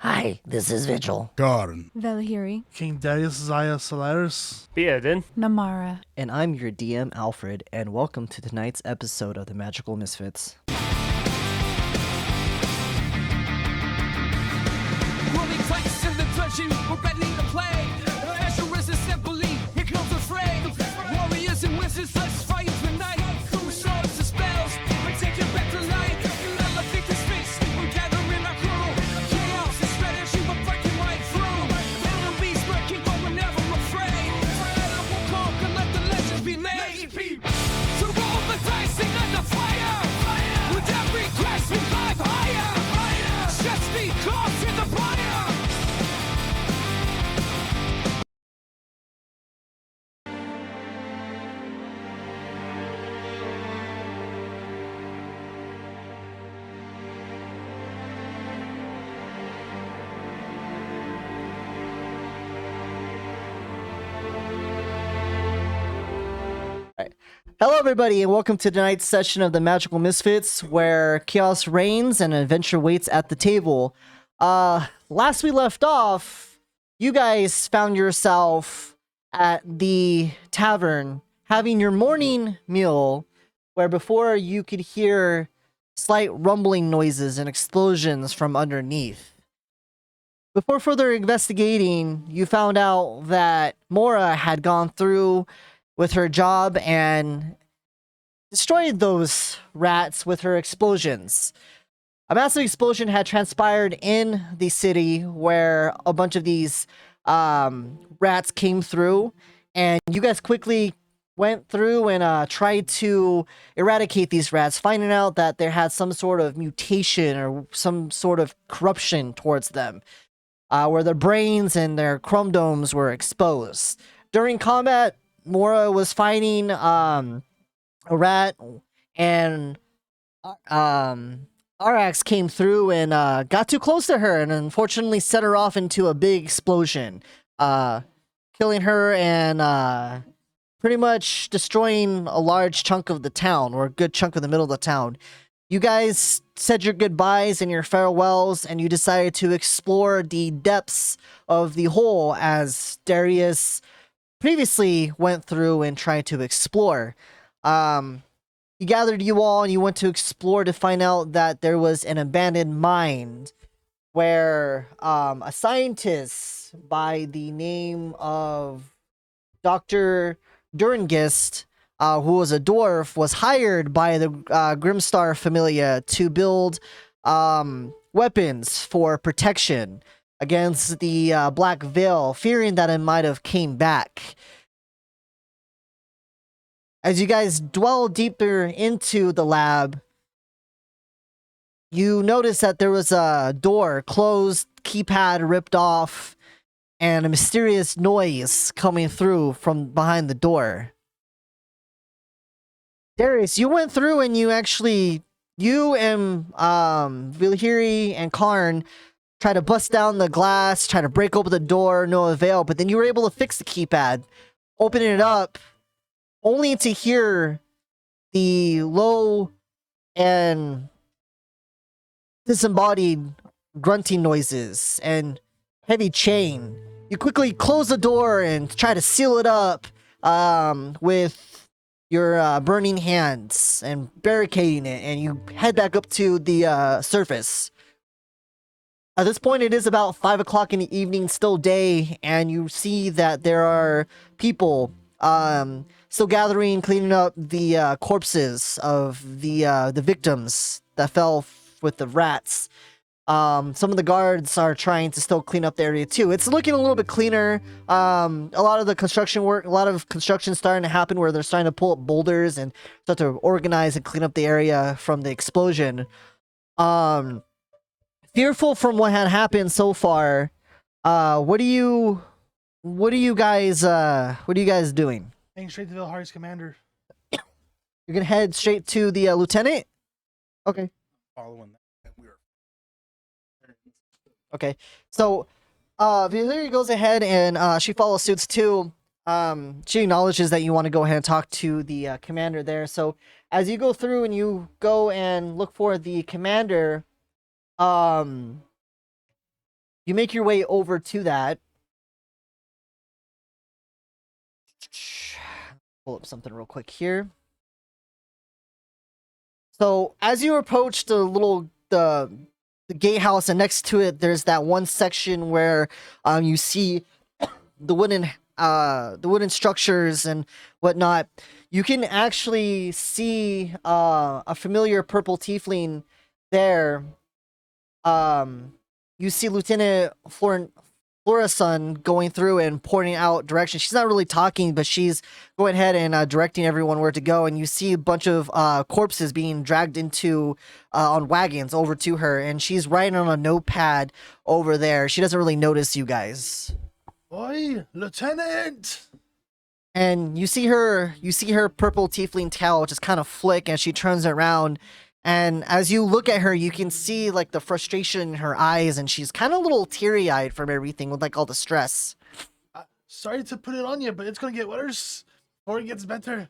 Hi, this is Vigil. Garen. Valhiri. King Darius Zaya Solaris. Bearden. Namara. And I'm your DM, Alfred, and welcome to tonight's episode of the Magical Misfits. Rolling dice in the dungeon, we're ready to play. Asher's assembly, here comes the fray. Warriors and wizards, let's fight tonight. Through swords and spells, we take it back to life. Elevate the space, we're gathering our crew. Chaos and strategy, we're breaking right through. Enemies lurking, but we're never afraid. Forever we'll conquer, let the legends be made. So roll the dice and under fire. With every quest, we climb higher. Just be caught in the fire. Hello, everybody, and welcome to tonight's session of the Magical Misfits, where chaos reigns and adventure waits at the table. Last we left off, you guys found yourself at the tavern having your morning meal, where before you could hear slight rumbling noises and explosions from underneath. Before further investigating, you found out that Mora had gone through with her job and destroyed those rats with her explosions. A massive explosion had transpired in the city where a bunch of these rats came through, and you guys quickly went through and tried to eradicate these rats, finding out that there had some sort of mutation or some sort of corruption towards them, where their brains and their chromosomes were exposed. During combat, Mora was fighting a rat, and Arax came through and got too close to her and unfortunately set her off into a big explosion, killing her and pretty much destroying a large chunk of the town, or a good chunk of the middle of the town. You guys said your goodbyes and your farewells, and you decided to explore the depths of the hole as Darius previously went through and tried to explore. He gathered you all and you went to explore to find out that there was an abandoned mine where a scientist by the name of Dr. Durangist, who was a dwarf, was hired by the Grimestar Familia to build weapons for protection against the Black Veil, fearing that it might have came back. As you guys dwell deeper into the lab, you notice that there was a door closed, keypad ripped off, and a mysterious noise coming through from behind the door. Darius, you went through and you and Valhiri and Karn try to bust down the glass, try to break open the door, no avail, but then you were able to fix the keypad, opening it up, only to hear the low and disembodied grunting noises and heavy chain. You quickly close the door and try to seal it up with your burning hands and barricading it, and you head back up to the surface. At this point, it is about 5 o'clock in the evening, still day, and you see that there are people still gathering, cleaning up the corpses of the victims that fell with the rats. Some of the guards are trying to still clean up the area too. It's looking a little bit cleaner. A lot of the construction work, a lot of construction starting to happen where they're starting to pull up boulders and start to organize and clean up the area from the explosion. Fearful from what had happened so far, what are you guys doing? Heading straight to Valhari's commander. You're gonna head straight to the lieutenant? Okay. Following that, we were. Okay. So Valhiri goes ahead and she follows suits too. She acknowledges that you want to go ahead and talk to the commander there. So as you go through and you go and look for the commander, You make your way over to that. Pull up something real quick here. So as you approach the gatehouse, and next to it, there's that one section where you see the wooden structures and whatnot. You can actually see a familiar purple tiefling there. You see Lieutenant Florasun going through and pointing out directions. She's not really talking, but she's going ahead and directing everyone where to go. And you see a bunch of corpses being dragged into on wagons over to her, and she's writing on a notepad over there. She doesn't really notice you guys. Oi, Lieutenant! And you see her purple tiefling tail just kind of flick as she turns around. And as you look at her, you can see like the frustration in her eyes, and she's kind of a little teary-eyed from everything with like all the stress. Sorry to put it on you, but it's gonna get worse before it gets better.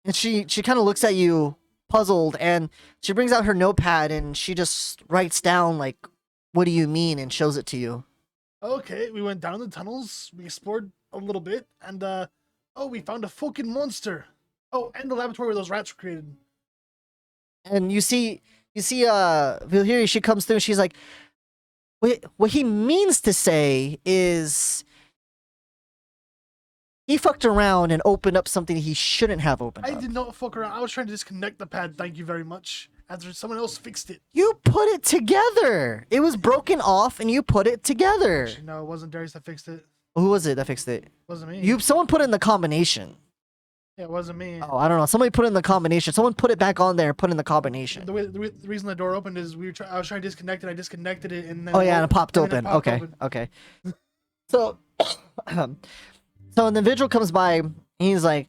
And she kind of looks at you puzzled, and she brings out her notepad and she just writes down like, "What do you mean?" and shows it to you. Okay, we went down the tunnels, we explored a little bit, and oh, we found a fucking monster. Oh, and the laboratory where those rats were created. And you see Vilhiri, she comes through and she's like, what he means to say is he fucked around and opened up something he shouldn't have opened I up. did not fuck around. I was trying to disconnect the pad, thank you very much. After someone else fixed it. You put it together. It was broken off and you put it together. Actually, no, it wasn't Darius that fixed it. Who was it that fixed it? It wasn't me. Someone put in the combination. Yeah, it wasn't me. Oh, I don't know. Somebody put in the combination. Someone put it back on there and put in the combination. The reason the door opened is I was trying to disconnect it. I disconnected it, and then Oh yeah, and it popped and then open. it popped Okay, open. okay. So, so an individual comes by. And he's like,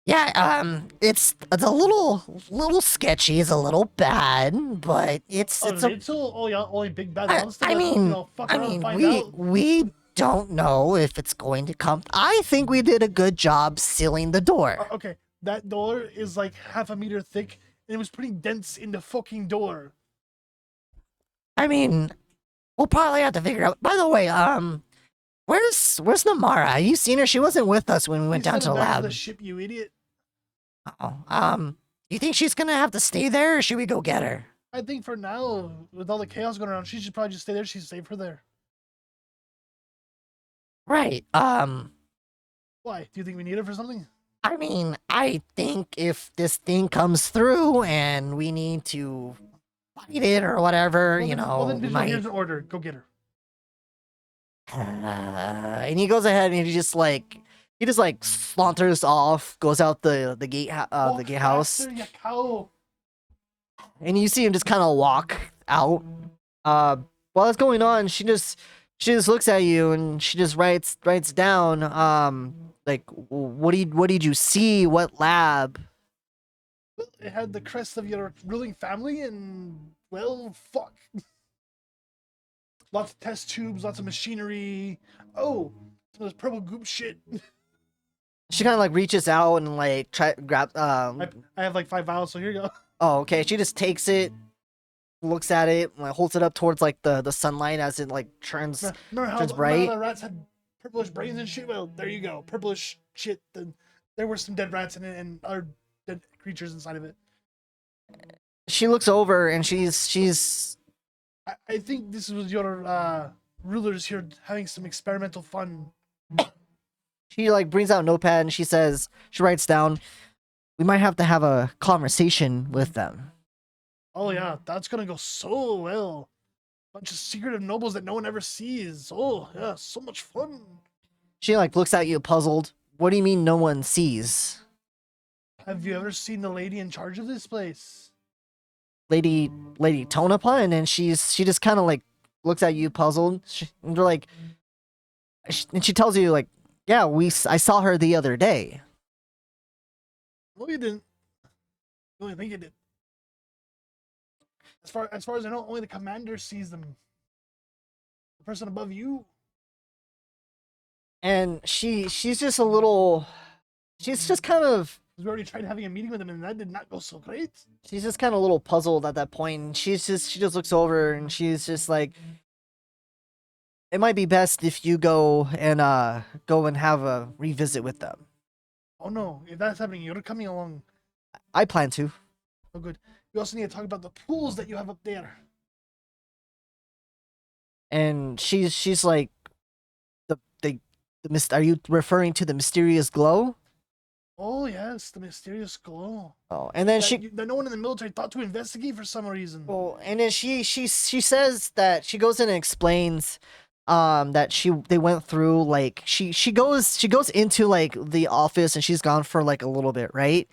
"Yeah, it's a little sketcy. It's a little bad, but it's a. Only big bad I, monster. I mean, fuck I around and mean, find we out. we don't know if it's going to come. I think we did a good job sealing the door. Okay, that door is like half a meter thick, and it was pretty dense in the fucking door. I mean, we'll probably have to figure out. By the way, where's Namara? Have you seen her? She wasn't with us when we went Please down send to the her back lab. the ship, you idiot. Oh, you think she's gonna have to stay there, or should we go get her? I think for now, with all the chaos going around, she should probably just stay there. She's safe for there. Right. Why? Do you think we need her for something? I mean, I think if this thing comes through and we need to fight it or whatever, Well, you then- know, well, then we Vigil, might. here's an order. Go get her. And he goes ahead and he just like saunters off, goes out the Walk gatehouse, faster, you cow. and you see him just kind of walk out. While that's going on, she just looks at you and she just writes down like, what did you see? What lab? It had the crest of your ruling family, and well, fuck. Lots of test tubes, lots of machinery. Oh, some of this purple goop shit. She kind of like reaches out and like grab. I have like 5 vials, so here you go. Oh, okay. She just takes it, looks at it, like holds it up towards like the sunlight as it like turns. Remember how Turns the bright. rats had purplish brains and shit? Well, there you go, purplish shit. Then there were some dead rats in it and other dead creatures inside of it. She looks over and she's. I think this was your rulers here having some experimental fun. She like brings out a notepad and she writes down, "We might have to have a conversation with them." Oh yeah, that's gonna go so well. Bunch of secretive nobles that no one ever sees. Oh yeah, so much fun. She like looks at you puzzled. What do you mean no one sees? Have you ever seen the lady in charge of this place? Lady Tonapa, and then she just kind of like looks at you puzzled. And they're like, and she tells you like, "Yeah, I saw her the other day." No, you didn't. You only think you did. As far as I know, only the commander sees them. The person above you. And she's just a little. She's just kind of. We already tried having a meeting with them, and that did not go so great. She's just kind of a little puzzled at that point. And she just looks over and she's just like, it might be best if you go and have a revisit with them. Oh no, if that's happening, you're coming along. I plan to. Oh good. We also need to talk about the pools that you have up there. And she's like, are you referring to the mysterious glow? Oh yes, the mysterious glow. Oh, and then That no one in the military thought to investigate for some reason. well, and then she says that she goes in and explains that they went through like she goes into like the office, and she's gone for like a little bit, right?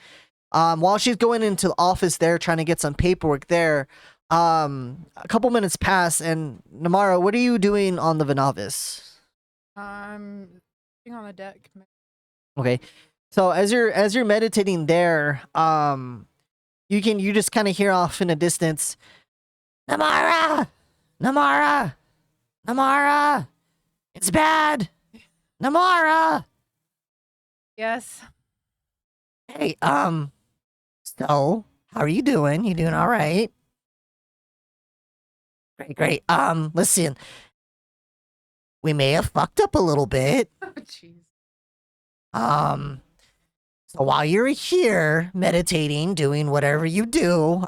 While she's going into the office there trying to get some paperwork there, a couple minutes pass, and Namara, what are you doing on the Venavis? Sitting on the deck. Okay. So as you're meditating there, you just kind of hear off in the distance, Namara, Namara, Namara, it's bad, Namara. Yes. Hey, so how are you doing? You doing all right? Great, great. Listen, we may have fucked up a little bit. Oh, jeez. So while you're here meditating, doing whatever you do,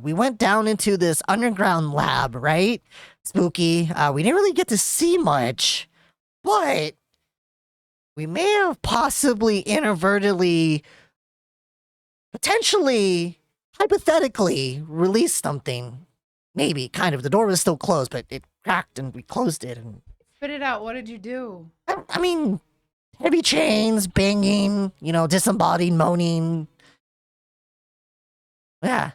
we went down into this underground lab, right? Spooky. We didn't really get to see much, but we may have possibly inadvertently, potentially, hypothetically, released something. Maybe, kind of. The door was still closed, but it cracked and we closed it. And Spit it out. What did you do? I mean, heavy chains, banging, disembodied moaning. Yeah.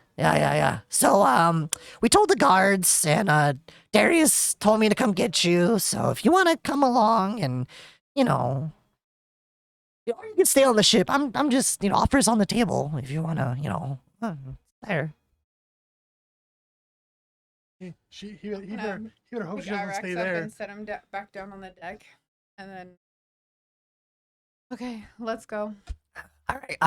So, we told the guards, and, Darius told me to come get you, so if you want to come along and, or you can stay on the ship. I'm just, offers on the table if you want to, there. He better hope Pick she doesn't Irax stay up there. and set him back down on the deck, and then. Okay, let's go. All right.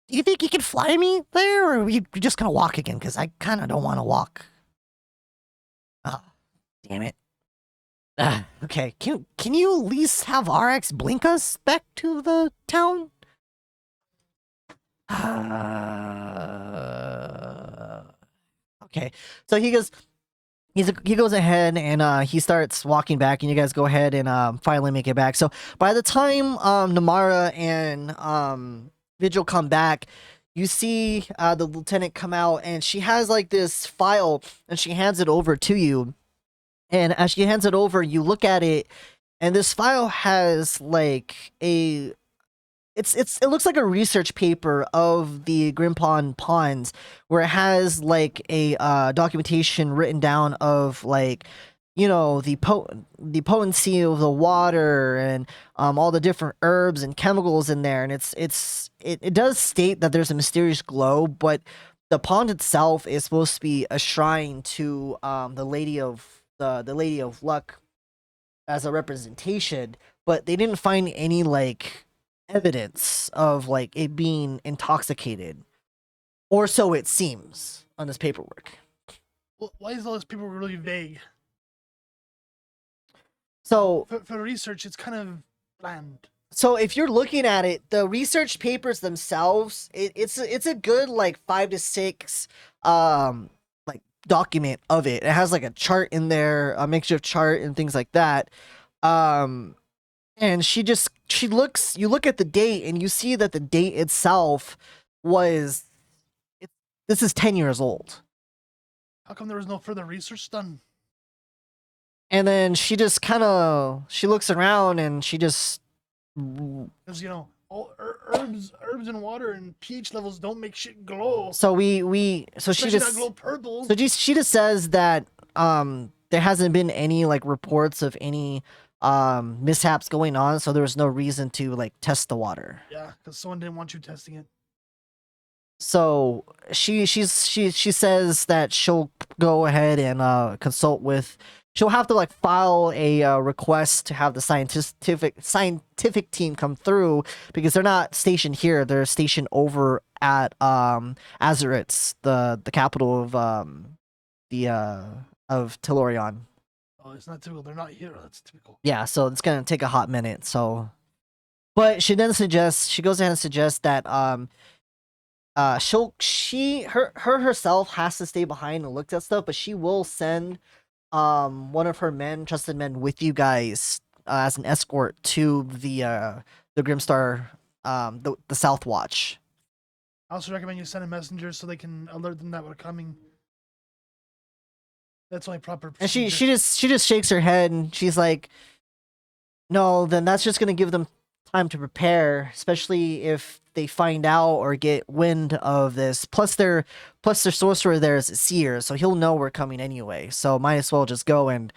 Do you think you can fly me there, or are you just gonna walk again? Because I kind of don't want to walk. Oh, damn it. Okay. Can you at least have RX blink us back to the town? Okay. So he goes ahead and he starts walking back, and you guys go ahead and finally make it back. So by the time Namara and Vigil come back, you see the lieutenant come out, and she has like this file, and she hands it over to you. And as she hands it over, you look at it, and this file has like it looks like a research paper of the Grimpon ponds, where it has like a documentation written down of like, the potency of the water, and all the different herbs and chemicals in there. And it does state that there's a mysterious glow, but the pond itself is supposed to be a shrine to the Lady of Luck as a representation, but they didn't find any like evidence of like it being intoxicated, or so it seems on this paperwork. Well, why is all this paperwork really vague? So For research, it's kind of bland. So if you're looking at it, the research papers themselves, it's a good like 5 to 6 like document of it. It has like a chart in there, a makeshift chart and things like that. And you look at the date, and you see that the date itself this is 10 years old. How come there was no further research done? And then she looks around, and she just, Because all herbs and water and pH levels don't make shit glow. so she Especially not just glow purple. So she just says that there hasn't been any like reports of any mishaps going on, so there was no reason to like test the water. Yeah, because someone didn't want you testing it. So she says that she'll go ahead and consult with. She'll have to like file a request to have the scientific team come through, because they're not stationed here. They're stationed over at Azeroth, the capital of the of Tellurion. Oh, it's not typical. They're not here. That's typical. Yeah, so it's gonna take a hot minute. So, but she then suggests she goes ahead and suggests that her herself has to stay behind and look at stuff, but she will send one of her trusted men with you guys as an escort to the Grimestar, the South Watch. I also recommend you send a messenger so they can alert them that we're coming. That's my proper. And she procedure. she just shakes her head and she's like, no, then that's just gonna give them time to prepare, especially if they find out or get wind of this. Plus their sorcerer there is a seer, so he'll know we're coming anyway. So might as well just go and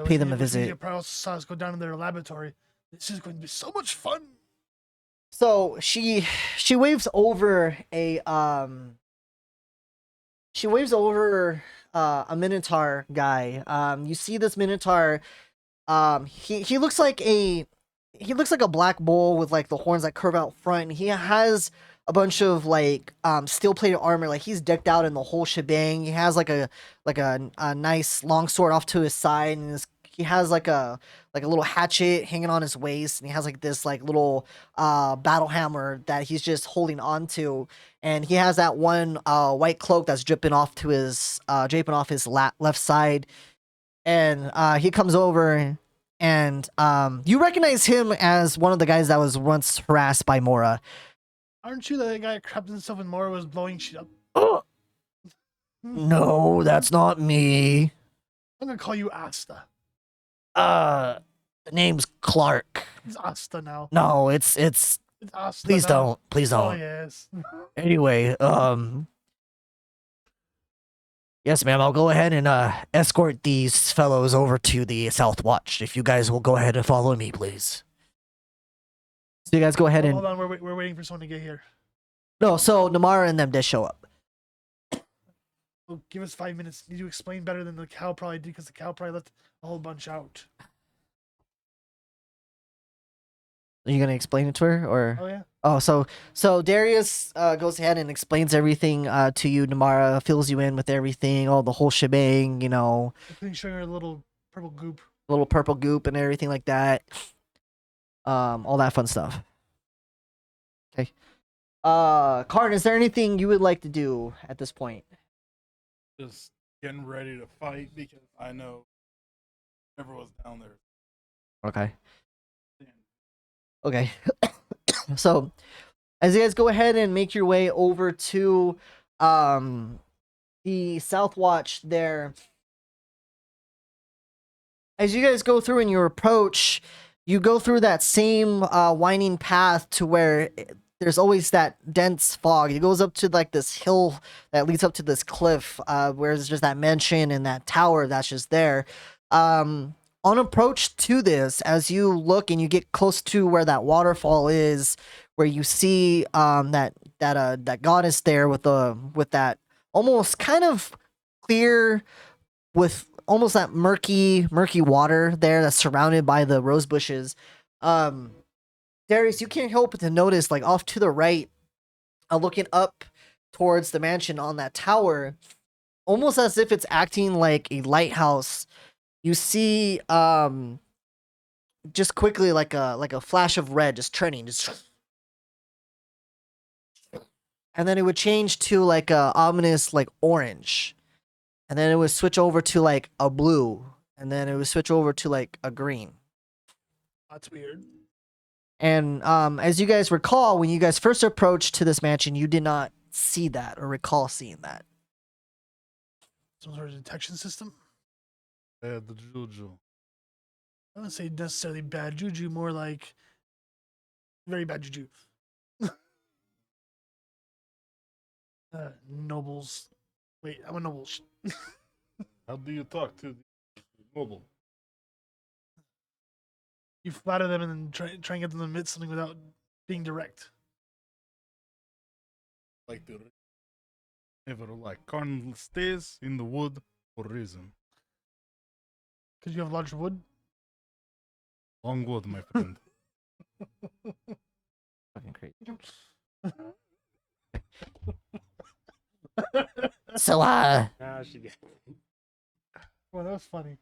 pay them a visit. Probably also saw us go down to their laboratory. This is going to be so much fun. So she waves over a Minotaur guy. You see this Minotaur. He looks like a black bull with like the horns that curve out front. He has a bunch of like steel plated armor. Like he's decked out in the whole shebang. He has like a nice long sword off to his side, and he has like a little hatchet hanging on his waist, and he has like this like little battle hammer that he's just holding on to, and he has that one white cloak that's draping off his left side, and he comes over, and you recognize him as one of the guys that was once harassed by Mora. Aren't you the guy that crapped himself and Mora was blowing shit up? Oh, no, that's not me. I'm gonna call you Asta. The name's Clark. It's Asta now. No, it's It's Asta. please now. please Oh don't. yes. Anyway, yes, ma'am, I'll go ahead and escort these fellows over to the South Watch. If you guys will go ahead and follow me, please. So you guys go ahead and Hold on, we're waiting for someone to get here. no. So Namara and them did show up. Well, give us 5 minutes. Need to explain better than the cow probably did because the cow probably left a whole bunch out. Are you gonna explain it to her, or? Oh yeah. Oh, so Darius goes ahead and explains everything to you. Namara fills you in with everything, all the whole shebang, you know, Including showing her a little purple goop. little purple goop and everything like that. All that fun stuff. Okay. Karn, is there anything you would like to do at this point? Just getting ready to fight because I know everyone's down there. Okay. Okay. So, as you guys go ahead and make your way over to the South Watch there, as you guys go through and you approach, you go through that same winding path to where there's always that dense fog. It goes up to like this hill that leads up to this cliff where there's just that mansion and that tower that's just there. On approach to this, as you look and you get close to where that waterfall is, where you see that goddess there with that almost kind of clear, with almost that murky water there that's surrounded by the rose bushes. Darius, you can't help but to notice, like off to the right, looking up towards the mansion on that tower, almost as if it's acting like a lighthouse. You see, just quickly like a flash of red just turning, and then it would change to like a ominous like orange, and then it would switch over to like a blue, and then it would switch over to like a green. That's weird. And as you guys recall, when you guys first approached to this mansion, you did not see that or recall seeing that. Some sort of detection system. The juju. I wouldn't say necessarily bad juju, more like very bad juju. Nobles. Wait, I'm a noble. How do you talk to the mobile? You flatter them and then try and get them to admit something without being direct. Like the never like Carn stays in the wood for a reason. Because you have large wood. Long wood, my friend. Fucking crazy. So Well, that was funny.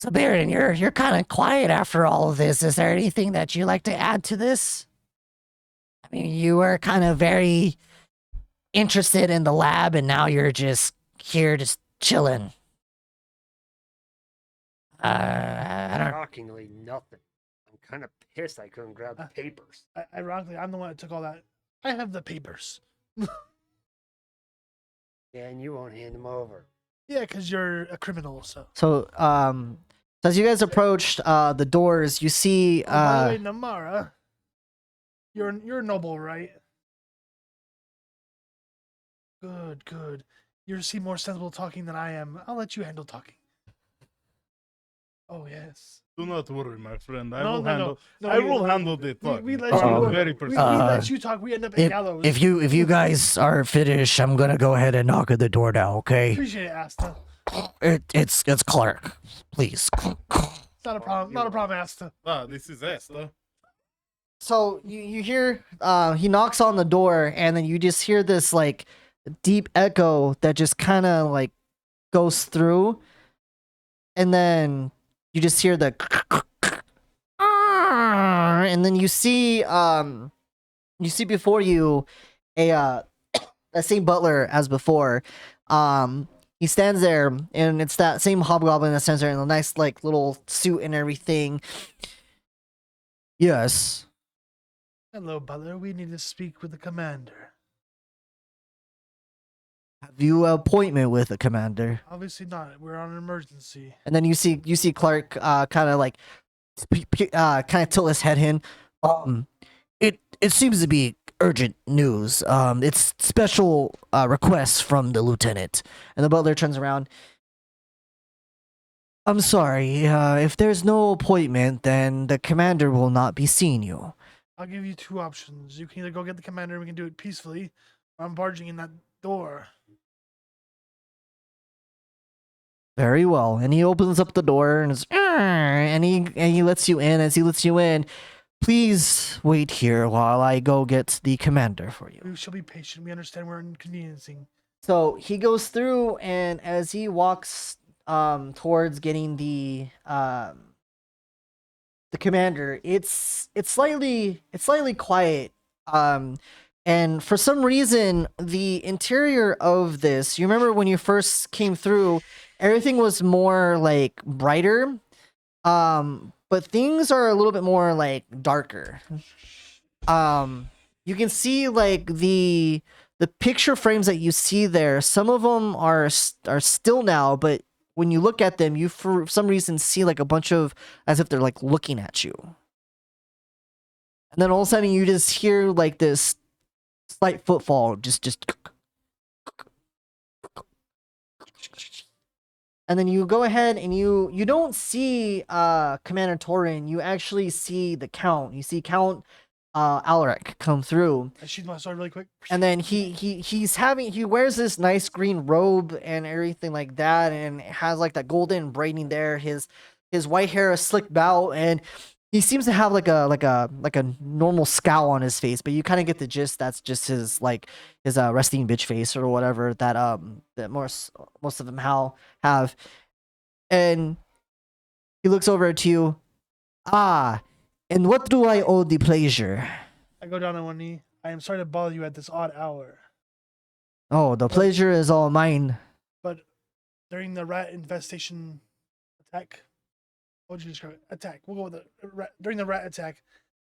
So Baron, you're kind of quiet after all of this. Is there anything that you like to add to this? I mean, you were kind of very interested in the lab, and now you're just here, just chilling. I don't. Shockingly, nothing. I'm kind of pissed I couldn't grab the papers. Ironically, I'm the one that took all that. I have the papers. Yeah, and you won't hand them over. Yeah, because you're a criminal, so. So, as you guys approached the doors, you see. Oh, by the way, Namara, you're noble, right? Good, good. You seem more sensible talking than I am. I'll let you handle talking. Oh yes. Do not worry, my friend. I No, will no, handle. no. I we- will handle the We, talk. we let Uh, you. very we persistent. let you talk. We end up at gallows. if you guys are finished, I'm gonna go ahead and knock at the door now. Okay? Appreciate it, Asta. It's Clark. Please. It's not a problem. Not a problem, Asta. This is Esther. So you hear he knocks on the door, and then you just hear this like deep echo that just kind of like goes through, and then you just hear the and then you see before you a that same butler as before. He stands there, and it's that same hobgoblin that stands there in a nice like little suit and everything. Yes. Hello, Butler. We need to speak with the commander. Have you an appointment with the commander? Obviously not. We're on an emergency. And then you see Clark kind of like kind of tilt his head in. It seems to be urgent news. It's special requests from the lieutenant. And the butler turns around. I'm sorry. If there's no appointment, then the commander will not be seeing you. I'll give you two options. You can either go get the commander and we can do it peacefully, or I'm barging in that door. Very well. And he opens up the door and he lets you in. As he lets you in, please wait here while I go get the commander for you. We shall be patient. We understand we're inconveniencing. So he goes through, and as he walks towards getting the commander, it's slightly quiet. And for some reason, the interior of this, you remember when you first came through, everything was more like brighter. But things are a little bit more like darker. You can see like the picture frames that you see there. Some of them are still now, but when you look at them, you for some reason see like a bunch of as if they're like looking at you. And then all of a sudden you just hear like this slight footfall, just. And then you go ahead and you don't see Commander Torin. You actually see the Count. You see Count Alaric come through. I sheathe my sword really quick. And then he wears this nice green robe and everything like that, and has like that golden braiding there. His white hair is slicked out, and he seems to have like a normal scowl on his face, but you kind of get the gist. That's just his resting bitch face or whatever that most of them have. And he looks over at you. And what do I owe the pleasure? I go down on one knee. I am sorry to bother you at this odd hour, Oh, the pleasure is all mine. but during the rat infestation attack, what would you describe it? Attack. We'll go with the rat. During the rat attack,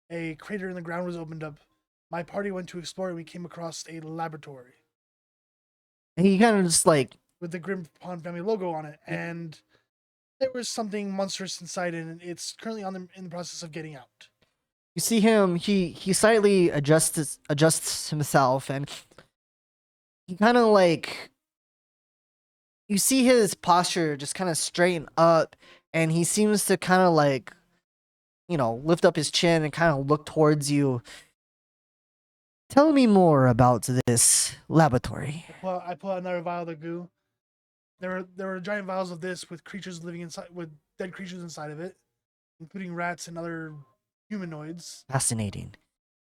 a crater in the ground was opened up. My party went to explore and we came across a laboratory And he kind of just like, with the Grim Pond family logo on it, and there was something monstrous inside it, and it's currently in the process of getting out. you see him, he slightly adjusts himself, and he kind of like, you see his posture just kind of straighten up, and he seems to kind of like, lift up his chin and kind of look towards you. Tell me more about this laboratory. Well, I pull out another vial of goo. There were giant vials of this with creatures living inside, with dead creatures inside of it, including rats and other humanoids. Fascinating.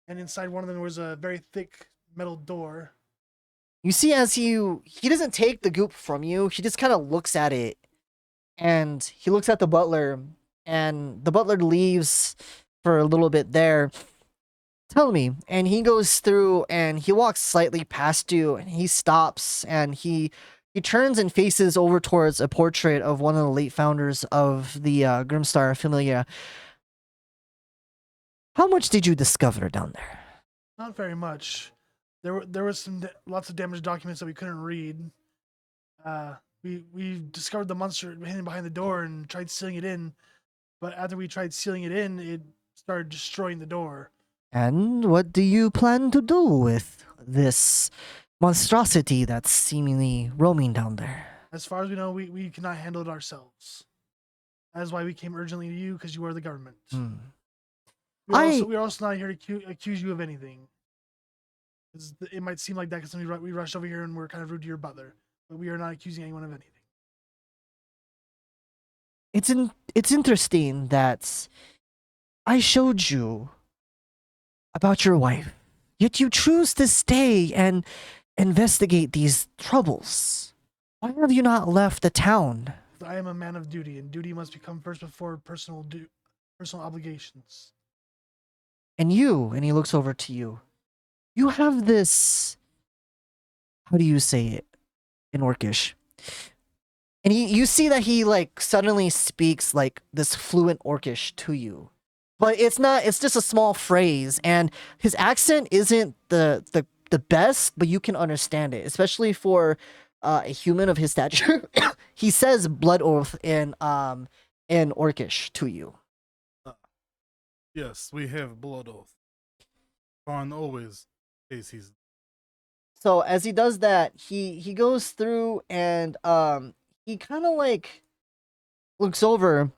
And inside one of them was a very thick metal door. You see, as he doesn't take the goop from you, he just kind of looks at it, and he looks at the butler, and the butler leaves for a little bit there. Tell me. And he goes through and he walks slightly past you, and he stops, and he turns and faces over towards a portrait of one of the late founders of the Grimestar Familia. How much did you discover down there? Not very much. There was lots of damaged documents that we couldn't read. We discovered the monster hidden behind the door and tried sealing it in, but after we tried sealing it in, it started destroying the door. And what do you plan to do with this monstrosity that's seemingly roaming down there? As far as we know, we cannot handle it ourselves. That is why we came urgently to you, because you are the government. Hmm. We're also not here to accuse you of anything. It might seem like that because we rushed over here and we're kind of rude to your butler, but we are not accusing anyone of anything. It's interesting that I showed you about your wife, yet you choose to stay and investigate these troubles. Why have you not left the town? I am a man of duty, and duty must come first before personal obligations. And he looks over to you. You have this, how do you say it in Orcish? And you see that he like suddenly speaks like this fluent Orcish to you. But it's just a small phrase, and his accent isn't the best, but you can understand it, especially for a human of his stature. He says blood oath in Orcish to you. Yes, we have blood oath. Khan always says he's. So as he does that, he goes through and he kind of like looks over.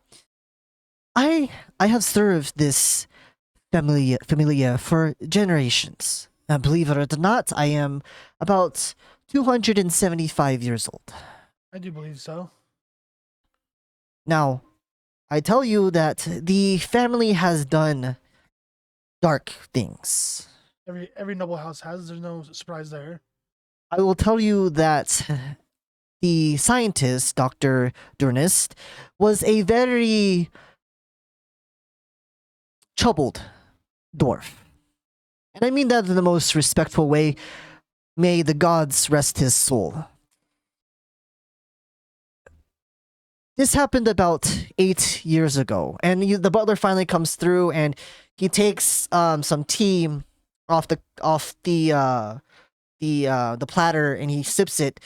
I have served this familia for generations. And believe it or not, I am about 275 years old. I do believe so. Now, I tell you that the family has done dark things. Every noble house has. There's no surprise there. I will tell you that the scientist, Dr. Durnist, was a very troubled dwarf. And I mean that in the most respectful way. May the gods rest his soul. This happened about 8 years ago, and the butler finally comes through, and he takes some tea off the platter, and he sips it.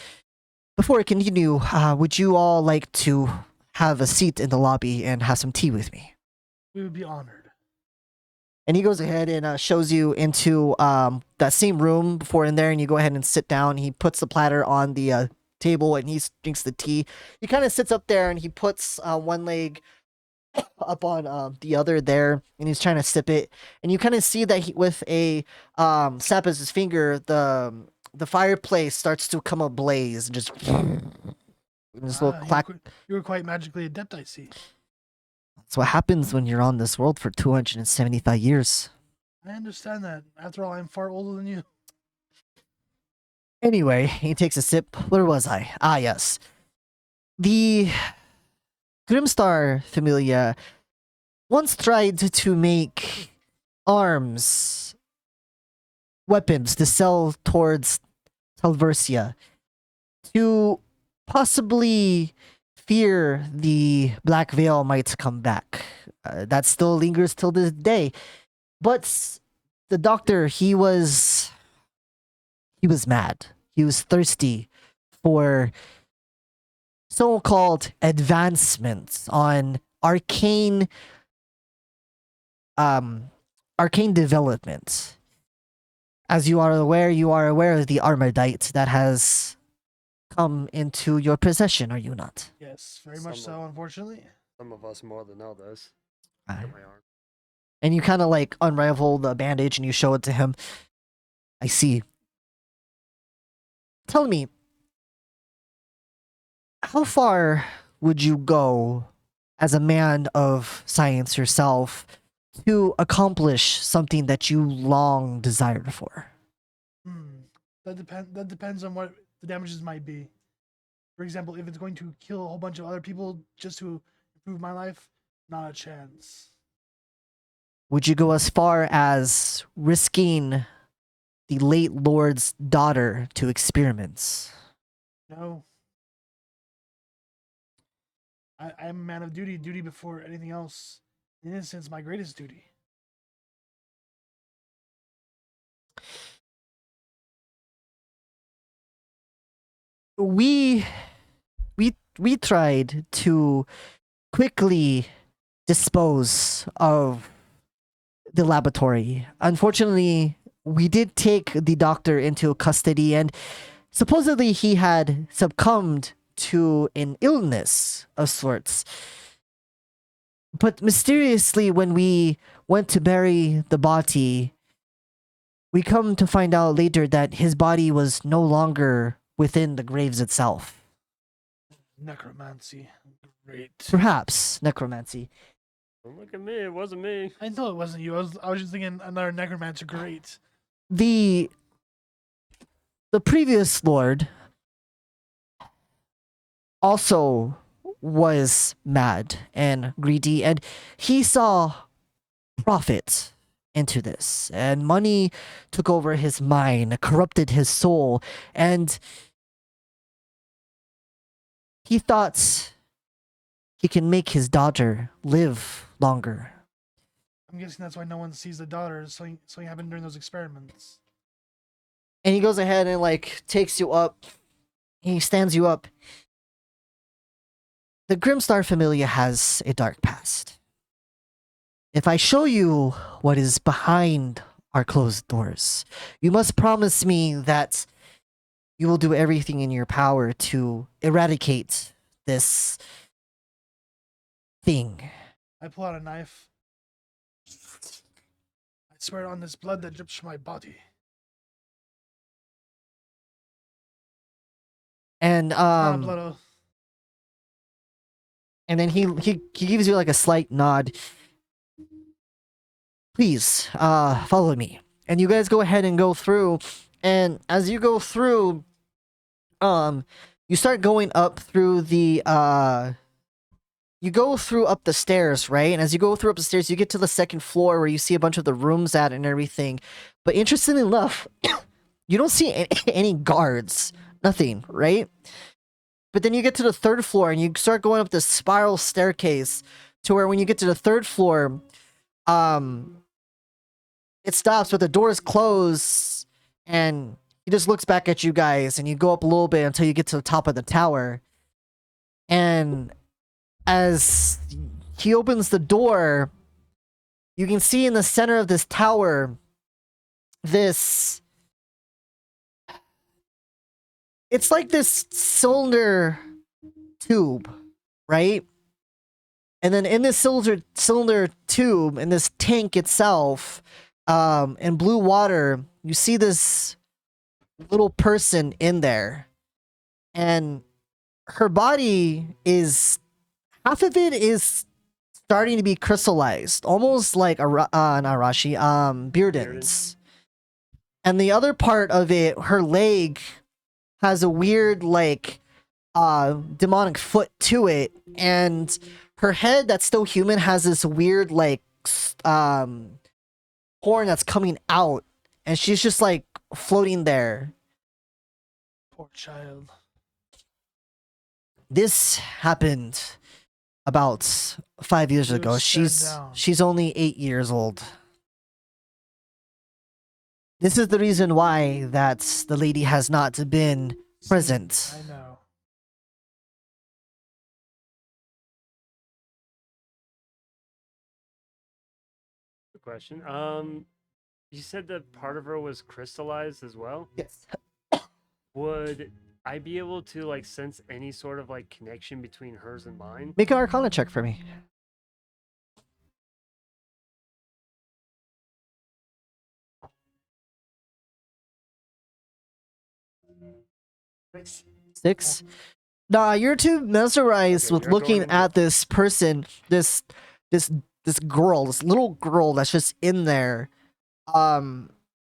Before I continue, would you all like to have a seat in the lobby and have some tea with me? We would be honored. And he goes ahead and shows you into that same room before in there, and you go ahead and sit down. He puts the platter on the table, and he drinks the tea. He kind of sits up there, and he puts one leg up on the other there, and he's trying to sip it. And you kind of see that with a snap of his finger, the fireplace starts to come ablaze, and just this little clack. You were quite magically adept, I see. That's what happens when you're on this world for 275 years. I understand that. After all, I'm far older than you. Anyway, he takes a sip. Where was I? Ah, yes. The Grimestar Familia once tried to make arms, weapons to sell towards Talversia to possibly fear the Black Veil might come back. That still lingers till this day. But the doctor, he was mad. He was thirsty for so-called advancements on arcane development. As you are aware of the armordite that has come into your possession, are you not? Yes, very much so, unfortunately. Some of us more than others. Aye. My arm. And you kind of like unravel the bandage and you show it to him. I see. Tell me, how far would you go as a man of science yourself to accomplish something that you long desired for? That depends on what the damages might be. For example, if it's going to kill a whole bunch of other people just to improve my life, not a chance. Would you go as far as risking the late Lord's daughter to experiments? No. I'm a man of duty. Duty before anything else. Innocence, my greatest duty. We tried to quickly dispose of the laboratory. Unfortunately, we did take the doctor into custody, and supposedly he had succumbed to an illness of sorts. But mysteriously, when we went to bury the body, we come to find out later that his body was no longer within the graves itself. Necromancy. Great. Perhaps necromancy. Don't look at me. It wasn't me. I know it wasn't you. I was just thinking another necromancer. Great. The previous lord also was mad and greedy, and he saw profit into this, and money took over his mind, corrupted his soul, and he thought he can make his daughter live longer. I'm guessing that's why no one sees the daughter. Something happened during those experiments. And he goes ahead and like takes you up. He stands you up. The Grimestar familia has a dark past. If I show you what is behind our closed doors, you must promise me that you will do everything in your power to eradicate this thing. I pull out a knife. I swear on this blood that drips from my body. And Not a blood oath. and then he gives you like a slight nod. Please, follow me. And you guys go ahead and go through, and as you go through, you start going up through the you go through up the stairs, right? And as you go through up the stairs, you get to the second floor where you see a bunch of the rooms at and everything. But interestingly enough, you don't see any guards, nothing, right? But then you get to the third floor and you start going up this spiral staircase to where when you get to the third floor, it stops, but the doors close, and he just looks back at you guys, and you go up a little bit until you get to the top of the tower. And as he opens the door, you can see in the center of this tower this... It's like this cylinder tube, right? And then in this cylinder tube, in this tank itself, in blue water, you see this little person in there. And her body is... half of it is starting to be crystallized, almost like not Arashi, Bearden's. And the other part of it, her leg, has a weird, like, demonic foot to it, and her head that's still human has this weird, like, horn that's coming out, and she's just, like, floating there. Poor child. This happened about 5 years ago. stand down. She's only 8 years old. This is the reason why that the lady has not been present. I know. Good question. You said that part of her was crystallized as well. Yes. Would I be able to like sense any sort of like connection between hers and mine? Make an Arcana check for me. Six. Nah, you're too mesmerized Okay, with you're looking going in at this person, this girl, this little girl that's just in there. And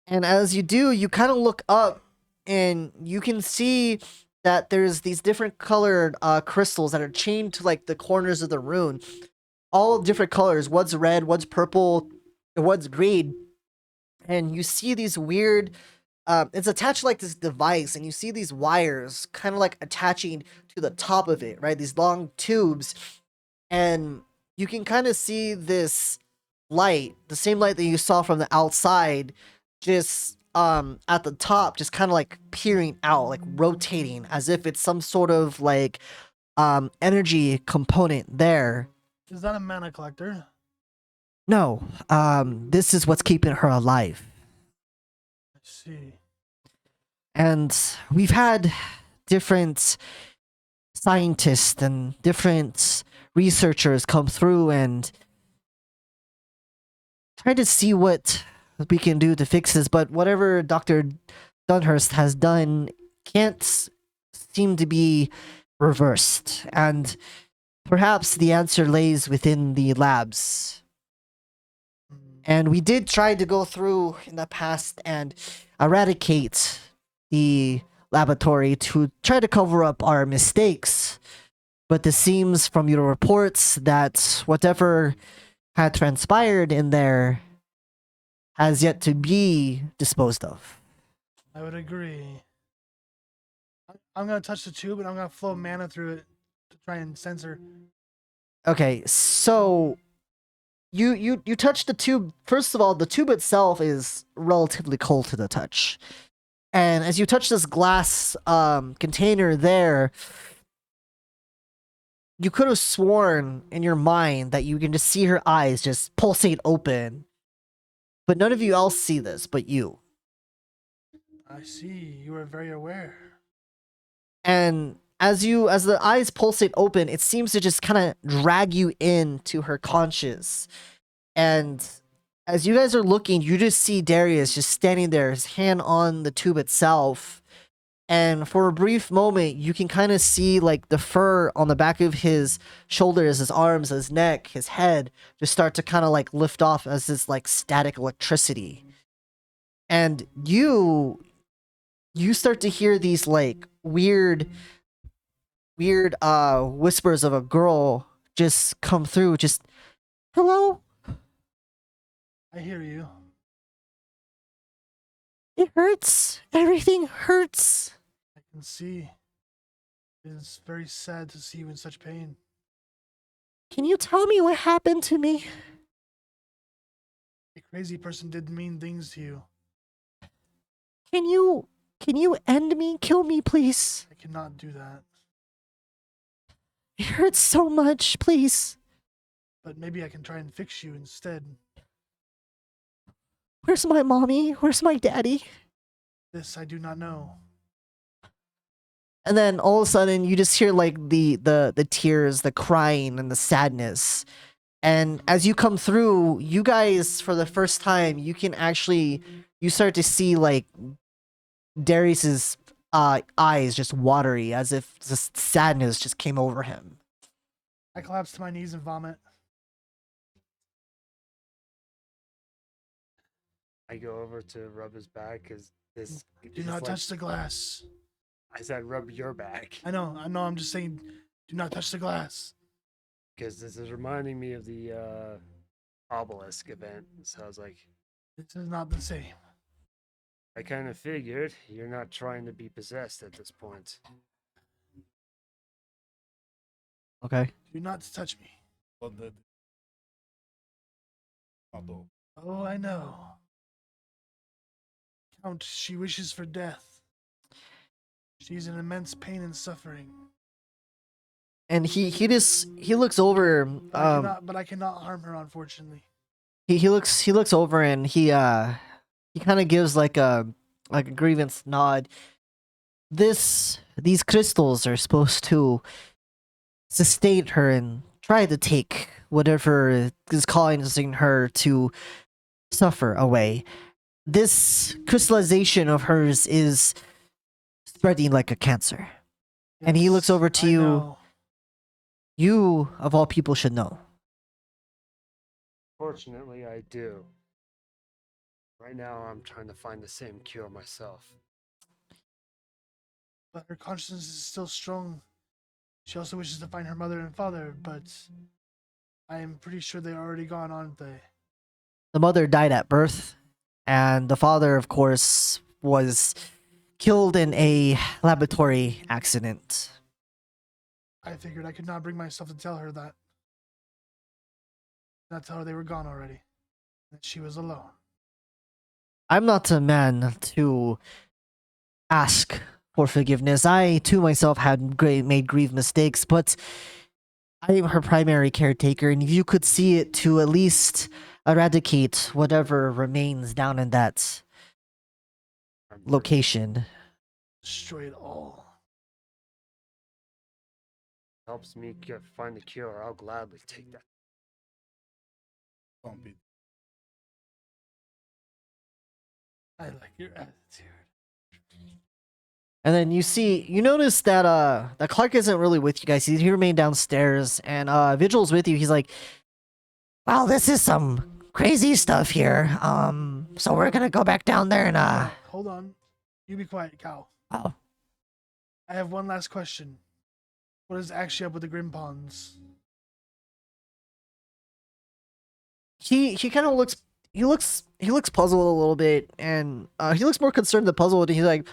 as you do, you kind of look up and you can see that there's these different colored crystals that are chained to like the corners of the rune, all different colors. One's red, one's purple, and one's green. And you see these weird. It's attached to like this device, and you see these wires kind of like attaching to the top of it, right? These long tubes, and you can kind of see this light, the same light that you saw from the outside, just at the top, just kind of like peering out, like rotating, as if it's some sort of like energy component there. Is that a mana collector? No, this is what's keeping her alive. I see. And we've had different scientists and different researchers come through and try to see what we can do to fix this, but whatever Dr. Dunhurst has done can't seem to be reversed, and perhaps the answer lays within the labs. And we did try to go through in the past and eradicate the laboratory to try to cover up our mistakes. But it seems from your reports that whatever had transpired in there has yet to be disposed of. I would agree. I'm gonna touch the tube and I'm gonna flow mana through it to try and censor. Okay, so you touch the tube. First of all, the tube itself is relatively cold to the touch. And as you touch this glass container there, you could have sworn in your mind that you can just see her eyes just pulsate open. But none of you else see this but you. I see. You are very aware. And as the eyes pulsate open, it seems to just kind of drag you into her conscious. And as you guys are looking, you just see Darius just standing there, his hand on the tube itself. And for a brief moment, you can kind of see like the fur on the back of his shoulders, his arms, his neck, his head just start to kind of like lift off as this like static electricity. And you start to hear these like weird whispers of a girl just come through, just hello. I hear you. It hurts. Everything hurts. I can see. It's very sad to see you in such pain. Can you tell me what happened to me? A crazy person did mean things to you. Can you end me? Kill me, please. I cannot do that. It hurts so much, please. But maybe I can try and fix you instead. Where's my mommy? Where's my daddy? This I do not know. And then all of a sudden you just hear like the tears, the crying and the sadness. And as you come through, you guys for the first time, you start to see like Darius's eyes just watery as if this sadness just came over him. I collapse to my knees and vomit. I go over to rub his back because this. Do not touch the glass. I said rub your back I know, I'm just saying, do not touch the glass. because this is reminding me of the obelisk event. So I was like, This is not the same. I kind of figured you're not trying to be possessed at this point. Okay. Do not touch me. Well, although Oh, I know. Count, she wishes for death. She's in immense pain and suffering. And he looks over But I cannot harm her, unfortunately. he looks over and he kind of gives like a grievance nod. These crystals are supposed to sustain her and try to take whatever is causing her to suffer away. This crystallization of hers is spreading like a cancer. And he looks over to I you. know. You, of all people, should know. Fortunately, I do. Right now, I'm trying to find the same cure myself. but her conscience is still strong. She also wishes to find her mother and father, but I am pretty sure they're already gone, aren't they? The mother died at birth, and the father, of course, was killed in a laboratory accident. I figured I could not bring myself to tell her that. Not tell her they were gone already. That she was alone. I'm not a man to ask for forgiveness. I, too, myself had made grieved mistakes, but I am her primary caretaker, and if you could see it to at least eradicate whatever remains down in that I'm location. Destroy it all. helps me find a cure. I'll gladly take that. Don't be. I like your attitude. And then you notice that Clark isn't really with you guys. He remained downstairs, and Vigil's with you. He's like, "Wow, this is some crazy stuff here. So we're gonna go back down there and Hold on. You be quiet, Cal. oh, I have one last question. What is actually up with the Grim Ponds? he kind of looks puzzled a little bit, and he looks more concerned than puzzled. He's like,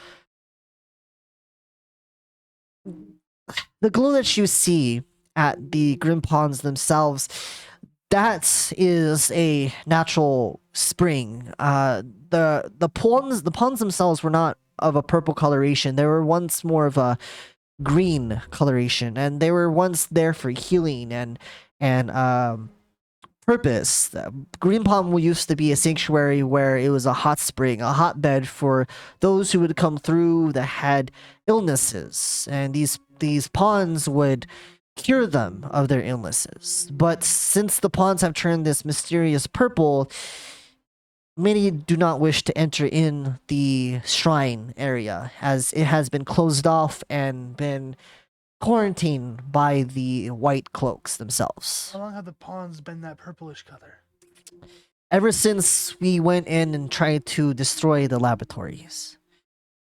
the glow that you see at the Grim Ponds themselves, that is a natural spring. The ponds themselves were not of a purple coloration. They were once more of a green coloration, and they were once there for healing and purpose. Green Pond used to be a sanctuary where it was a hot spring, a hotbed for those who would come through that had illnesses, and these ponds would cure them of their illnesses. But since the ponds have turned this mysterious purple, many do not wish to enter in the shrine area, as it has been closed off and been quarantined by the white cloaks themselves. How long have the ponds been that purplish color? Ever since we went in and tried to destroy the laboratories.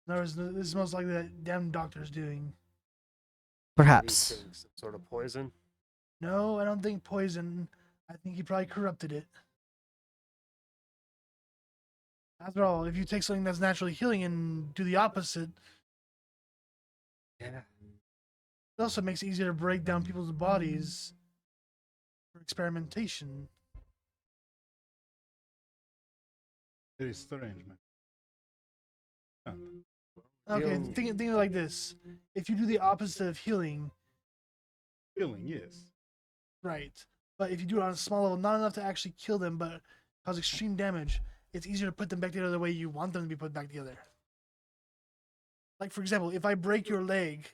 This is most likely that damn doctor's doing. Perhaps. These things, some sort of poison. No, I don't think poison. I think he probably corrupted it. After all, if you take something that's naturally healing and do the opposite, Yeah. it also makes it easier to break down people's bodies for experimentation. Very strange, man. Huh. Okay, Heal- think of it like this. If you do the opposite of healing, Feeling, yes. right, but if you do it on a small level, not enough to actually kill them, but cause extreme damage, it's easier to put them back together the way you want them to be put back together. Like, for example, if I break your leg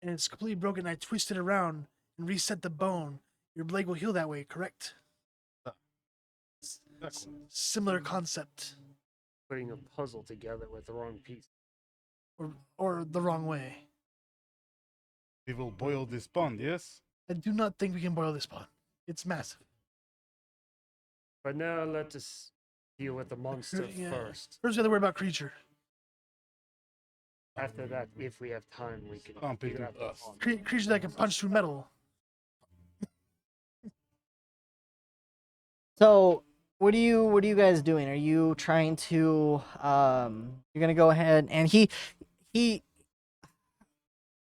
and it's completely broken and I twist it around and reset the bone, your leg will heal that way, correct? Exactly. Similar concept, Putting a puzzle together with the wrong piece. or the wrong way. We will boil this pond, yes? I do not think we can boil this pond. It's massive. But now let us deal with the monster Yeah. first. First, we have to worry about creature. After that, if we have time, we can Pump it figure with out the us. pond. Creature that can punch through metal. So what are you guys doing? Are you trying to you're gonna go ahead and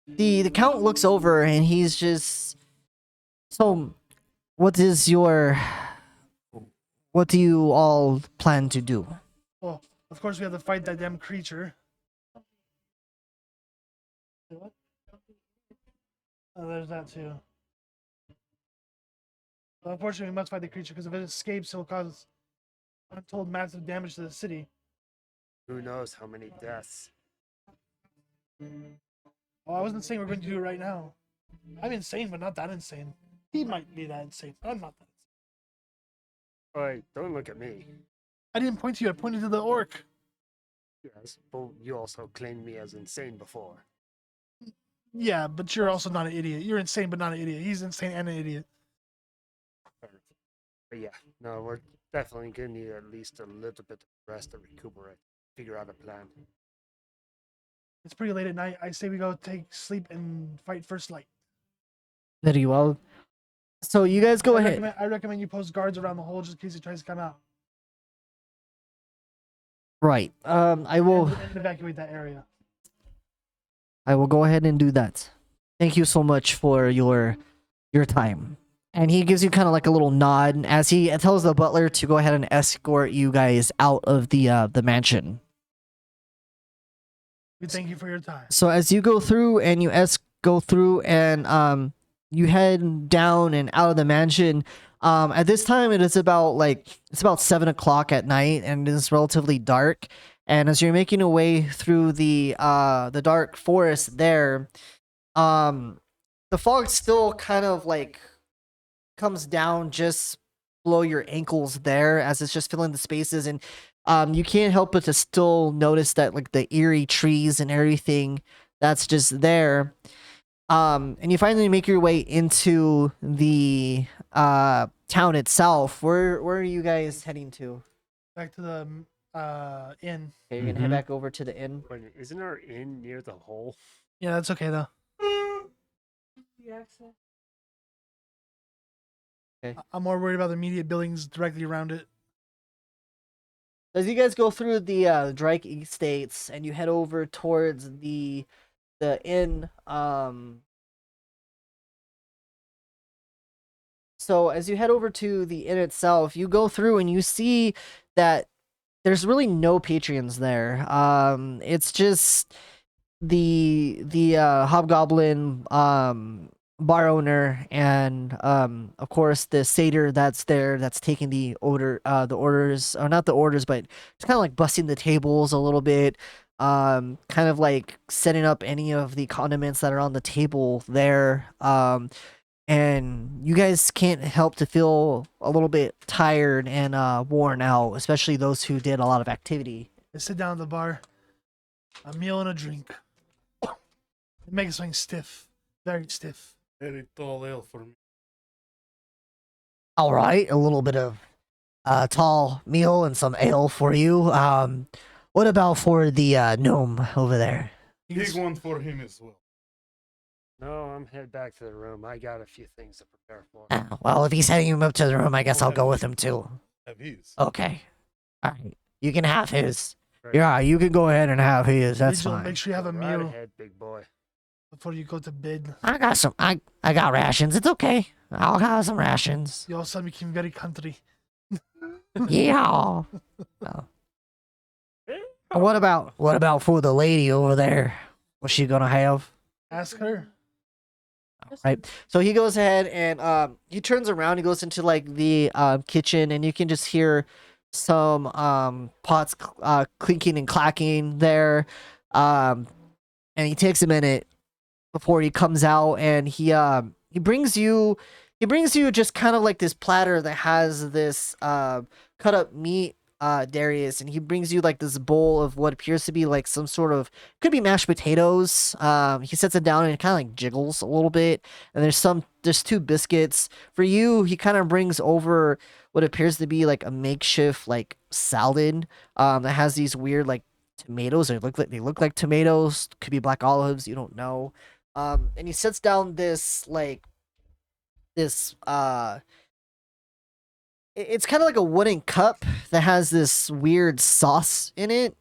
the count looks over and he's just, so what do you all plan to do? Well, of course, we have to fight that damn creature. What? Oh, there's that too. Well, unfortunately, we must fight the creature because if it escapes, it'll cause untold massive damage to the city. Who knows how many deaths? Well, I wasn't saying we're going to do it right now. I'm insane, but not that insane. He might be that insane. I'm not that insane. Oi, don't look at me. I didn't point to you. I pointed to the orc. Yes, but you also claimed me as insane before. Yeah, but you're also not an idiot. You're insane, but not an idiot. He's insane and an idiot. But yeah, no, we're definitely gonna need at least a little bit of rest to recuperate. Figure out a plan. It's pretty late at night. I say we go take sleep and fight first light. Very well. So you guys go ahead. I recommend you post guards around the hole just in case he tries to come out. Right. I will. And evacuate that area. I will go ahead and do that. Thank you so much for your time. And he gives you kind of like a little nod as he tells the butler to go ahead and escort you guys out of the mansion. We thank you for your time. So as you go through and go through and you head down and out of the mansion. At this time, it's about 7 o'clock at night, and it is relatively dark. And as you're making your way through the dark forest, there, the fog still kind of like comes down just below your ankles there, as it's just filling the spaces, and you can't help but to still notice that like the eerie trees and everything that's just there. And you finally make your way into the town itself. Where are you guys heading to? Back to the inn. Okay, you're gonna head back over to the inn. Wait, isn't our inn near the hole? Yeah, that's okay though. I'm more worried about the immediate buildings directly around it. As you guys go through the Drake Estates and you head over towards the inn, so as you head over to the inn itself, you go through and you see that there's really no patrons there. It's just the hobgoblin bar owner and of course the satyr that's there that's taking the orders, or not the orders, but it's kind of like busting the tables a little bit, kind of like setting up any of the condiments that are on the table there. And you guys can't help to feel a little bit tired and worn out, especially those who did a lot of activity. I sit down at the bar, a meal and a drink. It makes something stiff, very stiff. Very tall ale for me. All right, a little bit of tall meal and some ale for you. What about for the gnome over there? Big one for him as well. No, I'm head back to the room. I got a few things to prepare for. Well, if he's heading him up to the room, I guess I'll go with him too. Have his. Okay. All right. You can have his. Right. Yeah, you can go ahead and have his. That's Vigil, fine. make sure you have a Right meal ahead, big boy. before you go to bed. I got some. I got rations. It's okay. I'll have some rations. You all of a sudden became very country. Yeah. Oh. What about for the lady over there? What's she gonna have? Ask her. Right. So he goes ahead and he turns around. He goes into like the kitchen, and you can just hear some pots clinking and clacking there. And he takes a minute before he comes out, and he brings you just kind of like this platter that has this cut up meat, Darius, and he brings you like this bowl of what appears to be like some sort of, could be mashed potatoes. He sets it down and it kind of like jiggles a little bit, and there's 2 biscuits for you. He kind of brings over what appears to be like a makeshift like salad that has these weird like tomatoes. They look like tomatoes, could be black olives, you don't know. And he sets down this it's kind of like a wooden cup that has this weird sauce in it.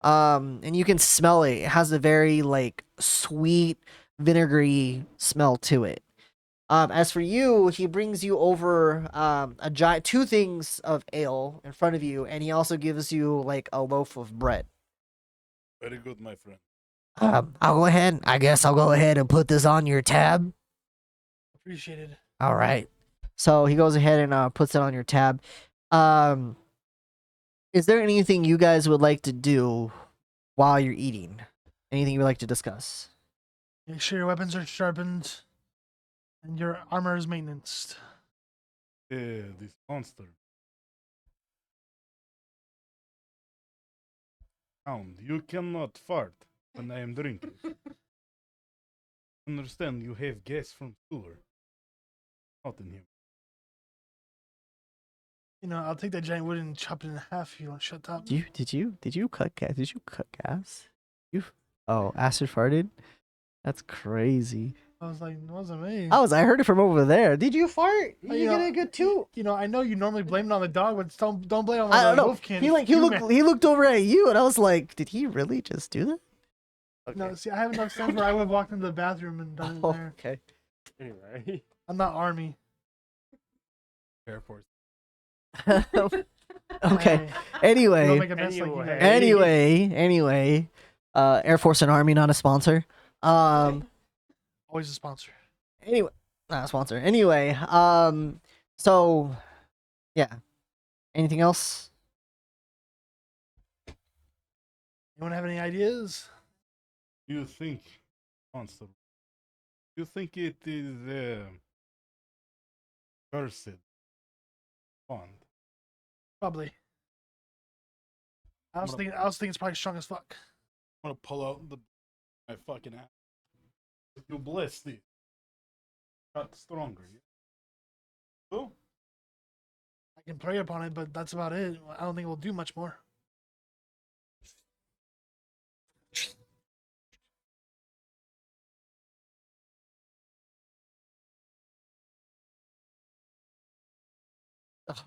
And you can smell it. It has a very like sweet, vinegary smell to it. As for you, he brings you over a giant 2 things of ale in front of you, and he also gives you like a loaf of bread. Very good, my friend. I guess I'll go ahead and put this on your tab. Appreciated. All right. So he goes ahead and puts it on your tab. Is there anything you guys would like to do while you're eating? Anything you would like to discuss? Make sure your weapons are sharpened and your armor is maintenanced. Yeah, this monster. Hound, you cannot fart when I am drinking. Understand, you have gas from sewer. Not in here. You know, I'll take that giant wood and chop it in half if you want to shut up. Did you cut gas? Did you cut gas? You Oh, acid farted? That's crazy. I was like, it wasn't me. I heard it from over there. Did you fart? You You get know, a good toot. You know, I know you normally blame it on the dog, but don't blame it on I the don't know. wolfkin. He looked over at you, and I was like, did he really just do that? No, see, I have enough sense where I would have walked into the bathroom and done it Oh, there. okay. Anyway, I'm not army. Air Force. Okay. Hey, you don't Anyway, make a mess like you guys. anyway. Air Force and Army not a sponsor. Always a sponsor. Anyway, not a sponsor. Anyway, so yeah. Anything else? Anyone have any ideas? Do you think, Constable? Do you think it is cursed? Fun. Probably. I was thinking it's probably strong as fuck. I'm gonna pull out my fucking ass. If you bless this, got stronger. Yeah? Oh, I can pray upon it, but that's about it. I don't think it will do much more.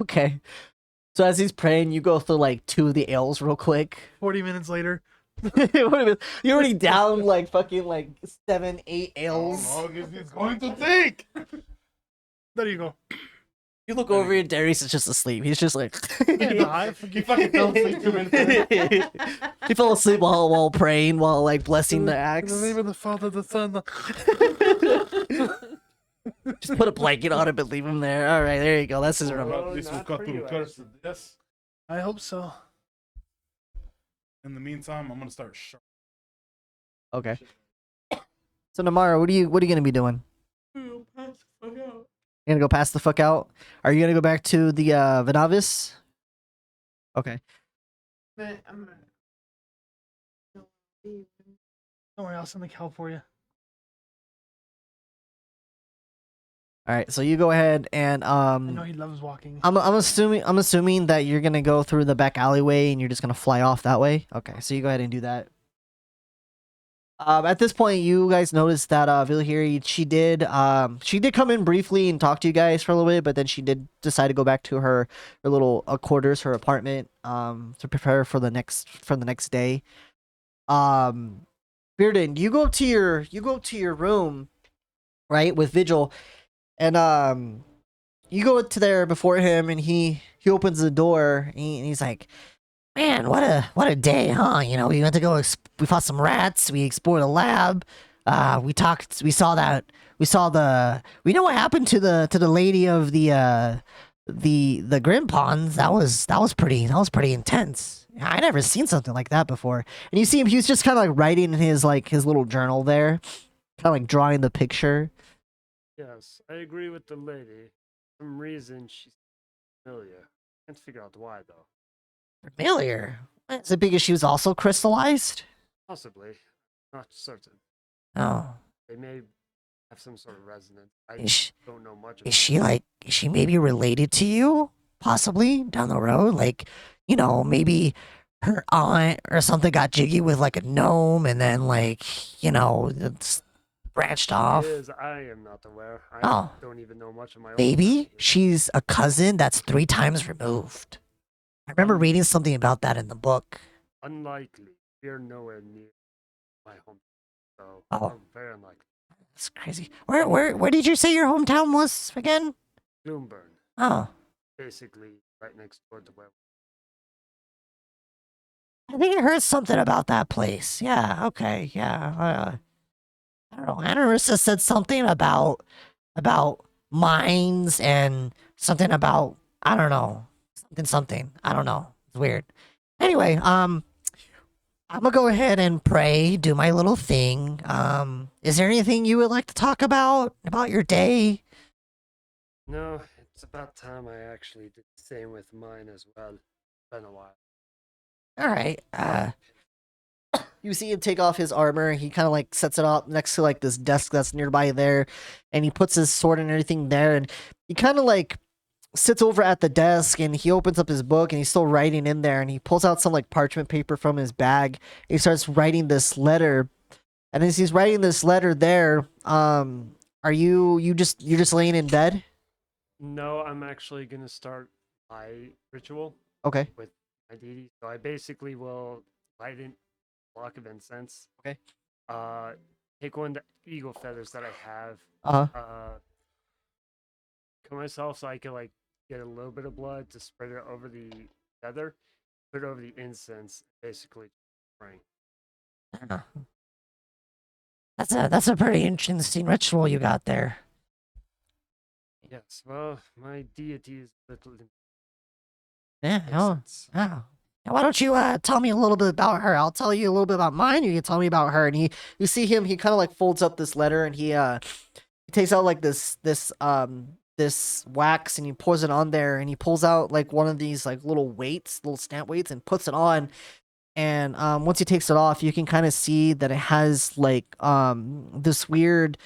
Okay. So as he's praying, you go through like 2 of the ales real quick. 40 minutes later. You're already down like fucking like 7, 8 ales. how long is this going to take? There you go. You look over and Darius is just asleep. He's just like No, I You fucking fell asleep 2 minutes ago. he fell asleep while praying, while like blessing the In axe. the name of the Father, the Son, the... Just put a blanket on him and leave him there. All right, there you go. That's his room. Well, This will not cut for through you, cursed. Yes. I hope so. In the meantime, I'm gonna start sharp. Okay. So Namara, what are you gonna be doing? You gonna go pass the fuck out? Are you gonna go back to the Venavis? Okay. But I'm gonna Don't worry, I'll send the cow for you. All right. So you go ahead and I know he loves walking. I'm assuming that you're gonna go through the back alleyway and you're just gonna fly off that way. Okay, so you go ahead and do that. At this point, you guys noticed that Vilhiri, she did come in briefly and talk to you guys for a little bit, but then she did decide to go back to her little quarters, her apartment, to prepare for the next day. Bearden, you go up to your room, right, with Vigil, and you go to there before him, and he opens the door, and he's like, "Man, what a day, huh? You know, we went to go. We fought some rats. We explored a lab. We talked. We saw we know what happened to the lady of the Grim Ponds. That was pretty intense. I never seen something like that before. And you see him. He was just kind of like writing in his little journal there, kind of like drawing the picture. yes, I agree with the lady. For some reason, she's familiar. Can't figure out why though. Familiar. Is it because she was also crystallized? Possibly, not certain. Oh. They may have some sort of resonance. I Is don't know much. Is she maybe related to you? Possibly down the road? Like, you know, maybe her aunt or something got jiggy with like a gnome and then it's branched off. Is I am not aware. I Oh. don't even know much of my own. Maybe family. she's a cousin that's 3 times removed. I remember reading something about that in the book. Unlikely. We're nowhere near my home, so Oh. very unlikely. That's crazy. Where did you say your hometown was again? Bloomburn, Oh. basically right next door to where. I think I heard something about that place. Yeah, okay, yeah. I don't know. Anarissa said something about mines and something about, I don't know. Something. I don't know. It's weird. Anyway, I'm gonna go ahead and pray, do my little thing. Is there anything you would like to talk about your day? No, it's about time I actually did the same with mine as well. Been a while. All right. You see him take off his armor. He kind of like sets it up next to like this desk that's nearby there, and he puts his sword and everything there, and he kind of like sits over at the desk and he opens up his book and he's still writing in there and he pulls out some like parchment paper from his bag. He starts writing this letter, and as he's writing this letter there, are you're just laying in bed? No, I'm actually gonna start my ritual Okay. with my deity. So I basically will light a block of incense. Okay. Take one of the eagle feathers that I have. Uh-huh. Cut myself so I can like get a little bit of blood to spread it over the feather, put it over the incense, basically praying. Yeah. That's a pretty interesting ritual you got there. Yes, well, my deity is little. Yeah. Makes Oh. sense. Wow. Now, why don't you tell me a little bit about her? I'll tell you a little bit about mine. You can tell me about her. And you see him. He kind of like folds up this letter, and he takes out like this wax, and he pours it on there, and he pulls out like one of these like little stamp weights, and puts it on. And once he takes it off, you can kind of see that it has like this weird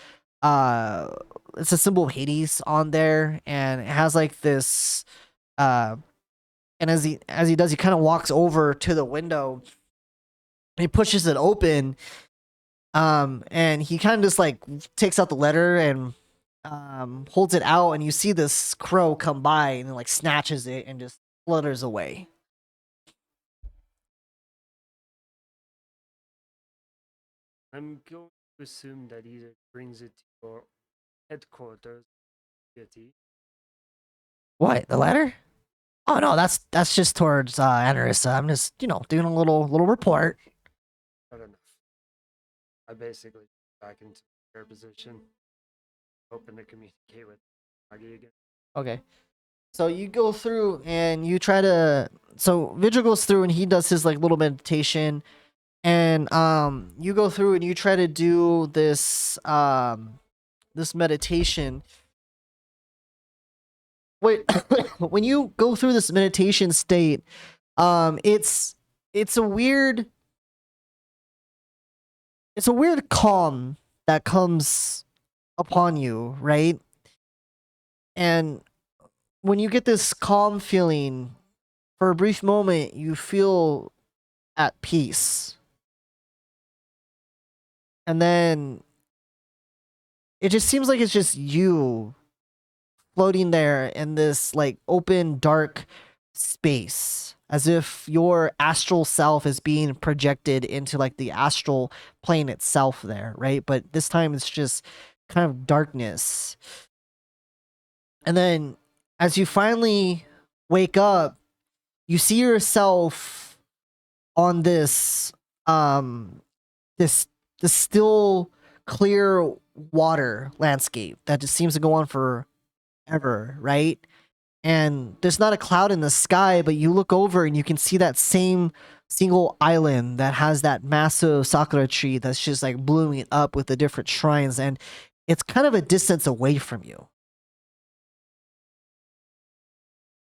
it's a symbol of Hades on there, and it has like this and as he does, he kind of walks over to the window and he pushes it open, and he kind of just like takes out the letter and holds it out, and you see this crow come by and like snatches it and just flutters away. I'm going to assume that either brings it to your headquarters, deity. What, the letter? Oh no, that's just towards Anarissa. I'm just, doing a little report. Not enough. I basically back into their position, hoping to communicate with Maggie again. Okay. So you go through and you try to Vigil goes through and he does his like little meditation, and you go through and you try to do this this meditation. Wait, when you go through this meditation state, it's a weird calm that comes upon you, right? And when you get this calm feeling, for a brief moment, you feel at peace. And then it just seems like it's just you floating there in this like open, dark space, as if your astral self is being projected into like the astral plane itself there, right? But this time it's just kind of darkness. And then as you finally wake up, you see yourself on this this still clear water landscape that just seems to go on forever, right? And there's not a cloud in the sky, but you look over and you can see that same single island that has that massive sakura tree that's just like blooming up with the different shrines, and it's kind of a distance away from you.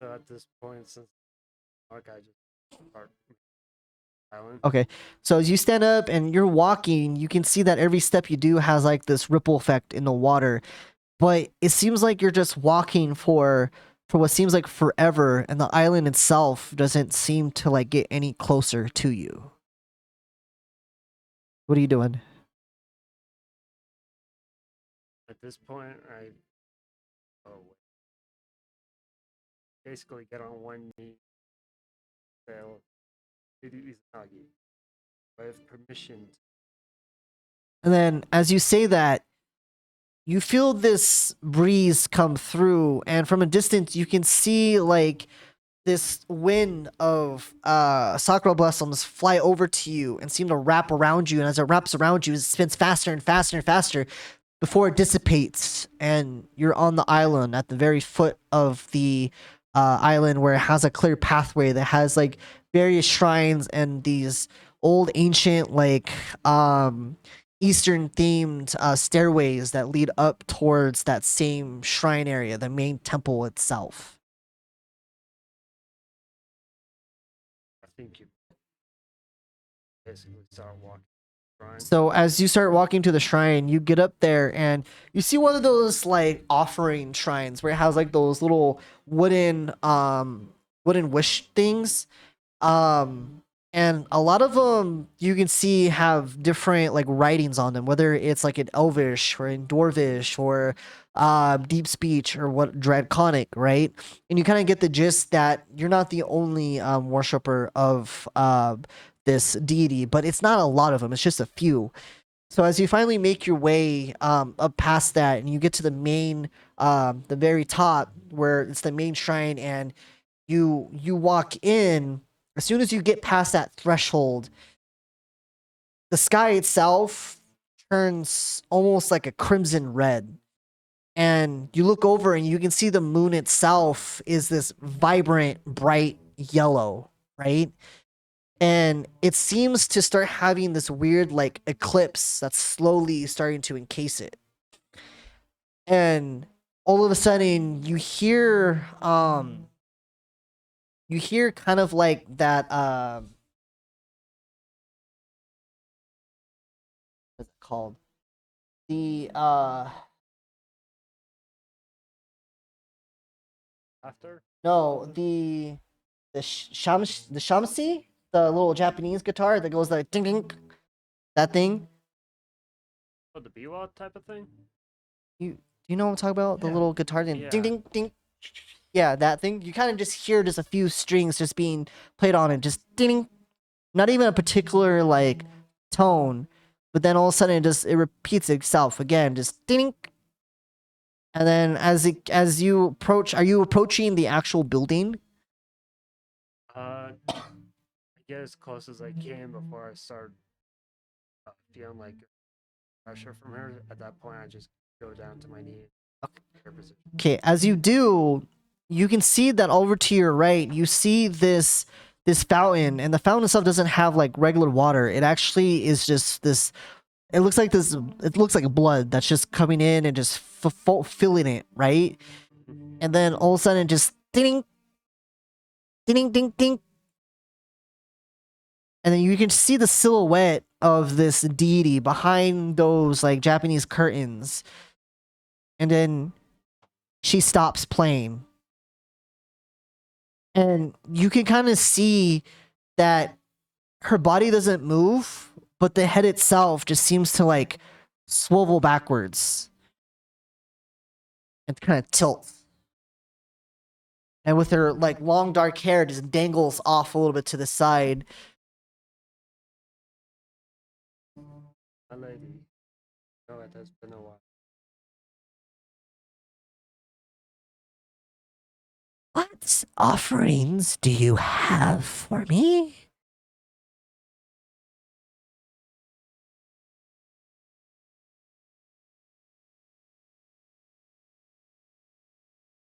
So at this point, since Mark, I just start island. Okay, so as you stand up and you're walking, you can see that every step you do has like this ripple effect in the water, but it seems like you're just walking for what seems like forever, and the island itself doesn't seem to like get any closer to you. What are you doing? At this point, basically get on one knee. Fail. Izanagi. I have permission. And then as you say that, you feel this breeze come through, and from a distance you can see like this wind of sakura blossoms fly over to you and seem to wrap around you, and as it wraps around you, it spins faster and faster and faster before it dissipates, and you're on the island at the very foot of the island, where it has a clear pathway that has like various shrines and these old ancient like Eastern themed stairways that lead up towards that same shrine area, the main temple itself. I think you basically start walking Shrine. So as you start walking to the shrine, you get up there and you see one of those like offering shrines where it has like those little wooden wish things. Um and a lot of them you can see have different like writings on them, whether it's like in Elvish or in Dwarvish or deep speech or what Draconic, right? And you kind of get the gist that you're not the only worshiper of this deity, but it's not a lot of them, it's just a few. So as you finally make your way up past that and you get to the main the very top where it's the main shrine, and you walk in, as soon as you get past that threshold, the sky itself turns almost like a crimson red. And you look over and you can see the moon itself is this vibrant, bright yellow, right? And it seems to start having this weird like eclipse that's slowly starting to encase it. And all of a sudden you hear kind of like that what's it called? The After? no, the shamsi, the little Japanese guitar that goes like ding ding, that thing. Oh, the biwa type of thing? Do you know what I'm talking about? The Yeah. little guitar thing, ding Yeah. ding ding. Yeah, that thing. You kind of just hear just a few strings just being played on it, just ding ding. Not even a particular like tone, but then all of a sudden it repeats itself again, just ding ding. And then as you approach, are you approaching the actual building? I get as close as I can before I start feeling like pressure from her. At that point, I just go down to my knee. Her position. Okay, as you do, you can see that over to your right, you see this fountain, and the fountain itself doesn't have like regular water. It actually is just this. It looks like this. It looks like blood that's just coming in and just filling it, right? And then all of a sudden, just ding, ding, ding, ding, and then you can see the silhouette of this deity behind those like Japanese curtains, and then she stops playing. And you can kind of see that her body doesn't move, but the head itself just seems to like swivel backwards and kind of tilt. And with her like long dark hair just dangles off a little bit to the side. My lady, no, it has been a while. What offerings do you have for me?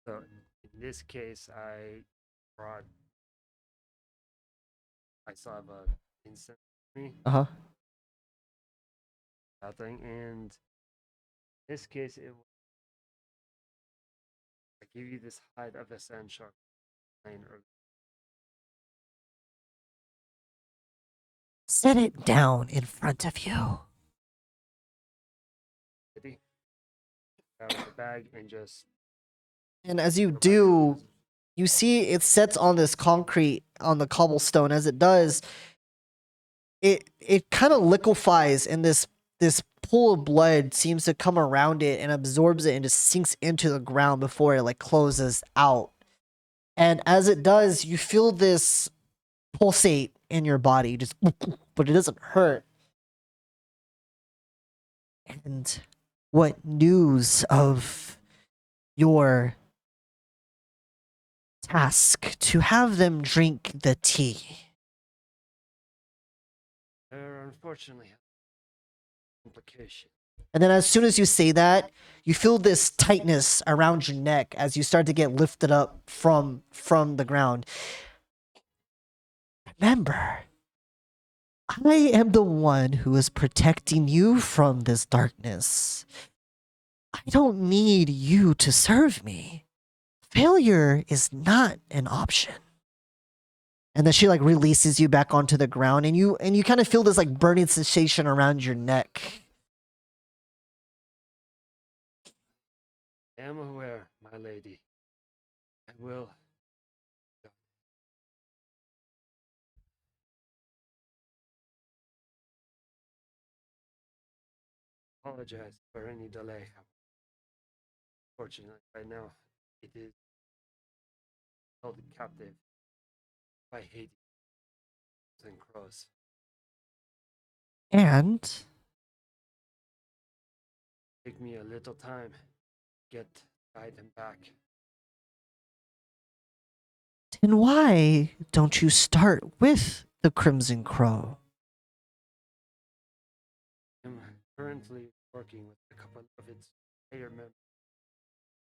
So in this case, I brought. I still have a incense with me, Uh-huh. nothing, and in this case, I give you this hide of the sand shark. Set it down in front of you. Ready? Out of the bag and just. And as you do, you see it sets on this concrete, on the cobblestone. As it does, it kind of liquefies, and this pool of blood seems to come around it and absorbs it and just sinks into the ground before it like closes out. And as it does, you feel this pulsate in your body, just but it doesn't hurt. And what news of your task to have them drink the tea? There unfortunately have complication. And then as soon as you say that, you feel this tightness around your neck as you start to get lifted up from the ground. Remember, I am the one who is protecting you from this darkness. I don't need you to serve me. Failure is not an option. And then she like releases you back onto the ground, and you kind of feel this like burning sensation around your neck. I am aware, my lady. I will. Apologize for any delay. Fortunately, right now, it is held captive by Hades and crows. And Take me a little time to guide them back. then why don't you start with the Crimson Crow? I'm currently working with a couple of its player members.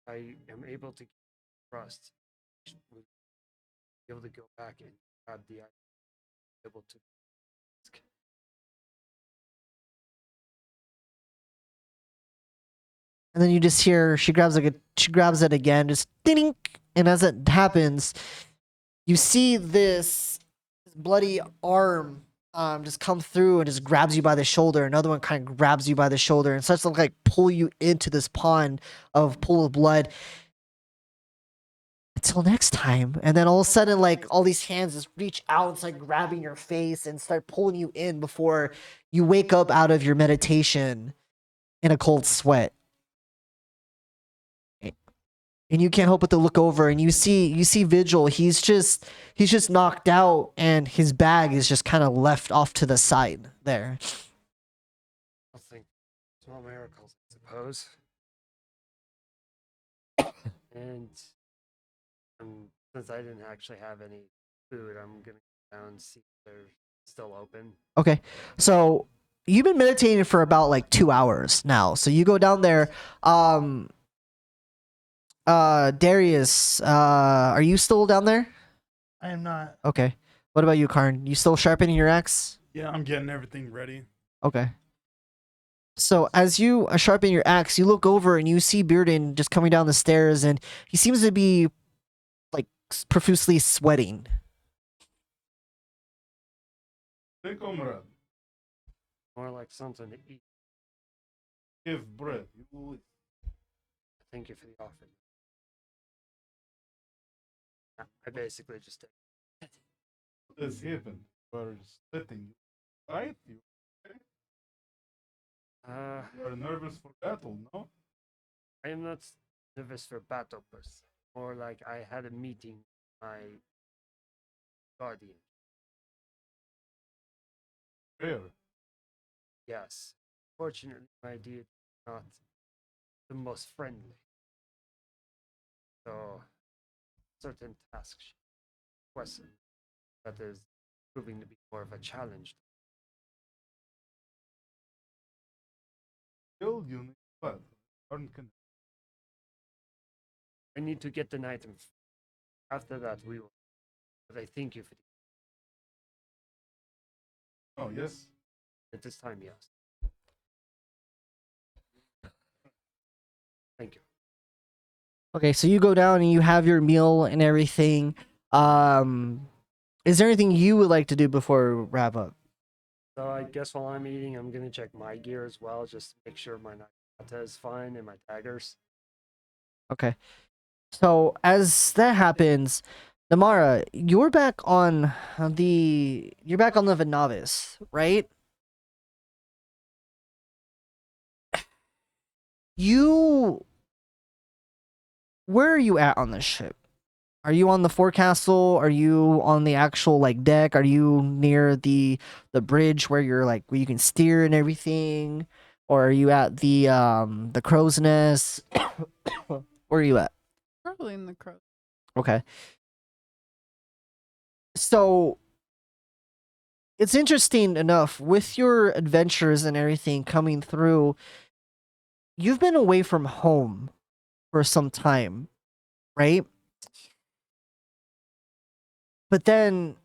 I am able to trust. We'll be able to go back and grab the item. Able to. And then you just hear she grabs it again, just ding, and as it happens, you see this bloody arm just come through and just grabs you by the shoulder. Another one kind of grabs you by the shoulder and starts to like pull you into this pond of pool of blood. Until next time. And then all of a sudden, like all these hands just reach out and start grabbing your face and start pulling you in before you wake up out of your meditation in a cold sweat. And you can't help but to look over and you see Vigil. He's just knocked out and his bag is just kind of left off to the side there. I think small miracles, I suppose. And since I didn't actually have any food, I'm gonna go down and see if they're still open. Okay. So you've been meditating for about like 2 hours now. So you go down there. Darius, are you still down there? I am not. Okay. What about you, Karn? You still sharpening your axe? Yeah, I'm getting everything ready. Okay. So as you sharpen your axe, you look over and you see Bearden just coming down the stairs, and he seems to be like profusely sweating. Hey, comrade, More like something to eat. give bread. You will eat. Thank you for the offer. I basically just take. What has happened? You are sweating. Right? You are nervous for battle, no? I am not nervous for battle per se. More like I had a meeting with my guardian. Fair. Yes. Fortunately, my deity is not the most friendly. So, certain tasks requested that is proving to be more of a challenge. Still, you need what? I need to get an item. After that, we will. But I thank you for Oh, yes. at this time, yes. Thank you. Okay, so you go down and you have your meal and everything. Is there anything you would like to do before we wrap up? So I guess while I'm eating, I'm gonna check my gear as well, just to make sure my Nakata is fine and my daggers. Okay. So as that happens, Namara, you're back on the Novice, right? Where are you at on this ship? Are you on the forecastle? Are you on the actual like deck? Are you near the bridge where you're like where you can steer and everything? Or are you at the crow's nest? Where are you at? Probably in the crow. Okay. So it's interesting enough with your adventures and everything coming through. You've been away from home for some time, right? But then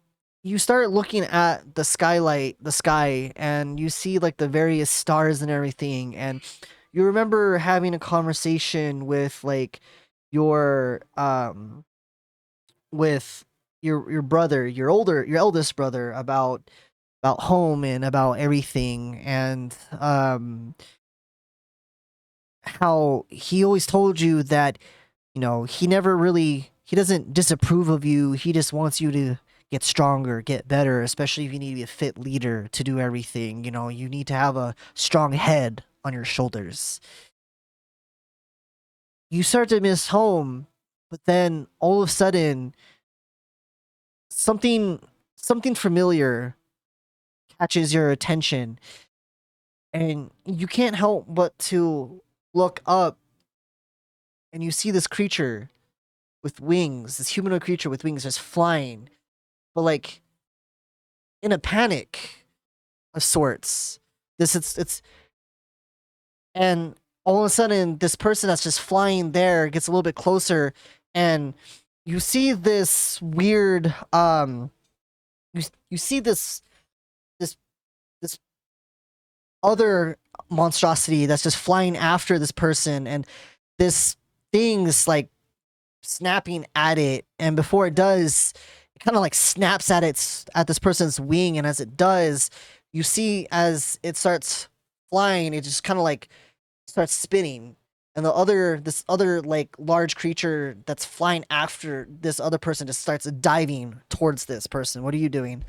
you start looking at the sky, and you see like the various stars and everything, and you remember having a conversation with like your with your brother, your eldest brother, about home and about everything, and how he always told you that, he never really, he doesn't disapprove of you. He just wants you to get stronger, get better, especially if you need to be a fit leader to do everything. You need to have a strong head on your shoulders. You start to miss home, but then all of a sudden something familiar catches your attention, and you can't help but to look up, and you see this creature with wings, this humanoid creature with wings just flying, but like in a panic of sorts. It's and all of a sudden this person that's just flying there gets a little bit closer, and you see this weird you see this other monstrosity that's just flying after this person, and this thing's like snapping at it, and before it does, it kind of like snaps at this person's wing, and as it does, you see as it starts flying, it just kind of like starts spinning, and this other like large creature that's flying after this other person just starts diving towards this person. What are you doing?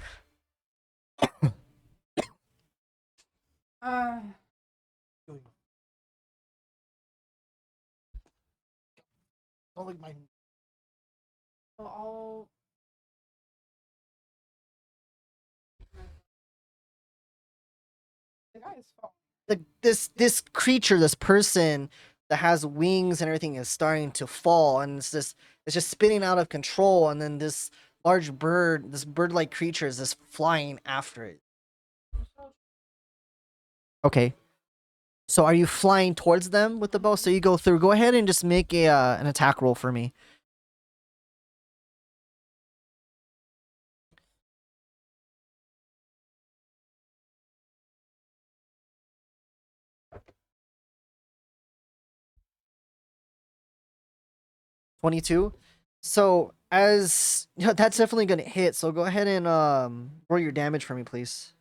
Don't like my. I'll. The guy is falling. This creature, this person that has wings and everything is starting to fall, and it's just spinning out of control, and then this large bird, this bird-like creature is just flying after it. Okay. So are you flying towards them with the bow? So you go through. Go ahead and just make an attack roll for me. $22. So as that's definitely gonna hit. So go ahead and roll your damage for me, please.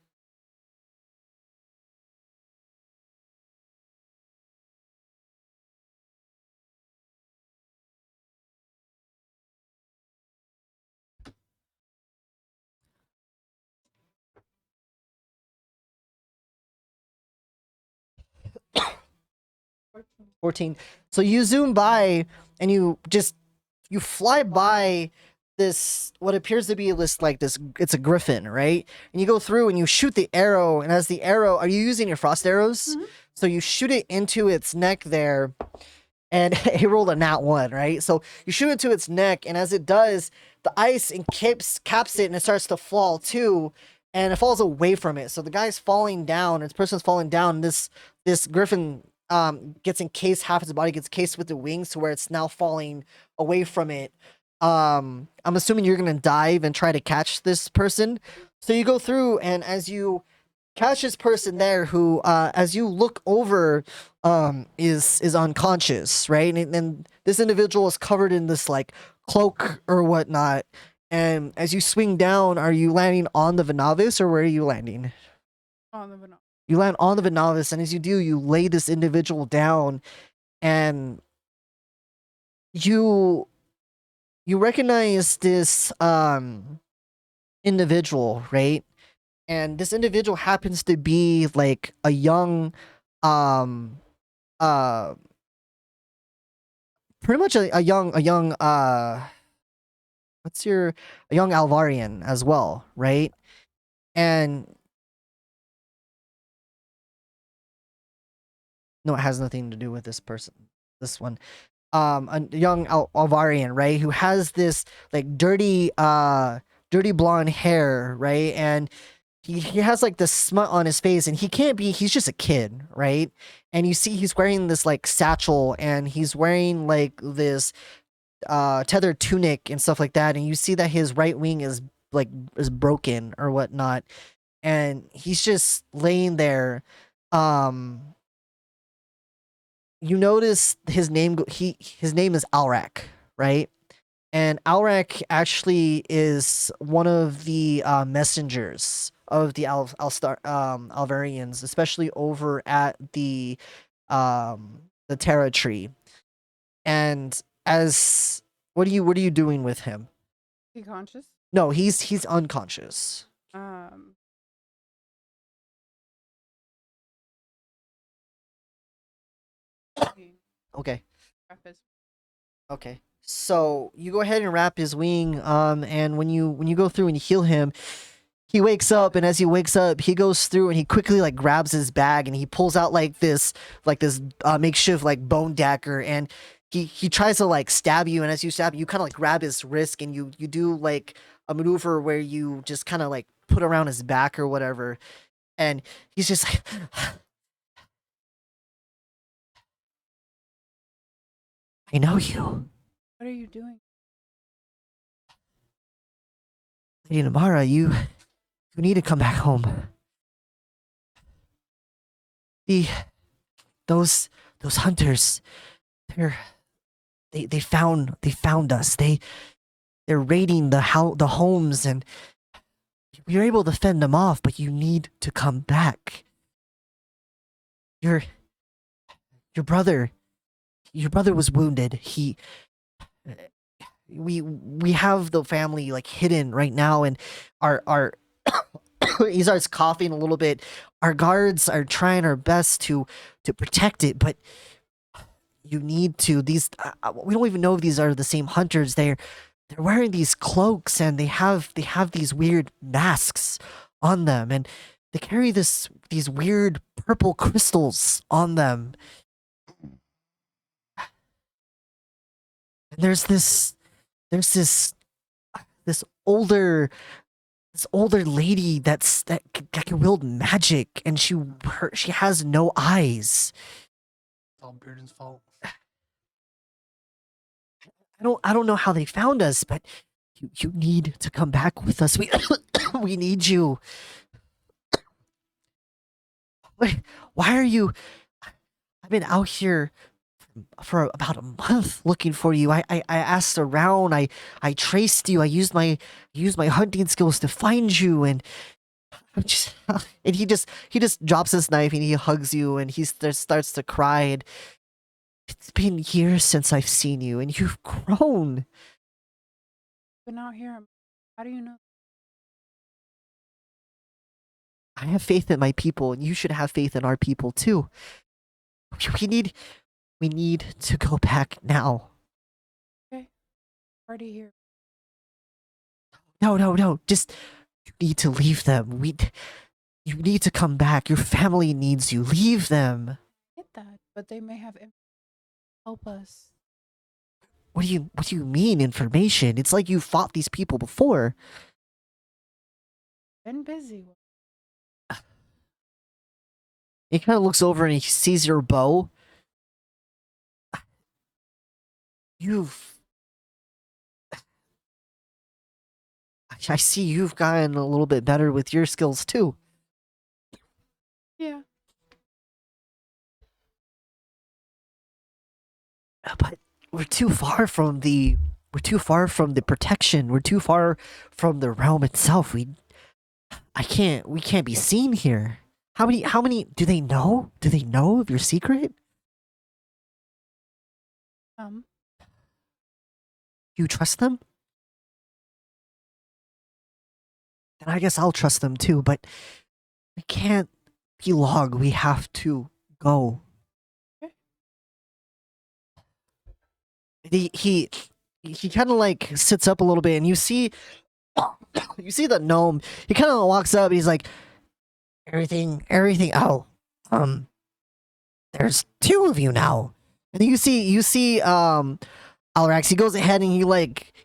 Working. 14. So you zoom by, and you fly by this, what appears to be this, like this, it's a griffin, right? And you go through and you shoot the arrow, and as the arrow, are you using your frost arrows? Mhm. So you shoot it into its neck there, and it rolled a nat 1, right? So you shoot it to its neck, and as it does, the ice caps it, and it starts to fall too, and it falls away from it. So the guy's falling down, this person's falling down, and this griffin gets encased, half its body gets cased with the wings to where it's now falling away from it. I'm assuming you're gonna dive and try to catch this person. So you go through, and as you catch this person there, who as you look over is unconscious, right? And this individual is covered in this like cloak or whatnot, and as you swing down, are you landing on the Venavis, or where are you landing? On the banana. You land on the Venavis, and as you do, you lay this individual down, and you recognize this individual, right? And this individual happens to be like a young uh pretty much a young a young Alvarian as well, right? And no, it has nothing to do with this person, this one. A young Alvarian, right, who has this like dirty blonde hair, right? And he has like this smut on his face, and he's just a kid, right? And you see he's wearing this like satchel, and he's wearing like this tethered tunic and stuff like that, and you see that his right wing is broken or whatnot, and he's just laying there. You notice his name, his name is Alrak, right? And Alrak actually is one of the messengers of the Alvarians, especially over at the Terra tree. And as what are you doing with him? He conscious? No, he's unconscious. Um. he Okay. wrap his- Okay. So you go ahead and wrap his wing, and when you go through and you heal him, he wakes up, and as he wakes up, he goes through and he quickly like grabs his bag and he pulls out like this makeshift like bone dagger, and he tries to like stab you, and as you stab, you kind of like grab his wrist and you do like a maneuver where you just kind of like put around his back or whatever, and he's just like, I know you. What are you doing? Lady Mora, you need to come back home. The those hunters, they found us. They're raiding the homes, and we were able to fend them off. But you need to come back. Your brother was wounded. We have the family like hidden right now, and our he starts coughing a little bit. Our guards are trying our best to protect it, but you need to. These we don't even know if these are the same hunters. They're wearing these cloaks, and they have these weird masks on them, and they carry these weird purple crystals on them. And there's this older lady that can wield magic, and she has no eyes. It's all Bearden's fault. I don't know how they found us, but you need to come back with us. We need you. Wait, why are you? I've been out here for about a month looking for you. I asked around. I traced you. I used my hunting skills to find you, and I'm just and he just drops his knife and he hugs you, and he starts to cry. And it's been years since I've seen you, and you've grown. Been out here. How do you know? I have faith in my people, and you should have faith in our people too. We need to go back now. Party here. No. Just you need to leave them. You need to come back. Your family needs you. Leave them. Get that, but they may have help us. What do you mean information? It's like you fought these people before. Been busy. He kind of looks over and he sees your bow. I see you've gotten a little bit better with your skills too. Yeah. But we're too far from the protection. We're too far from the realm itself. We can't be seen here. How many do they know? Do they know of your secret? You trust them? Then I guess I'll trust them too, but it can't be long. We have to go. He kind of like sits up a little bit, and you see the gnome. He kind of walks up and he's like, everything. Oh, there's two of you now. And you see Alrax. He goes ahead and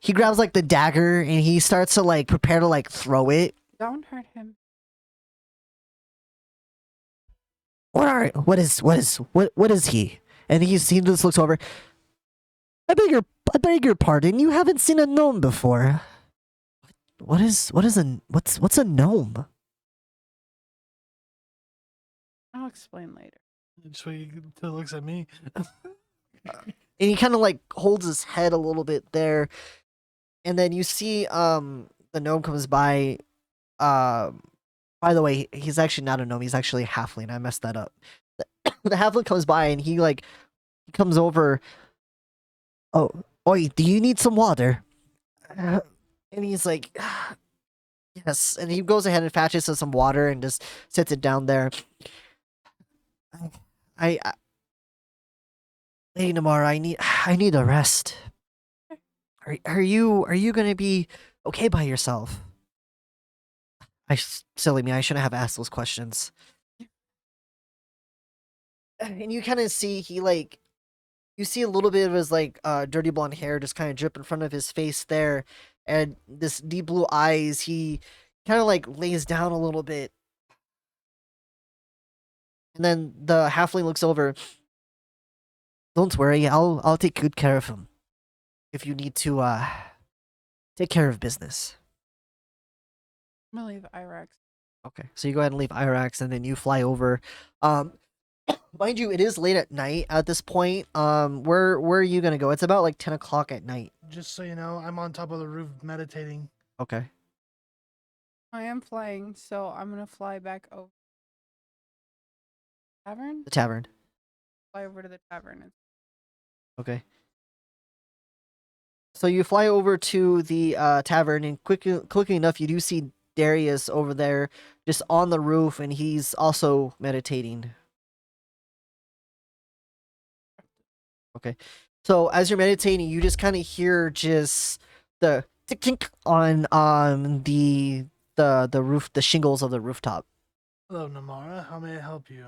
he grabs like the dagger and he starts to like prepare to like throw it. Don't hurt him. What is he? And he just looks over. I beg your pardon. You haven't seen a gnome before. What's a gnome? I'll explain later. Just wait until it looks at me. And he kind of like holds his head a little bit there, and then you see the gnome comes by. By the way, he's actually not a gnome. He's actually a halfling. I messed that up. The halfling comes by and he comes over. Oh, oi, do you need some water? And he's like, yes. And he goes ahead and fetches some water and just sits it down there. I Lady Namara, I need a rest. Are you gonna be okay by yourself? Silly me, I shouldn't have asked those questions. And you kind of see you see a little bit of his dirty blonde hair just kind of drip in front of his face there, and this deep blue eyes. He kind of lays down a little bit, and then the halfling looks over. Don't worry, I'll take good care of him. If you need to take care of business. I'm gonna leave Irax. Okay, so you go ahead and leave Irax, and then you fly over. Mind you, it is late at night at this point. Where are you gonna go? It's about 10 o'clock at night. Just so you know, I'm on top of the roof meditating. Okay. I am flying, so I'm gonna fly back over tavern. The tavern. Fly over to the tavern. Okay. So you fly over to the tavern, and quickly enough, you do see Darius over there, just on the roof, and he's also meditating. Okay. So as you're meditating, you just kind of hear just the tick on the roof, the shingles of the rooftop. Hello, Namara. How may I help you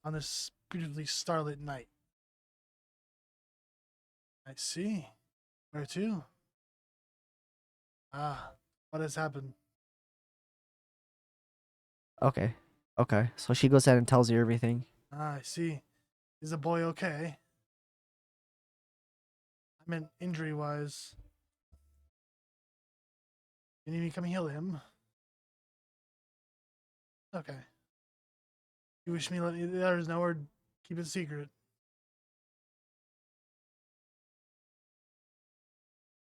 on this beautifully starlit night? I see. Where to? Ah, what has happened? Okay. Okay. So she goes ahead and tells you everything. Ah, I see. Is the boy okay? I meant injury-wise. You need me to come heal him? Okay. You wish me to let the others know or keep it secret?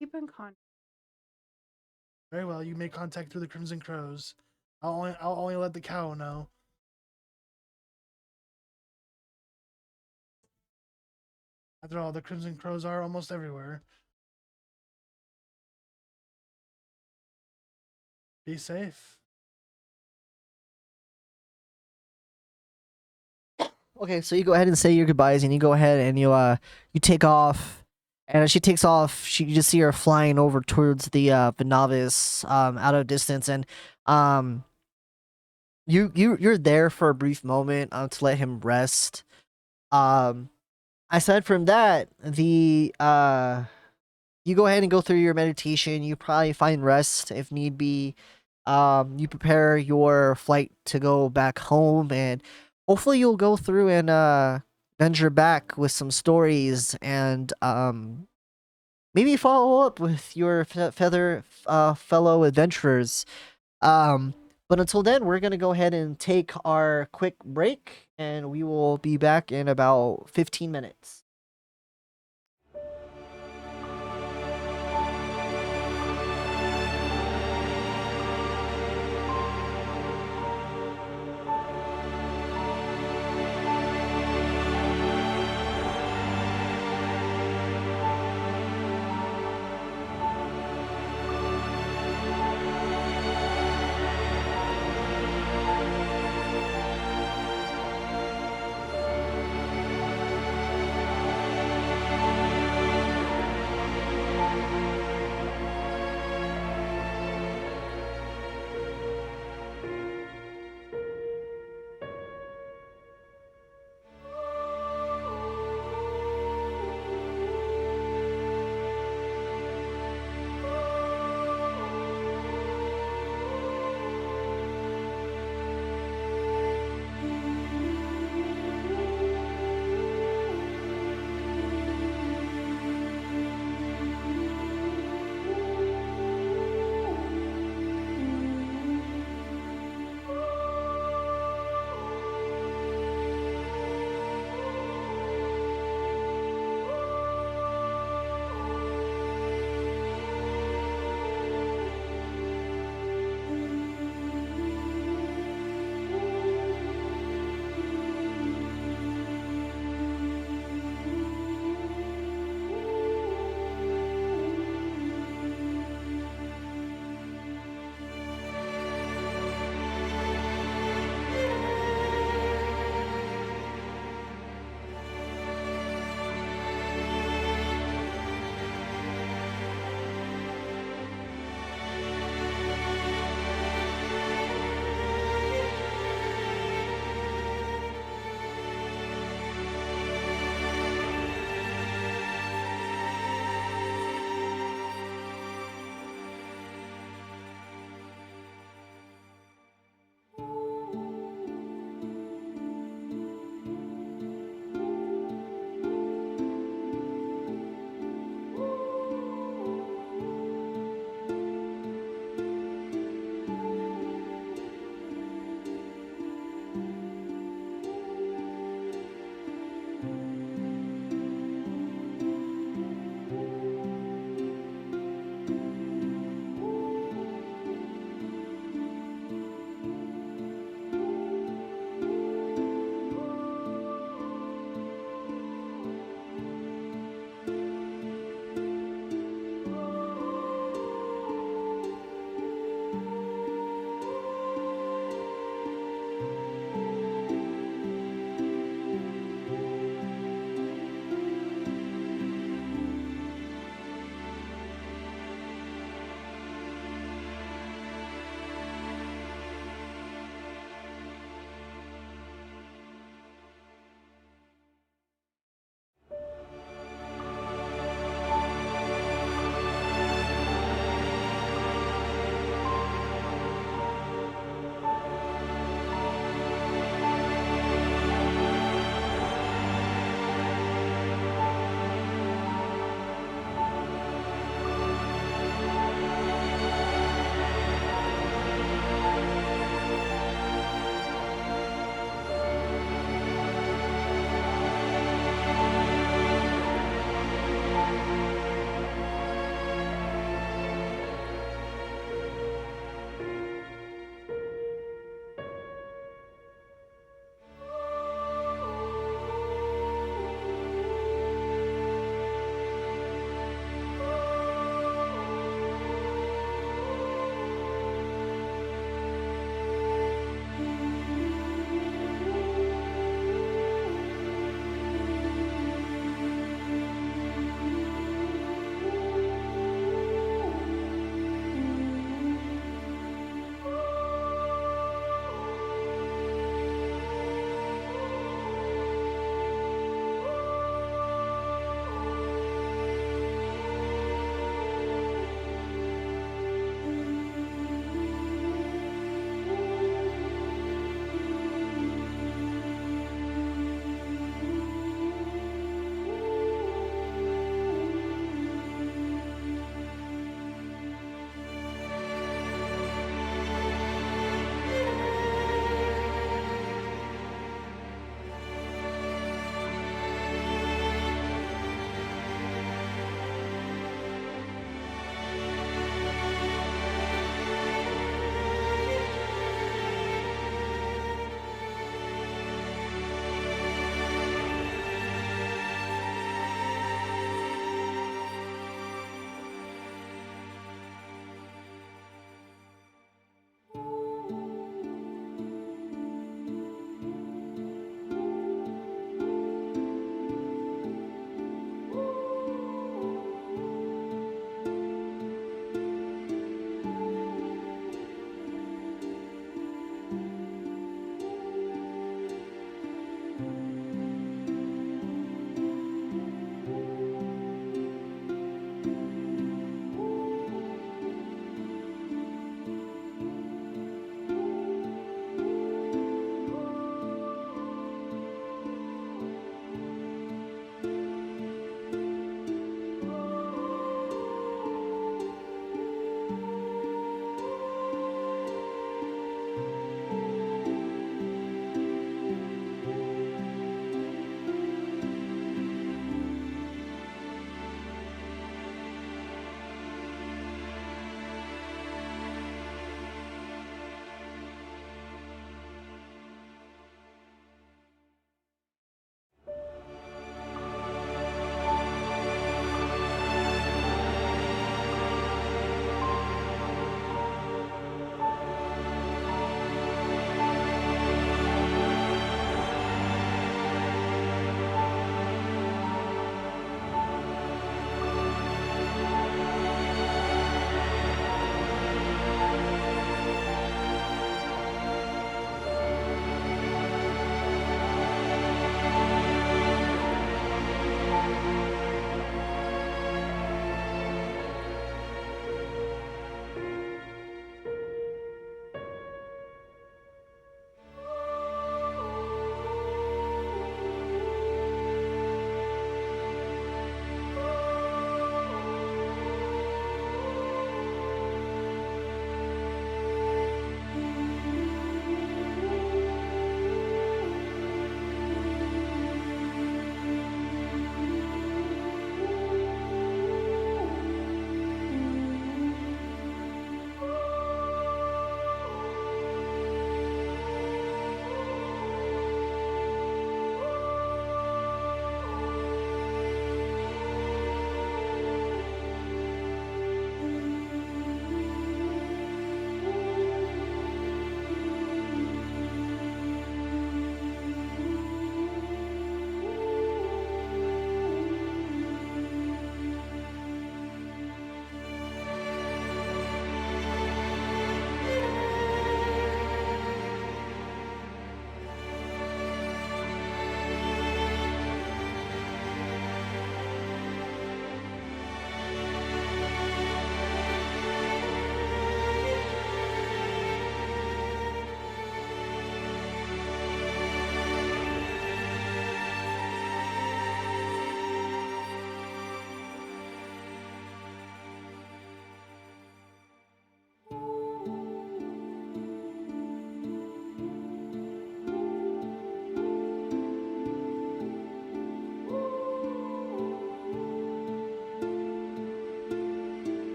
Keep in contact. Very well, you make contact through the Crimson Crows. I'll only let the cow know. After all, the Crimson Crows are almost everywhere. Be safe. Okay, so you go ahead and say your goodbyes, and you go ahead and you take off. And as she takes off, you just see her flying over towards the novice out of distance, and you're there for a brief moment to let him rest. Aside from that, you go ahead and go through your meditation. You probably find rest if need be. You prepare your flight to go back home, and hopefully you'll go through and venture back with some stories, and maybe follow up with your fellow adventurers. But until then, we're gonna go ahead and take our quick break, and we will be back in about 15 minutes.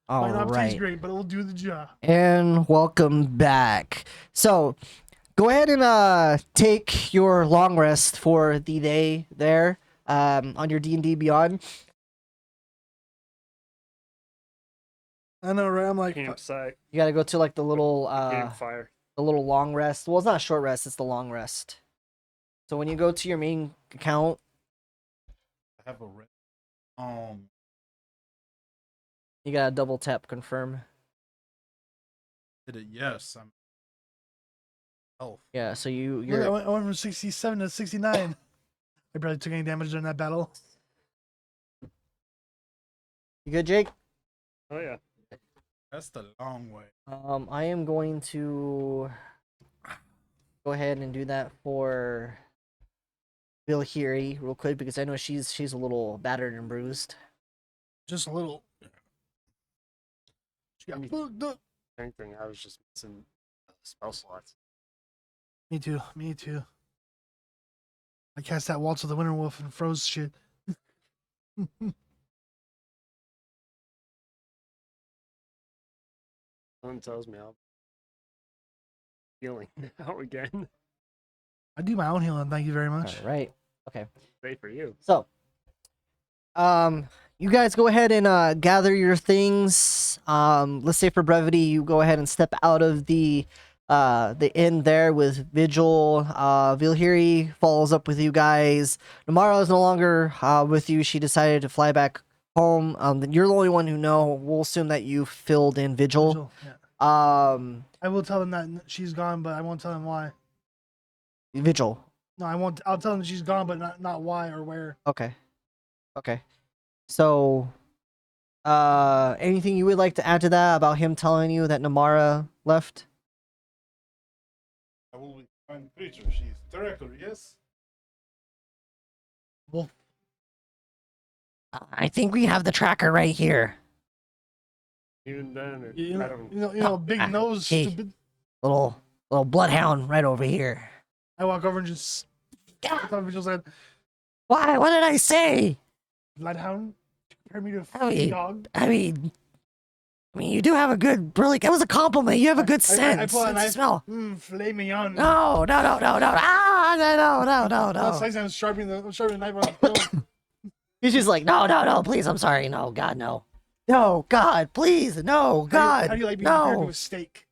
All Might not taste right. great, but it will do the job. And welcome back. So, go ahead and take your long rest for the day there on your D&D Beyond. I know, right? I'm like, Campsite, You got to go to like the little campfire. long rest. Well, it's not a short rest, it's the long rest. So when you go to your main account, I have a red. you got to double tap confirm. Did it? Yes. I'm health. Yeah, so look, you're I went from 67 to 69. I barely took any damage during that battle. you good, Jake? Oh yeah. That's the long way. I am going to go ahead and do that for Vilhiri real quick because I know she's a little battered and bruised. Just a little. She got fucked up. Same thing. I was just missing spell slots. Me too. Me too. I cast that Waltz of the Winter Wolf and froze shit. Someone tells me I'll healing now again. I do my own healing. Thank you very much. All right. Okay. Great for you. So, you guys go ahead and gather your things. Let's say for brevity, you go ahead and step out of the inn there with Vigil. Vilhiri follows up with you guys. Namara is no longer with you. She decided to fly back home. You're the only one who know. We'll assume that you filled in Vigil. Vigil, yeah. I will tell them that she's gone, but I won't tell them why. Vigil. No, I won't. I'll tell them she's gone, but not why or where. Okay. Okay. So, anything you would like to add to that about him telling you that Namara left? I will find the creature. She's terrible, yes? Wolf. I think we have the tracker right here. Even then, You I know, don't. big nose, hey. stupid. Little bloodhound right over here. I walk over and just. I thought Vigil said, Why? What did I say? Bloodhound? Compare me to a I fucking mean, dog. I mean, you do have a good, really, that was a compliment. You have a good sense. I pull out a Sense of knife. smell. Filet mignon. No. Ah, no. No, slice I'm sharpening the knife on the grill. He's just like, no, please, I'm sorry. No, God, no. No, God, please, no, God, How do you like being compared to no, a steak?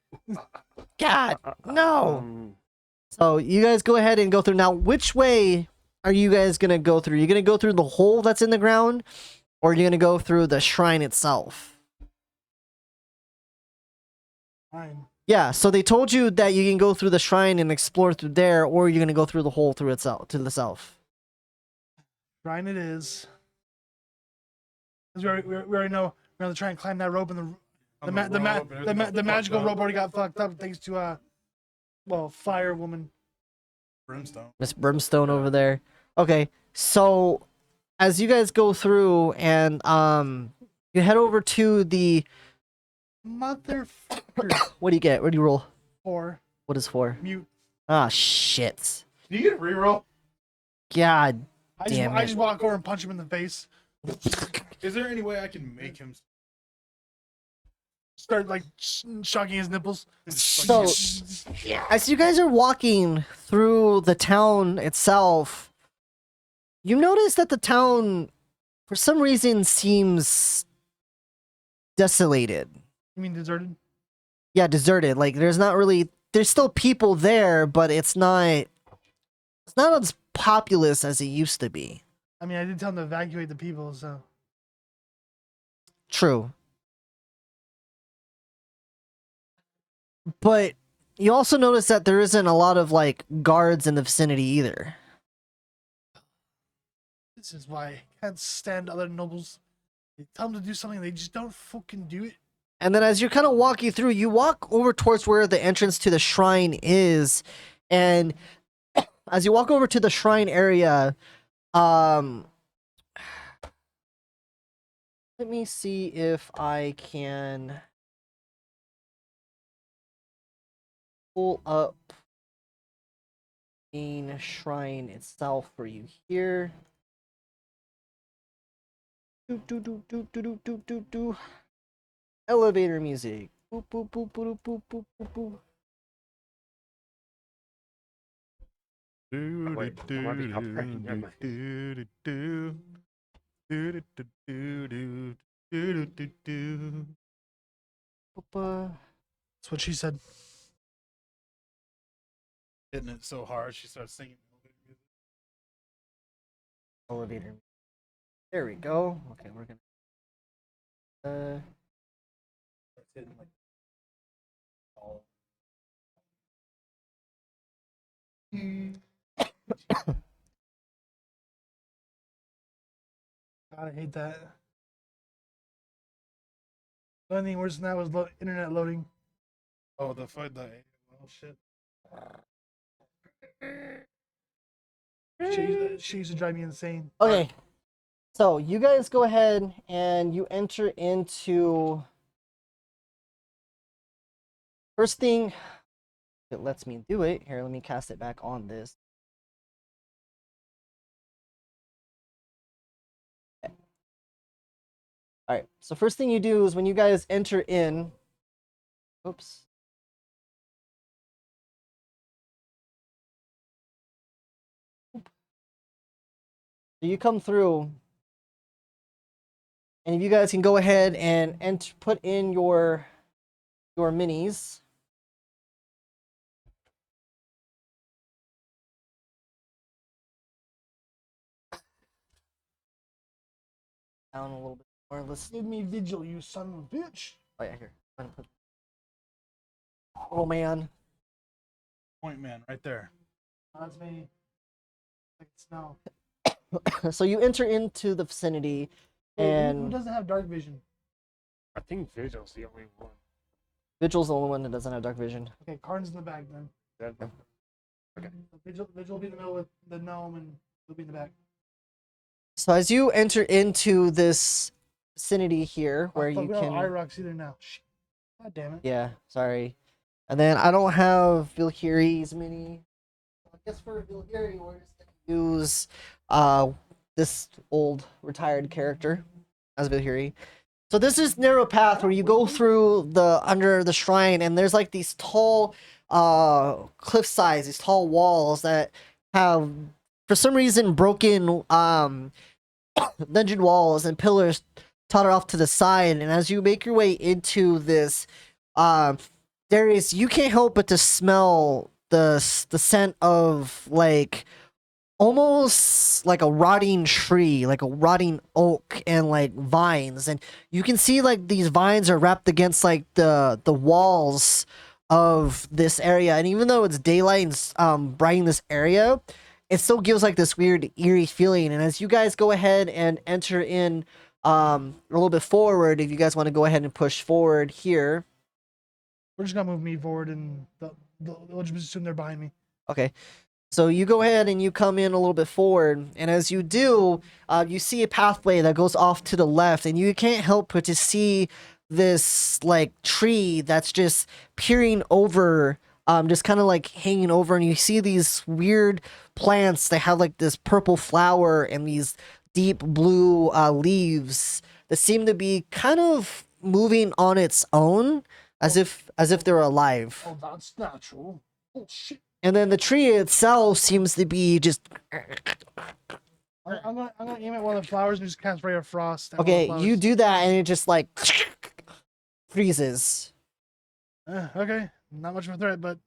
God, no. Um, So you guys go ahead and go through. Now, which way are you guys going to go through? You going to go through the hole that's in the ground? Or are you going to go through the shrine itself? Fine. Yeah, so they told you that you can go through the shrine and explore through there, or you're going to go through the hole through itself, to the south. Shrine it is. 'Cause we already know we're going to try and climb that rope, and the magical rope already got fucked up thanks to, Fire Woman. Brimstone. Miss Brimstone over there. Okay, so as you guys go through and you head over to the Motherfucker. what do you get? What do you roll? 4. What is 4? Mute. Ah, shit. Do you get a reroll? God I damn just walk over and punch him in the face. Is there any way I can make him? Start like shocking his nipples. So, as you guys are walking through the town itself, you notice that the town, for some reason, seems desolated. You mean deserted? Yeah, deserted. Like, there's still people there, but it's not as populous as it used to be. I mean, I did tell him to evacuate the people, so. True. But you also notice that there isn't a lot of, like, guards in the vicinity either. This is why I can't stand other nobles. They tell them to do something, they just don't fucking do it. And then as you're kind of walking through, you walk over towards where the entrance to the shrine is. And as you walk over to the shrine area, let me see if I can pull up the shrine itself for you here. Elevator music. Boop, boop, boop, boop, boop, boop, boop, boop. Wait, I'm already copyrighting. Never mind. Boop, That's what she said. Hitting it so hard, she starts singing. elevator. There we go. Okay, we're gonna. Starts hitting like all. God, I hate that. The only thing worse than that was internet loading. Oh, the AOL shit. She used to drive me insane. Okay, so you guys go ahead and you enter into. First thing, it lets me do it. Here, let me cast it back on this. Alright, so first thing you do is when you guys enter in. Oops. So you come through, and if you guys can go ahead and put in your minis. Down a little bit more. Let's. Give me vigil, you son of a bitch. Oh yeah, here. I'm gonna put. Oh man. Point man, right there. That's me. Like snow. So you enter into the vicinity, Who and doesn't have dark vision? I think Vigil's the only one. Vigil's the only one that doesn't have dark vision. Okay, Karn's in the back then. That, Vigil will be in the middle with the gnome, and he'll be in the back. So as you enter into this vicinity here, where you we don't have can, eye rocks either now. Shit. God damn it. yeah, sorry, and then I don't have Vilhiri's mini. I guess for Vilhiri, we're just gonna use this old retired character as Vilhiri. So this is narrow path where you go through the under the shrine, and there's like these tall cliff sides, these tall walls that have for some reason broken dungeon walls and pillars totted off to the side. And as you make your way into this, Darius, you can't help but to smell the scent of like almost like a rotting tree, like a rotting oak and like vines, and you can see like these vines are wrapped against like the walls of this area. And even though it's daylight and bright in this area, it still gives like this weird eerie feeling. And as you guys go ahead and enter in a little bit forward, if you guys want to go ahead and push forward here. We're just gonna move me forward, and we'll just assume they're behind me. Okay. So you go ahead and you come in a little bit forward, and as you do, you see a pathway that goes off to the left, and you can't help but to see this like tree that's just peering over, just kind of like hanging over, and you see these weird plants that have like this purple flower and these deep blue leaves that seem to be kind of moving on its own, as if they're alive. Oh, that's natural. Oh shit. And then the tree itself seems to be just I'm gonna aim at one of the flowers and just cast Ray of Frost. At one of the okay. flowers. You do that, and it just like freezes. Okay, not much of a threat, but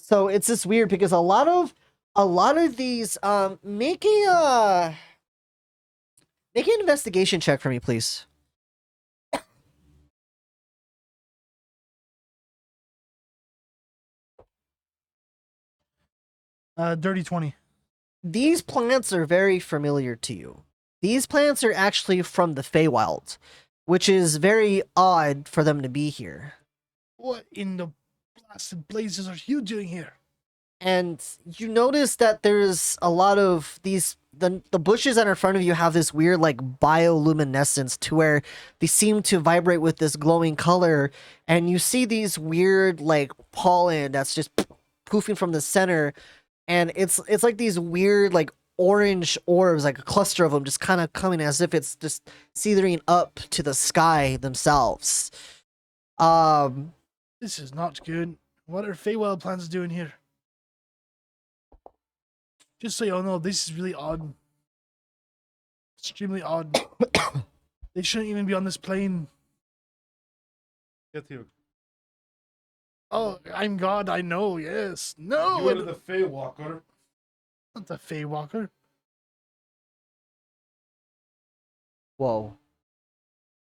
So it's just weird because a lot of these make an investigation check for me, please. dirty 20. These plants are very familiar to you. These plants are actually from the Feywild, which is very odd for them to be here. What in the blasted blazes are you doing here? And you notice that there's a lot of these the bushes that are in front of you have this weird like bioluminescence to where they seem to vibrate with this glowing color, and you see these weird like pollen that's just poofing from the center, and it's like these weird like orange orbs, like a cluster of them, just kind of coming as if it's just seething up to the sky themselves. This is not good. What are Feywild plans doing here? Just so y'all know, this is really odd. Extremely odd. They shouldn't even be on this plane. Get here. Oh, I'm God, I know, yes. No! You're the Feywalker. Not the Feywalker. Whoa.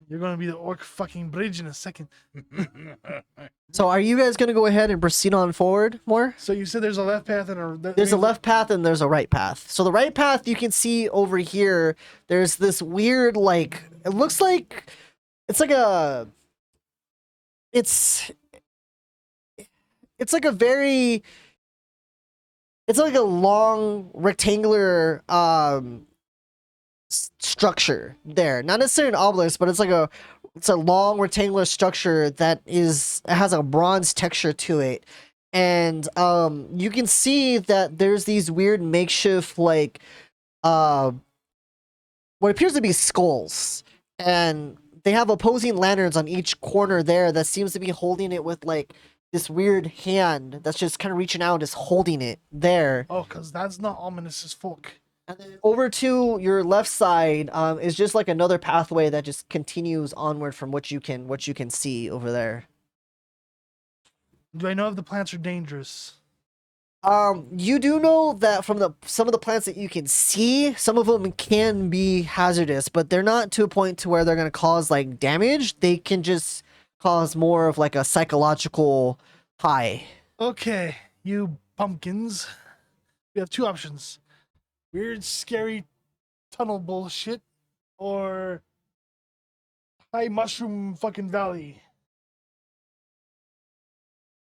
You're gonna be the orc fucking bridge in a second. So are you guys gonna go ahead and proceed on forward more? So you said there's a left path and a... There's a left path and there's a right path. So the right path you can see over here, there's this weird, like, it looks like, it's like a, it's like a very, it's like a long rectangular, structure there. Not necessarily an obelisk, but it's a long rectangular structure that has a bronze texture to it. And you can see that there's these weird makeshift, like what appears to be skulls, and they have opposing lanterns on each corner there that seems to be holding it with like this weird hand that's just kind of reaching out, just holding it there. Oh, because that's not ominous as fuck. And then over to your left side is just like another pathway that just continues onward from what you can see over there. Do I know if the plants are dangerous? You do know that from some of the plants that you can see, some of them can be hazardous, but they're not to a point to where they're going to cause like damage. They can just cause more of like a psychological high. Okay, you pumpkins. We have two options. Weird, scary tunnel bullshit, or high mushroom fucking valley.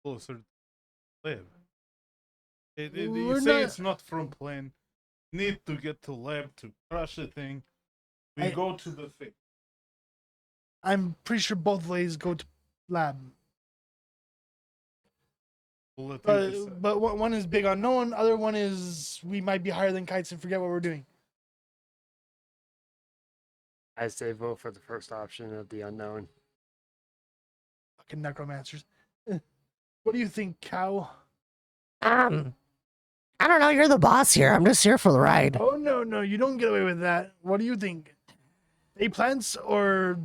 Closer to lab. We're You say not- it's not from plane. Need to get to lab to crush the thing. We I- go to the thing. I'm pretty sure both ways go to lab. We'll let you But decide. one is big unknown, other one is we might be higher than kites and forget what we're doing. I say vote for the first option of the unknown. Fucking necromancers. What do you think, cow? I don't know. You're the boss here. I'm just here for the ride. Oh no, you don't get away with that. What do you think? A plants or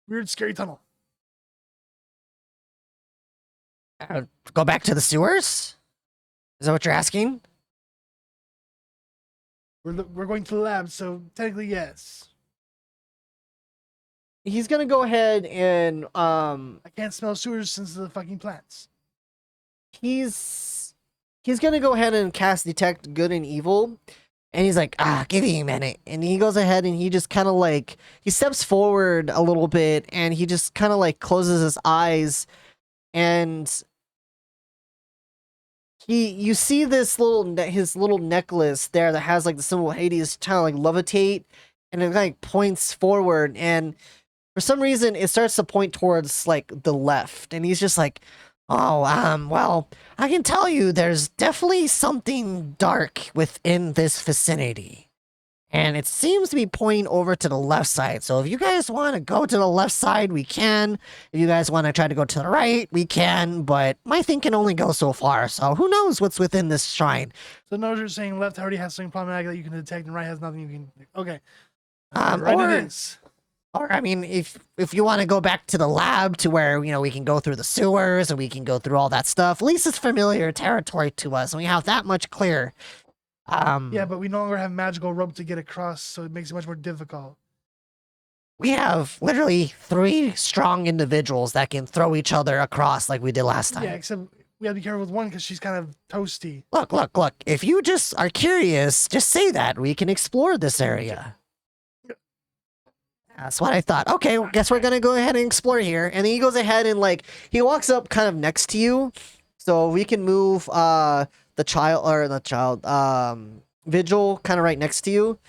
weird scary tunnel? Go back to the sewers? Is that what you're asking? We're going to the lab, so technically yes. He's gonna go ahead and I can't smell sewers since the fucking plants. he's gonna go ahead and cast detect good and evil, and he's like, give me a minute. And he goes ahead and he just kind of like, he steps forward a little bit and he just kind of like closes his eyes, and you see this his little necklace there that has like the symbol Hades kind of like levitate, and it like points forward, and for some reason it starts to point towards like the left, and he's just like, oh, well, I can tell you there's definitely something dark within this vicinity. And it seems to be pointing over to the left side. So if you guys want to go to the left side, we can. If you guys want to try to go to the right, we can. But my thing can only go so far. So who knows what's within this shrine? So no, you're saying left already has something problematic that you can detect, and right has nothing you can. Okay. Um, Right or- it is. Or, I mean, if you want to go back to the lab to where, we can go through the sewers and we can go through all that stuff, at least it's familiar territory to us, and we have that much clear. Yeah, but we no longer have magical rope to get across, so it makes it much more difficult. We have literally 3 strong individuals that can throw each other across like we did last time. Yeah, except we have to be careful with one because she's kind of toasty. Look. If you just are curious, just say that. We can explore this area. That's what I thought. Okay, well, guess we're gonna go ahead and explore here. And then he goes ahead and like he walks up kind of next to you, so we can move Vigil kind of right next to you.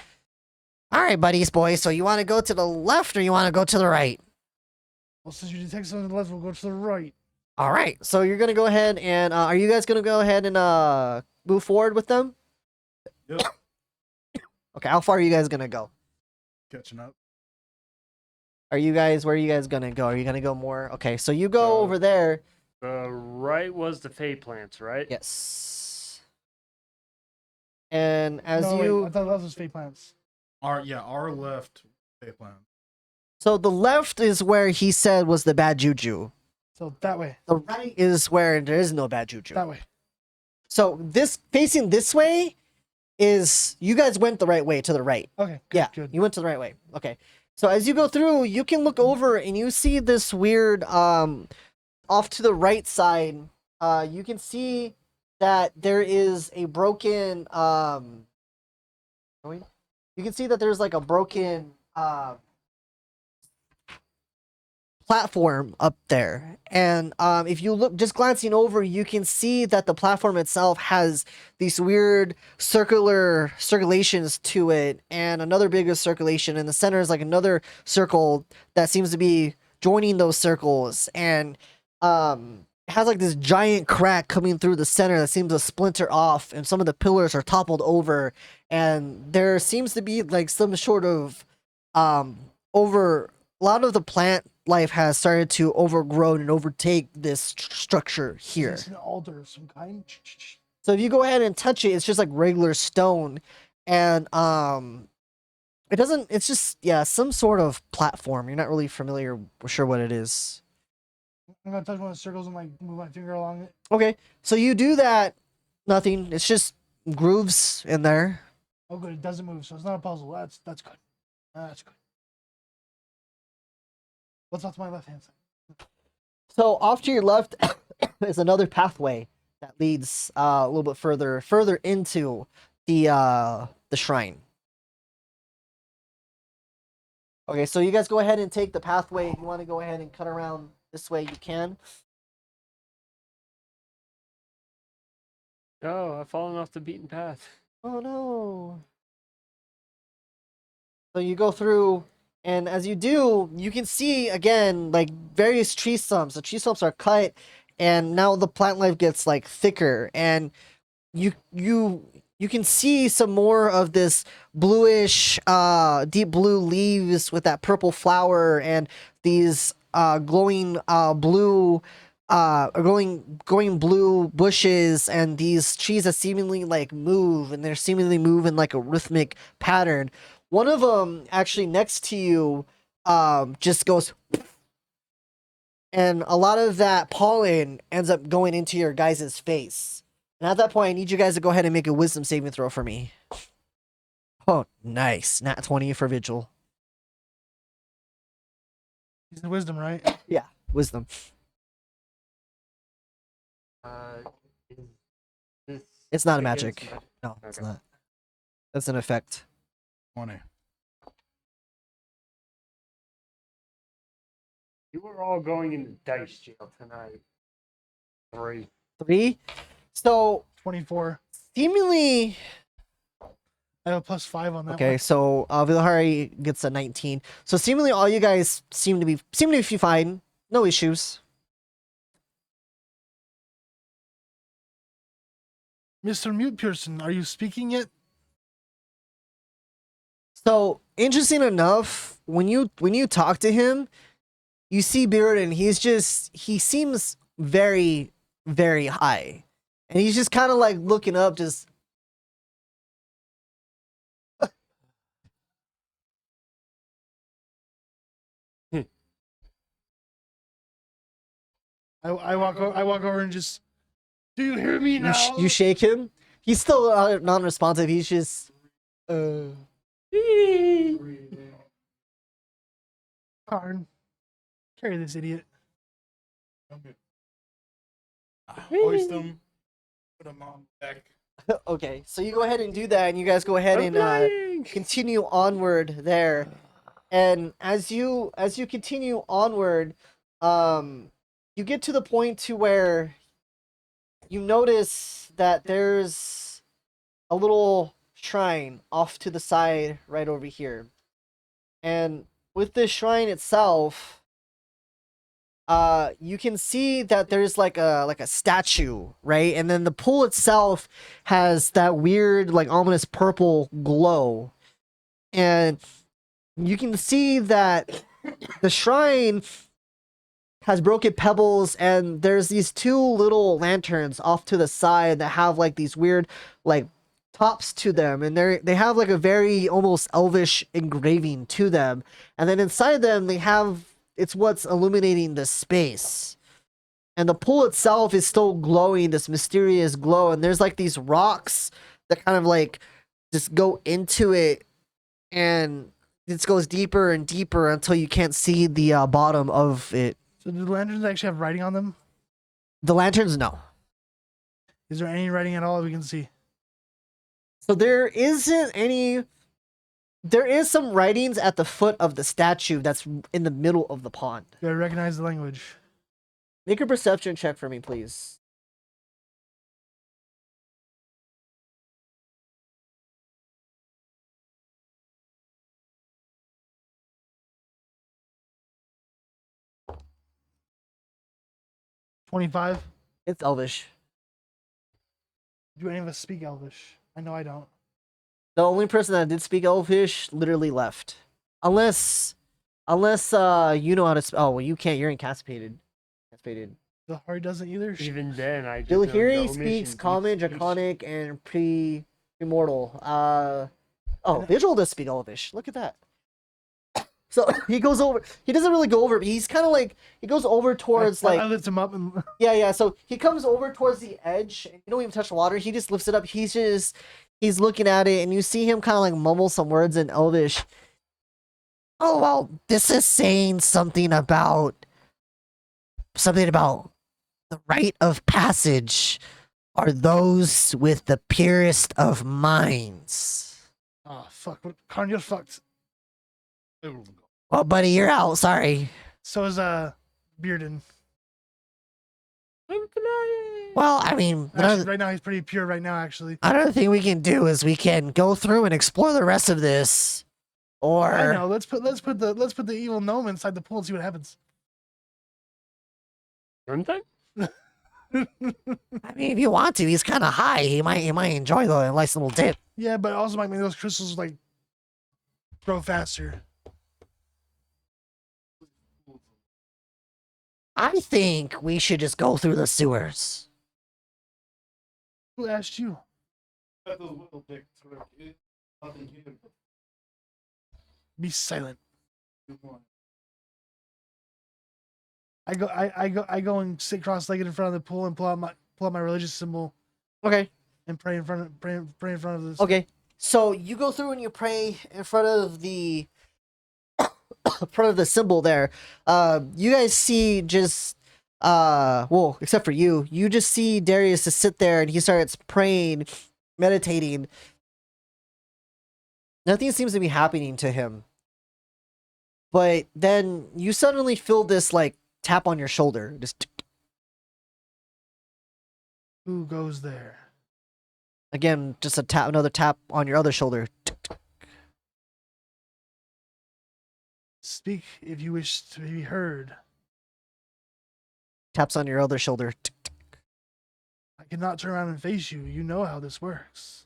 All right, buddies, boys. So you want to go to the left or you want to go to the right? Well, since you detect something on the left, we'll go to the right. All right. So you're gonna go ahead and are you guys gonna go ahead and move forward with them? Yep. Okay, how far are you guys gonna go? Catching up. Where are you guys gonna go? Are you gonna go more? Okay, so you go over there. The right was the fey plants, right? Yes. And as no, you wait, I thought that was fake plants. Our left pay plan. so the left is where he said was the bad juju. So that way. The right is where there is no bad juju. That way. So this facing this way is you guys went the right way to the right. Okay. Good, Yeah, Good. you went to the right way. Okay. So as you go through, you can look over and you see this weird off to the right side, you can see that there is a broken you can see that there's like a broken platform up there. And if you look, just glancing over, you can see that the platform itself has these weird circulations to it, and another bigger circulation. In the center is like another circle that seems to be joining those circles, and it has like this giant crack coming through the center that seems to splinter off, and some of the pillars are toppled over, and there seems to be like some sort of over a lot of the plant life has started to overgrow and overtake this structure here. It's an altar of some kind. So if you go ahead and touch it, it's just like regular stone, and it doesn't. It's just some sort of platform. You're not really sure what it is. I'm gonna touch one of the circles and like move my finger along it. Okay, so you do that. Nothing. It's just grooves in there. Oh, good. It doesn't move, so it's not a puzzle. That's good. That's good. What's off to my left hand side? So off to your left is another pathway that leads a little bit further into the shrine. Okay, so you guys go ahead and take the pathway. If you want to go ahead and cut around this way, you can. No, I've fallen off the beaten path. Oh no. So you go through, and as you do, you can see again like various tree stumps. The tree stumps are cut, and now the plant life gets like thicker, and you can see some more of this bluish, deep blue leaves with that purple flower, and these glowing blue glowing blue bushes, and these trees that seemingly like move, and they're seemingly move in like a rhythmic pattern. One of them actually next to you just goes, and a lot of that pollen ends up going into your guys' face. And at that point, I need you guys to go ahead and make a wisdom saving throw for me. Oh, nice. Nat 20 for Vigil. He's in wisdom, right? Yeah, wisdom. Is this It's not a against magic. No, it's Okay. not. That's an effect. 20. You were all going into dice jail tonight. 3. 3. So, 24. seemingly... I have a +5 on that Okay, one. so Vilahari gets a 19. So seemingly all you guys seem to be fine. No issues. Mr. Mute Pearson, are you speaking yet? So interesting enough, when you talk to him, you see Bearden, he seems very, very high. And he's just kind of like looking up, just I walk over and just, do you hear me now? you shake him. He's still non-responsive. He's just Karn, carry this idiot. Hoist them. Put them on deck. Okay, so you go ahead and do that, and you guys go ahead and continue onward there. And as you continue onward, you get to the point to where you notice that there's a little shrine off to the side right over here. And with this shrine itself, you can see that there's like a statue, right? And then the pool itself has that weird, like, ominous purple glow. and you can see that the shrine has broken pebbles, and there's these two little lanterns off to the side that have like these weird like tops to them, and they have like a very almost elvish engraving to them, and then inside them they have it's what's illuminating the space. And the pool itself is still glowing, this mysterious glow, and there's like these rocks that kind of like just go into it, and it goes deeper and deeper until you can't see the bottom of it. So do the lanterns actually have writing on them? The lanterns, no. Is there any writing at all that we can see? So there isn't any. There is some writings at the foot of the statue that's in the middle of the pond. Do I recognize the language? Make a perception check for me, please. $25. It's Elvish. Do any of us speak Elvish? I know I don't. The only person that did speak Elvish literally left, unless you know how to. Oh well, you can't. You're incapacitated. Incapacitated. The Hari doesn't either. Even then, I just Dilhiri know no speaks mission Common, keeps- Draconic, and Premortal. Oh, Vigil does speak Elvish. Look at that. So he goes over. He doesn't really go over. But he's kind of like he goes over towards I like lift him up and yeah. So he comes over towards the edge. And you don't even touch the water. He just lifts it up. He's looking at it, and you see him kind of like mumble some words in Elvish. Oh well, this is saying something about the rite of passage are those with the purest of minds. oh fuck, Karn, you're fucked. Well, buddy, you're out. Sorry. So is Bearden. Well, I mean, Actually, right now he's pretty pure. Right now, actually. another thing we can do is we can go through and explore the rest of this, or I know. Let's put the evil gnome inside the pool and see what happens. Aren't they? I mean, if you want to, he's kind of high. He might enjoy the nice little dip. Yeah, but it also might make those crystals like grow faster. I think we should just go through the sewers. Who asked you? Got those little dicks, right? Nothing here. Be silent. Good morning. I go and sit cross-legged in front of the pool and pull out my religious symbol Okay. and pray in front of this. Okay. So you go through and you pray in front of the front of the symbol there. You guys see just well, except for you just see Darius just sit there and he starts praying, meditating. Nothing seems to be happening to him. But then you suddenly feel this like tap on your shoulder. Just Who goes there? again, just a tap, another tap on your other shoulder. Speak if you wish to be heard. Taps on your other shoulder. I cannot turn around and face you. You know how this works.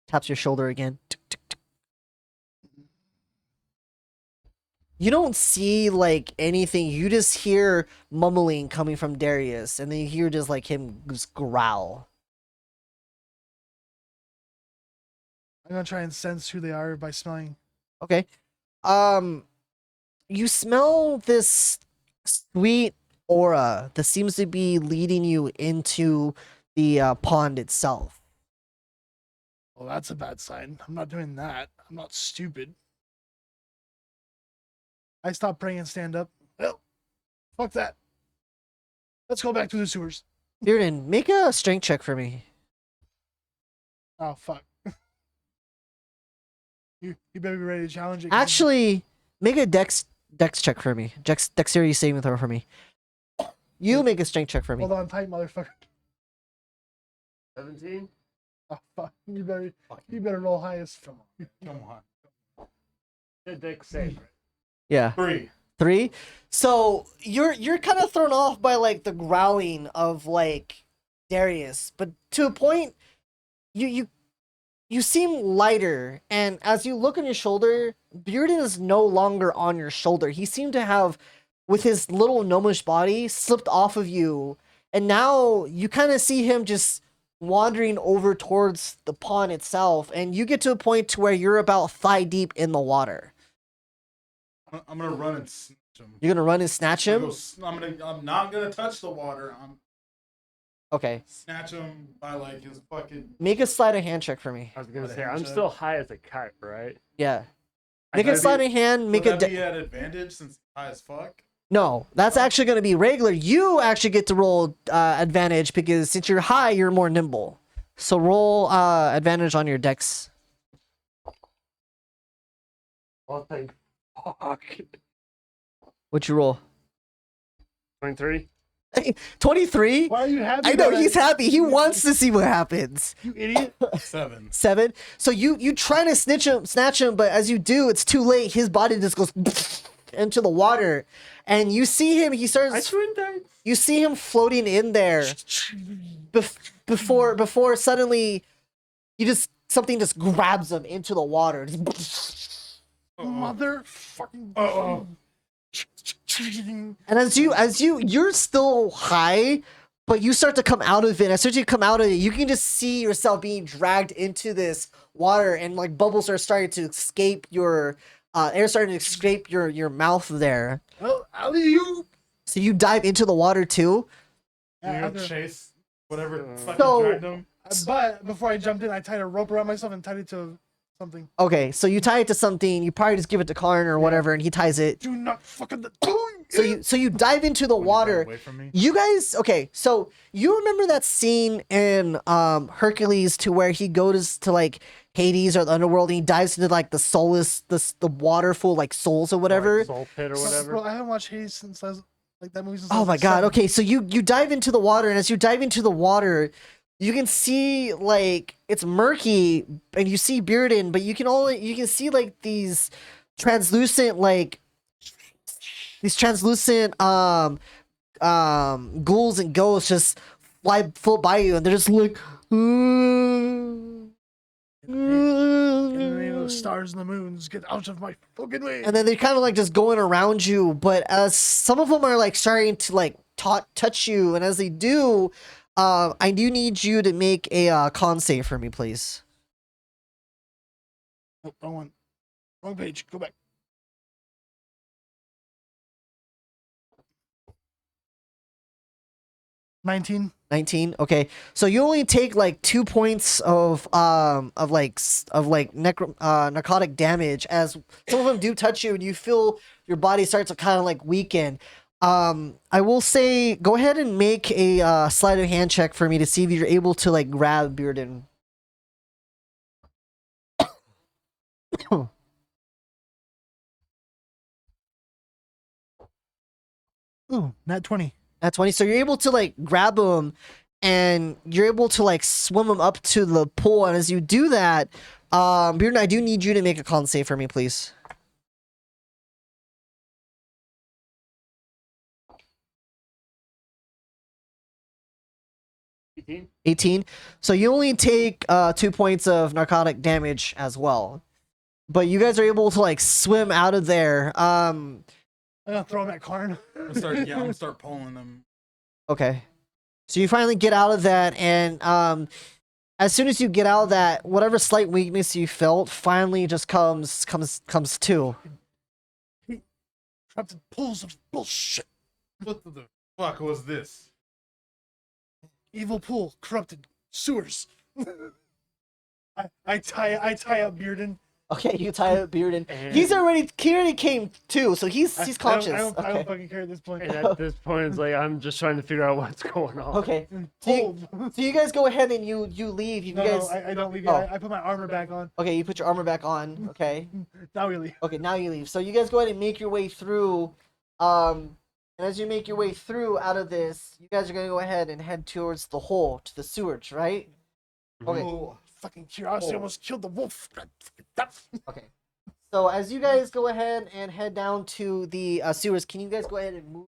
Taps your shoulder again. You don't see like anything. You just hear mumbling coming from Darius, and then you hear just like him just growl. I'm gonna try and sense who they are by smelling. Okay. You smell this sweet aura that seems to be leading you into the pond itself. Well, that's a bad sign. I'm not doing that. I'm not stupid. I stop praying and stand up. Well, fuck that. Let's go back to the sewers. Bearden, make a strength check for me. Oh, fuck. You better be ready to challenge it. 'cause Actually, make a dex check for me. Dexterity saving throw for me. You make a strength check for me. Hold on tight, motherfucker. 17? Oh, fuck. You better roll highest. Come on. The deck save, right? Yeah. 3. So you're kind of thrown off by like the growling of like Darius, but to a point, you you seem lighter, and as you look on your shoulder, Bearden is no longer on your shoulder. He seemed to have, with his little gnomish body, slipped off of you, and now you kind of see him just wandering over towards the pond itself, and you get to a point to where you're about thigh deep in the water. I'm gonna run and snatch him. You're gonna run and snatch him? I'm not gonna touch the water. I'm Okay. snatch him by like his fucking. Make a sleight of hand check for me. I was gonna What a say I'm handshake. still high as a kite, right? Yeah. I Make a gotta sleight be- of hand. Make Would a. that be at advantage since he's high as fuck? No, that's actually going to be regular. You actually get to roll advantage because since you're high, you're more nimble. So roll advantage on your dex. Oh, thank fuck. What'd you roll? 23. 23? Why are you happy? I know, about he's that? happy. He wants to see what happens. You idiot. 7. 7. So you try to snatch him, but as you do, it's too late. His body just goes into the water. And you see him, he I starts, twin died. you see him floating in there before suddenly something just grabs him into the water. Motherfucking. Uh-oh. And you're still high, but you start to come out of it. As soon as you come out of it, you can just see yourself being dragged into this water, and like bubbles are starting to escape your air, starting to escape your mouth there. Well, alley-oop. So you dive into the water too. You Yeah, go after- chase whatever fucking So- dragged him. But before I jumped in, I tied a rope around myself and tied it to something. Okay, so you tie it to something. You probably just give it to Karn or whatever, and he ties it. Do not fucking. So you dive into the When you run water. away from me. You guys, okay, so you remember that scene in Hercules to where he goes to like Hades or the underworld and he dives into like the soulless, the water full of, like souls or whatever? Like soul pit or whatever. Bro, I haven't watched Hades since I was like that movie since I Oh was, my like, god, 7. okay, so you dive into the water, and as you dive into the water, you can see like it's murky and you see Bearden, but you can see like these translucent ghouls and ghosts just float by you, and they're just like In the name of the stars and the moons, get out of my fucking way. and then they're kind of like just going around you, but as some of them are like starting to like touch you, and as they do, I do need you to make a con save for me, please. Oh, wrong one. Wrong page. Go back. 19. 19. Okay, so you only take like 2 points of narcotic damage, as some of them do touch you and you feel your body starts to kind of like weaken. I will say, go ahead and make a sleight of hand check for me to see if you're able to like grab Bearden. Ooh, nat 20. That's 20. So you're able to like grab him, and you're able to like swim him up to the pool. And as you do that, Bearden, I do need you to make a con save for me, please. 18. 18. So you only take 2 points of narcotic damage as well. But you guys are able to like swim out of there. I'm gonna throw him at Karn. I'm gonna start pulling him. Okay. So you finally get out of that, and as soon as you get out of that, whatever slight weakness you felt finally just comes to. Trapped in pools of bullshit. What the fuck was this? Evil pool, corrupted sewers. I tie up Bearden. Okay, you tie up Bearden. And- He already came too, so he's conscious. I don't Okay. fucking care at this point. And at this point, it's like I'm just trying to figure out what's going on. Okay. So you, Pulled. so you guys go ahead and you leave. You No, guys. I don't leave Oh. yet. I put my armor back on. Okay, you put your armor back on. Okay. Not really. Okay, now you leave. So you guys go ahead and make your way through. And as you make your way through out of this, you guys are gonna go ahead and head towards the hole, to the sewage, right? Okay. Oh, Fucking curiosity Oh. almost killed the wolf. Okay. So as you guys go ahead and head down to the sewers, can you guys go ahead and move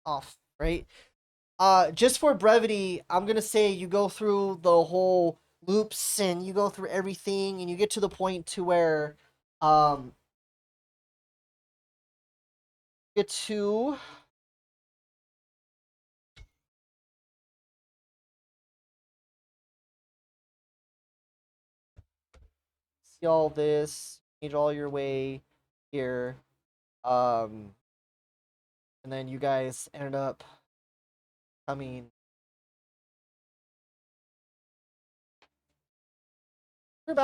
off, right? Just for brevity, I'm gonna say you go through the whole loops and you go through everything and you get to the point to where get to see all this, made all your way here, and then you guys ended up coming. You're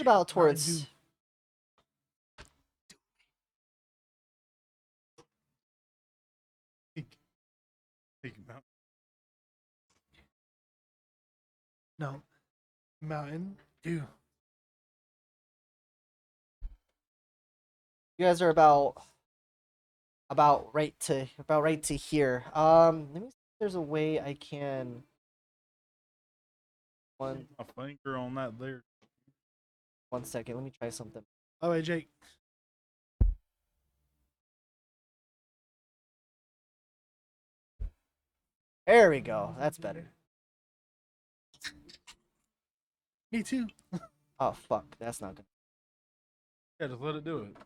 about towards. dude. Take him out. No. Mountain Dew. You guys are about right to here. Let me see if there's a way I can. One A finger on that there. 1 second. Let me try something. Oh wait, Jake. There we go. That's better. Me too. Oh fuck, that's not good. Yeah, just let it do it.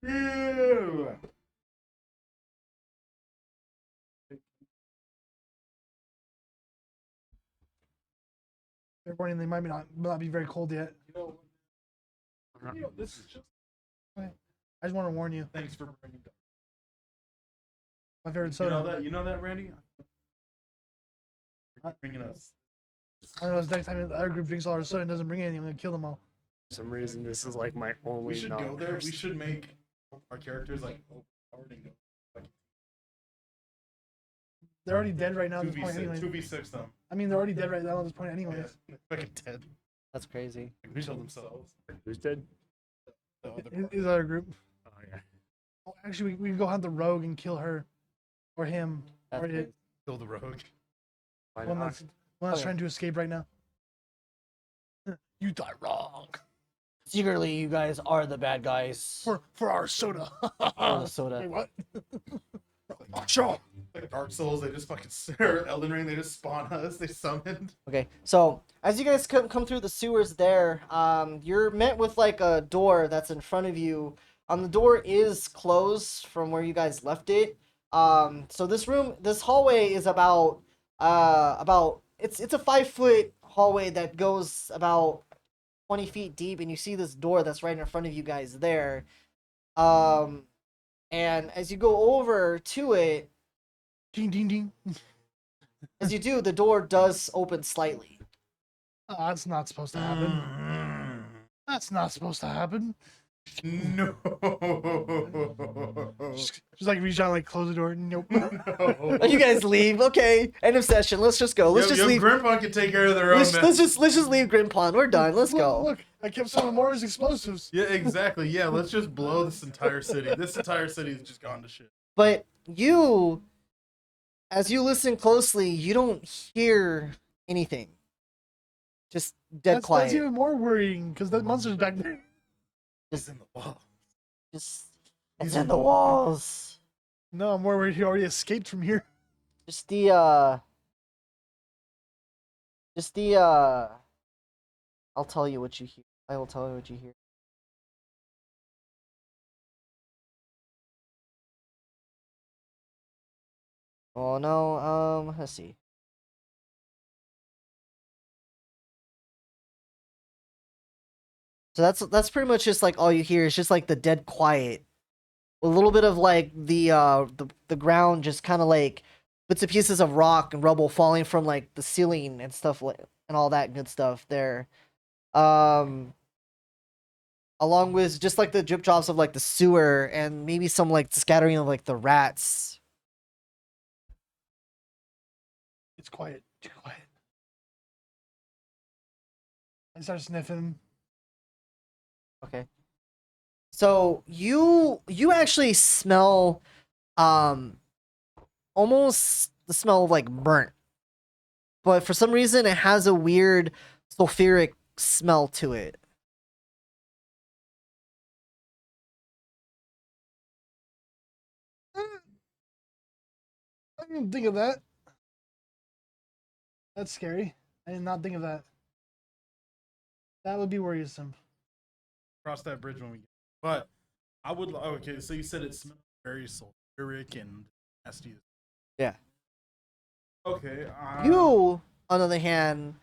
Ew. Fair warning, they might not be very cold yet. This is just. I just want to warn you. Thanks for bringing it. My favorite You soda. know that? You know that, Randy? Bringing us. I don't know. Next time the other group drinks all our soda and doesn't bring anything, I'm gonna kill them all. For some reason, this is like my only. We should go knowledge. there. We should make our characters like overpowered and go like They're already dead right now at this point, 2v6, anyways. 2v6 them. I mean, they're already dead right now at this point, Yeah, anyways. fucking dead. That's crazy. Like, kill themselves. Who's dead? The other His part. other group. Oh yeah. Oh, actually, we can go hunt the rogue and kill her, or him, That's or crazy. it. Kill the rogue. Why One not? that's Okay. trying to escape right now. You die wrong Secretly, you guys are the bad guys. for our soda. For the soda. Wait, what? Sure. Like Dark Souls, they just fucking or Elden Ring, they just spawn us. They summoned. Okay, so as you guys come through the sewers there, you're met with like a door that's in front of you. The door is closed from where you guys left it. So this hallway is about it's a 5-foot hallway that goes about 20 feet deep, and you see this door that's right in front of you guys there. And as you go over to it, Ding ding ding. as you do, the door does open slightly. Oh, that's not supposed to happen. That's not supposed to happen. No. Just like reach out, like close the door. Nope. No. You guys leave. Okay, end of session. Let's just go. Let's just leave. Grandpa can take care of their own. Let's just leave Grimpon. We're done. Let's go. Look, I kept some of Mora's explosives. Yeah, exactly. Yeah, let's just blow this entire city. This entire city has just gone to shit. But you, as you listen closely, you don't hear anything. Just dead quiet. That's even more worrying because the monster's back there. It's in the wall. Just it's in the walls. No, I'm more worried he already escaped from here. Just the I'll tell you what you hear. I will tell you what you hear. Oh no, let's see. So that's pretty much just like all you hear is just like the dead quiet. A little bit of like the ground just kind of like bits and pieces of rock and rubble falling from like the ceiling and stuff like and all that good stuff there. Along with just like the drip drops of like the sewer and maybe some like scattering of like the rats. It's quiet. Too quiet. I start sniffing. Okay. So you actually smell almost the smell of like burnt. But for some reason it has a weird sulfuric smell to it. I didn't think of that. That's scary. I did not think of that. That would be worrisome. Cross that bridge when we get. But I would. Okay, so you said it smells very sulfuric and nasty. Yeah. Okay. You, on the other hand,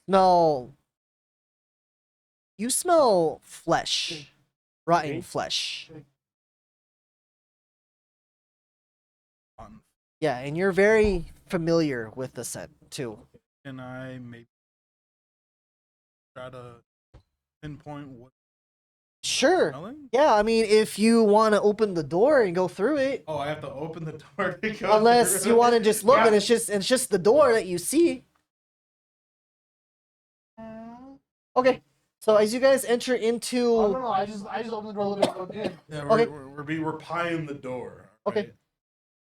smell. You smell flesh, rotten Okay. flesh. um, Yeah, and you're very familiar with the scent too. Can I maybe try to pinpoint what Sure. smelling? Yeah, I mean, if you want to open the door and go through it, Oh, I have to open the door to go unless through. you want to just look Yeah. and it's just the door that you see. Okay. So as you guys enter into Oh, no, I just opened the door a little bit. and looked in. Yeah, Okay. we're pieing the door. Okay.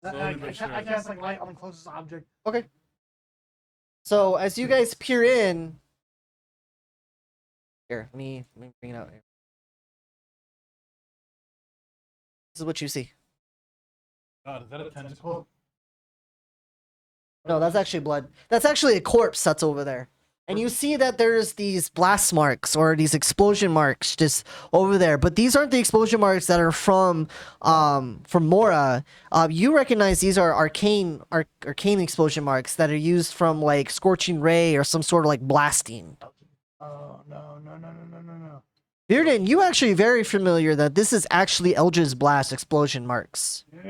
right? I Slowly but surely. cast like light on the closest object. Okay. So as you guys peer in, here, let me bring it out here. This is what you see. God, is that a tentacle? No, that's actually blood. That's actually a corpse that's over there. And you see that there's these blast marks or these explosion marks just over there. But these aren't the explosion marks that are from Mora. You recognize these are arcane explosion marks that are used from like scorching ray or some sort of like blasting. Oh, no. Bearden, you actually very familiar that this is actually Eldritch Blast explosion marks. No.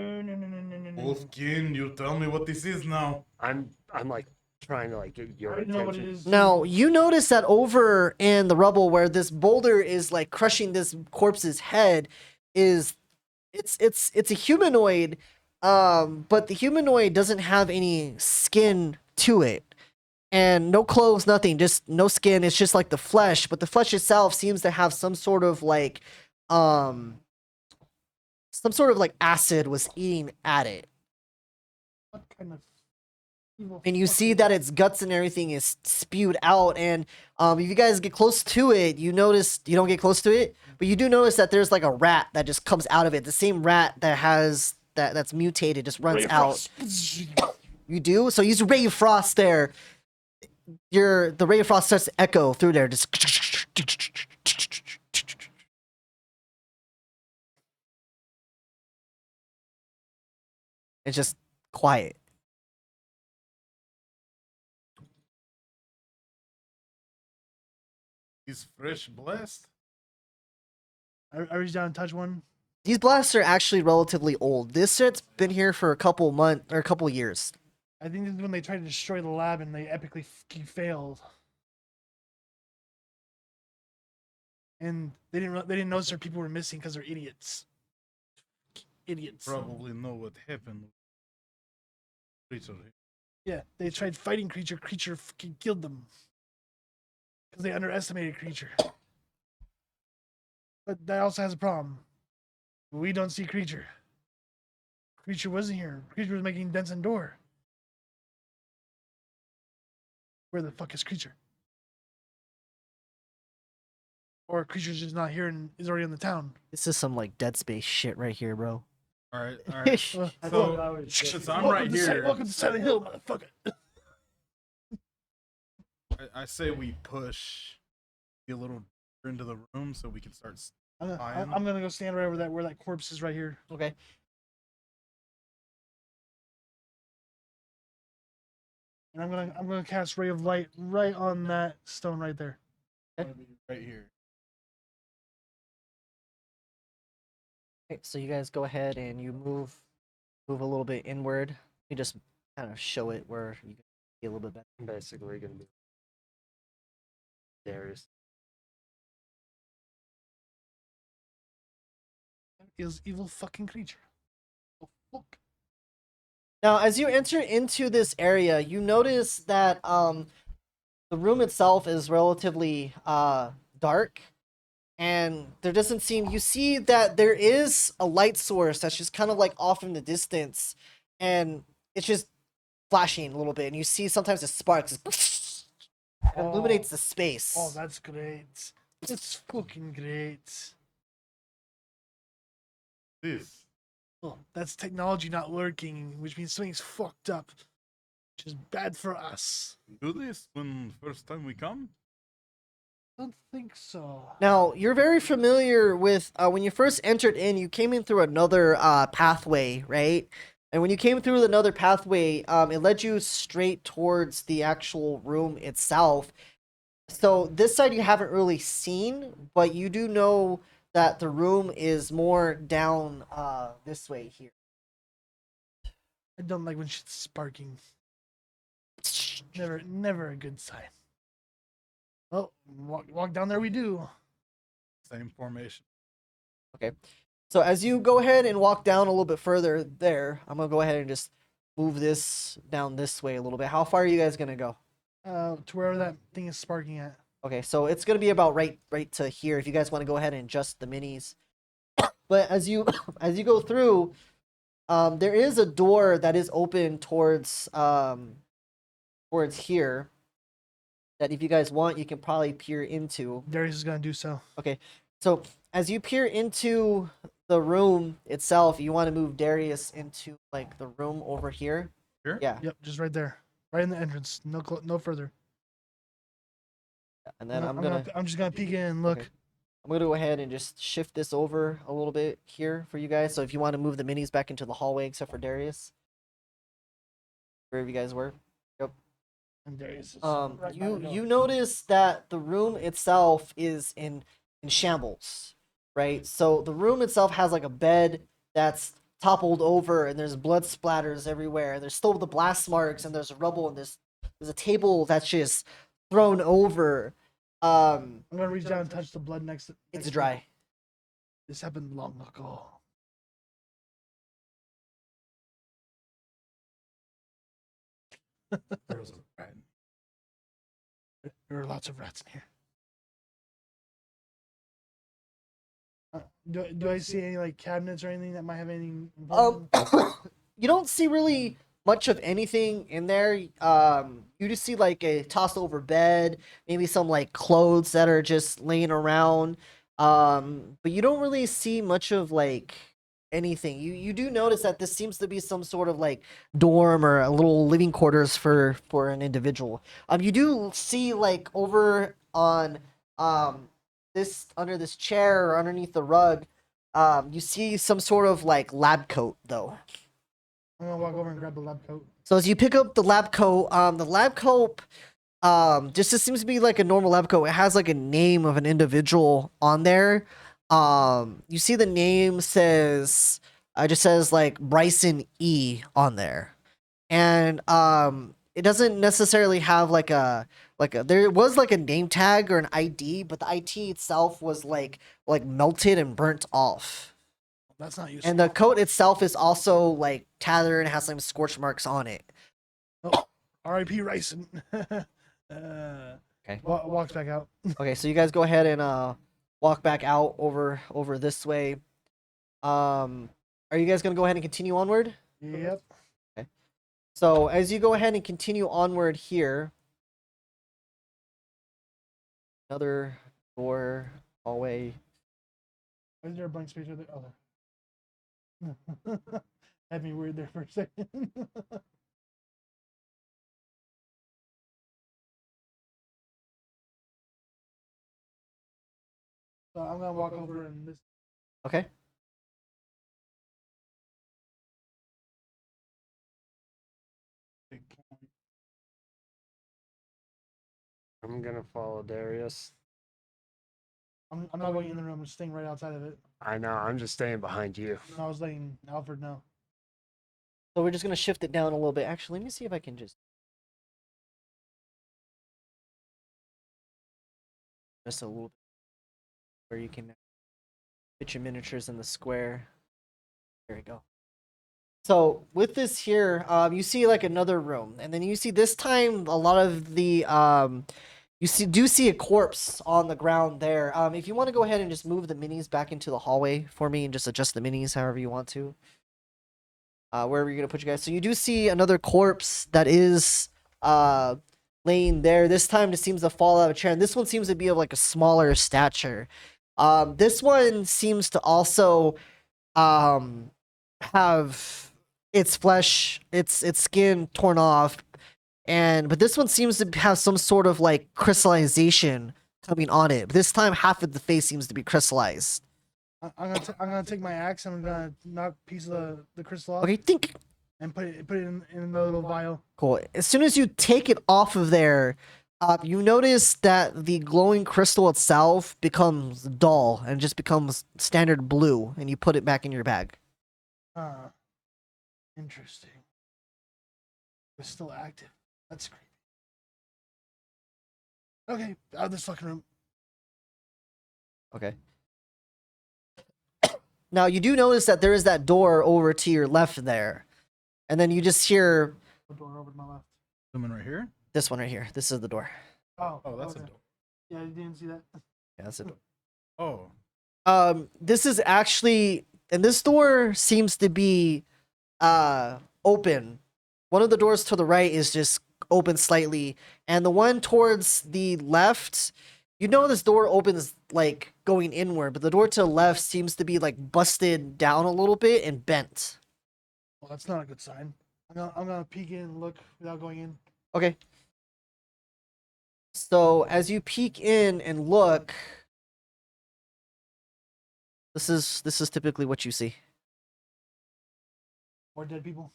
Wolfkin, you tell me what this is now. I'm like trying to like get I your already know what it attention. is. Now, you notice that over in the rubble where this boulder is like crushing this corpse's head is it's a humanoid, but the humanoid doesn't have any skin to it. And no clothes, nothing, just no skin. It's just like the flesh, but the flesh itself seems to have some sort of like acid was eating at it. What kind of evil And you fuck see is that its guts and everything is spewed out. And if you guys get close to it, you notice you don't get close to it, but you do notice that there's like a rat that just comes out of it. The same rat that has that's mutated just runs Ray of out. Frost. You do? So use Ray of Frost there. The Ray of Frost starts to echo through there. Just it's just quiet. He's fresh blessed. I reached down and touched one. These blasts are actually relatively old. This set's been here for a couple months or a couple years. I think this is when they tried to destroy the lab and they epically fucking failed. And they didn't notice their people were missing because they're idiots. Idiots. Probably know what happened. Creature. Yeah, they tried fighting creature. Creature fucking killed them because they underestimated creature. But that also has a problem. We don't see creature. Creature wasn't here. Creature was making dents in door. Where the fuck is creature? Or creature's just not here and is already in the town. This is some like Dead Space shit right here, bro. All right. Uh, I So, thought that was since I'm welcome right to here, welcome to Silent Hill, motherfucker. I say we push a little deeper into the room so we can start. I'm gonna go stand right over that where that corpse is right here. Okay. And I'm gonna cast Ray of Light right on that stone right there. Right here. Okay, so you guys go ahead and you move a little bit inward. You just kind of show it where you can see a little bit better. I'm basically gonna be Darius. Is evil fucking creature. Oh, fuck. Now, as you enter into this area, you notice that the room itself is relatively dark, and there doesn't seem. You see that there is a light source that's just kind of like off in the distance, and it's just flashing a little bit, and you see sometimes it sparks. It illuminates the space. Oh, that's great. That's fucking great. This. Oh, that's technology not working, which means something's fucked up, which is bad for us. Do this when first time we come? Don't think so. Now, you're very familiar with when you first entered in, you came in through another pathway, right? And when you came through another pathway, it led you straight towards the actual room itself. So this side you haven't really seen, but you do know that the room is more down this way here. I don't like when shit's sparking. Never a good sign. Oh, walk down there we do. Same formation. So as you go ahead and walk down a little bit further there, I'm gonna go ahead and just move this down this way a little bit. How far are you guys gonna go? To wherever that thing is sparking at. Okay, so it's gonna be about right to here if you guys want to go ahead and adjust the minis. But as you as you go through, there is a door that is open towards here that if you guys want you can probably peer into. Darius is gonna do so. Okay, so as you peer into the room itself, you want to move Darius into like the room over here. Here? Yeah, Yep, just right there, right in the entrance. No further. and then I'm just gonna peek in and look. Okay. I'm gonna go ahead and just shift this over a little bit here for you guys. So if you want to move the minis back into the hallway, except for Darius, wherever you guys were. And Darius is right by the door. You notice that the room itself is in shambles, right? So the room itself has like a bed that's toppled over, and there's blood splatters everywhere, and there's still the blast marks, and there's rubble, and there's a table that's just thrown over. I'm gonna reach down and touch the blood next to It's next to it. dry. This happened long ago. There's a rat. There are lots of rats in here. Do I see any like cabinets or anything that might have anything? You don't see really much of anything in there. You just see like a tossed over bed, maybe some like clothes that are just laying around. But you don't really see much of like anything. You do notice that this seems to be some sort of like dorm or a little living quarters for an individual. You do see like over on this under this chair or underneath the rug, you see some sort of like lab coat though. I'm gonna walk over and grab the lab coat. So as you pick up the lab coat, just seems to be like a normal lab coat. It has like a name of an individual on there. You see the name says, just says like Bryson E on there, and it doesn't necessarily have like a there was like a name tag or an ID, but the ID itself was like melted and burnt off. That's not useful. And the coat itself is also like tattered and has some scorch marks on it. Oh, R.I.P. Ryson. Okay. Walks back out. Okay, so you guys go ahead and walk back out over this way. Are you guys gonna go ahead and continue onward? Yep. So as you go ahead and continue onward here, another door, hallway. Why is there a blank space right there? Oh, there. Had me weird there for a second. So I'm gonna walk over and this. Okay. Big point. I'm gonna follow Darius. I'm not going in the room. I'm just staying right outside of it. I know, I'm just staying behind you. And I was letting Alfred know. So we're just gonna shift it down a little bit. Actually, let me see if I can just a little bit where you can fit your miniatures in the square. There we go. So with this here, you see like another room, and then you see this time a lot of the do see a corpse on the ground there. If you want to go ahead and just move the minis back into the hallway for me and just adjust the minis however you want to. Wherever you're gonna put you guys. So you do see another corpse that is laying there. This time it seems to fall out of a chair, and this one seems to be of like a smaller stature. This one seems to also have its flesh, its skin torn off, but this one seems to have some sort of like crystallization coming on it. But this time, half of the face seems to be crystallized. I'm gonna take my axe. I'm gonna knock a piece of the crystal off Okay, think and put it in a little vial. cool. As soon as you take it off of there, you notice that the glowing crystal itself becomes dull and just becomes standard blue, and you put it back in your bag. Interesting. It's still active. That's creepy. Okay, out of this fucking room. Okay. Now you do notice that there is that door over to your left there, and then you just hear The door over to my left. Coming right here. this one right here. This is the door. Oh, Oh, that's okay. a door. Yeah, you didn't see that. Yeah, that's it. Oh, This is actually, and this door seems to be open. One of the doors to the right is just open slightly, and the one towards the left, you know, this door opens like going inward, but the door to the left seems to be like busted down a little bit and bent. Well, that's not a good sign. I'm gonna peek in and look without going in. Okay. So as you peek in and look, this is typically what you see. More dead people.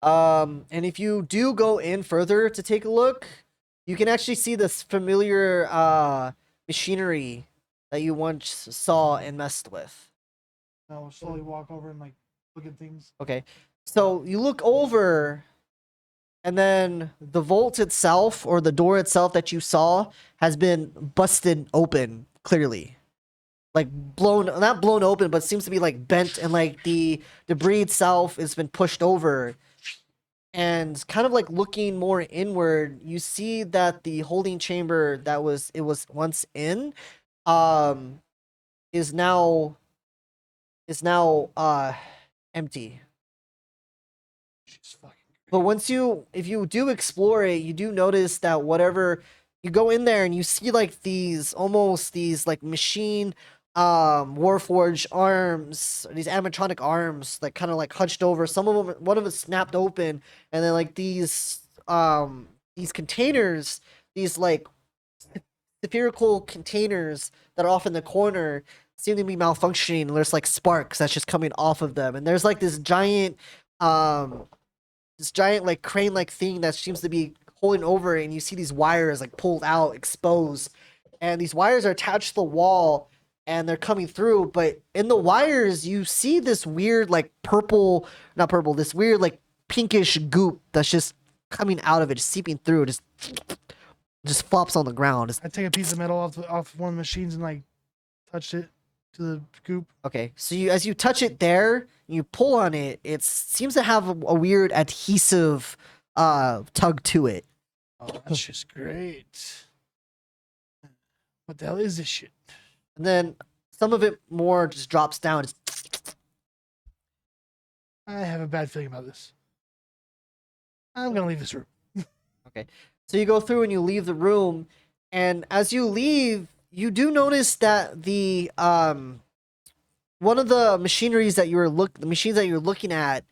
And if you do go in further to take a look, you can actually see this familiar machinery that you once saw and messed with. I'll slowly walk over and like look at things. Okay. So you look over, and then the vault itself, or the door itself that you saw, has been busted open, clearly. Like not blown open, but seems to be like bent, and like the debris itself has been pushed over. And kind of like looking more inward, you see that the holding chamber that it was once in, is now empty. She's fucking. But if you do explore it, you do notice that whatever you go in there and you see like these like machine warforged arms, these animatronic arms, like kind of like hunched over. Some of them, one of them snapped open, and then like these containers, these like spherical containers that are off in the corner seem to be malfunctioning, and there's like sparks that's just coming off of them, and there's like this giant like crane like thing that seems to be holding over it, and you see these wires like pulled out, exposed, and these wires are attached to the wall, and they're coming through, but in the wires you see this weird like this weird like pinkish goop that's just coming out of it, just seeping through, just flops on the ground. I take a piece of metal off one of the machines and like touched it to the goop. Okay, so as you touch it there, you pull on it, it seems to have a weird adhesive tug to it. Oh, that's just great. What the hell is this shit? And then some of it more just drops down. I have a bad feeling about this. I'm gonna leave this room. Okay, so you go through and you leave the room, and as you leave, you do notice that the one of the machines that you're looking at,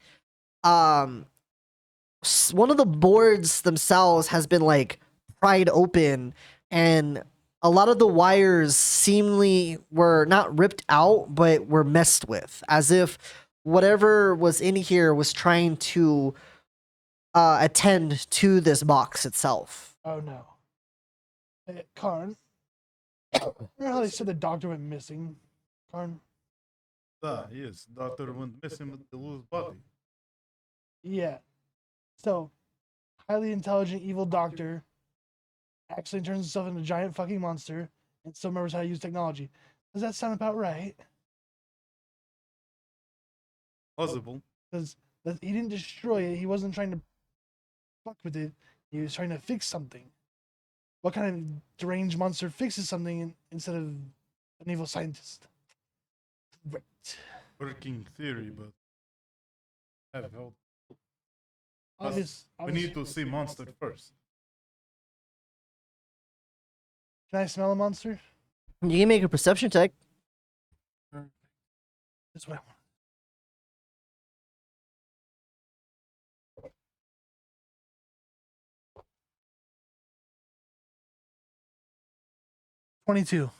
one of the boards themselves has been like pried open, and a lot of the wires seemingly were not ripped out, but were messed with, as if whatever was in here was trying to attend to this box itself. Oh no. Hey, Karn. Remember how they said the doctor went missing? Karn? yes. Doctor went missing with the loose body. Yeah. So, highly intelligent evil doctor actually turns himself into a giant fucking monster and still remembers how to use technology. Does that sound about right? Possible. Because he didn't destroy it. He wasn't trying to fuck with it. He was trying to fix something. What kind of deranged monster fixes something instead of an evil scientist? Right. Working theory, but have help. We need to see monster first. Can I smell a monster? You can make a perception check. That's what I want. 22.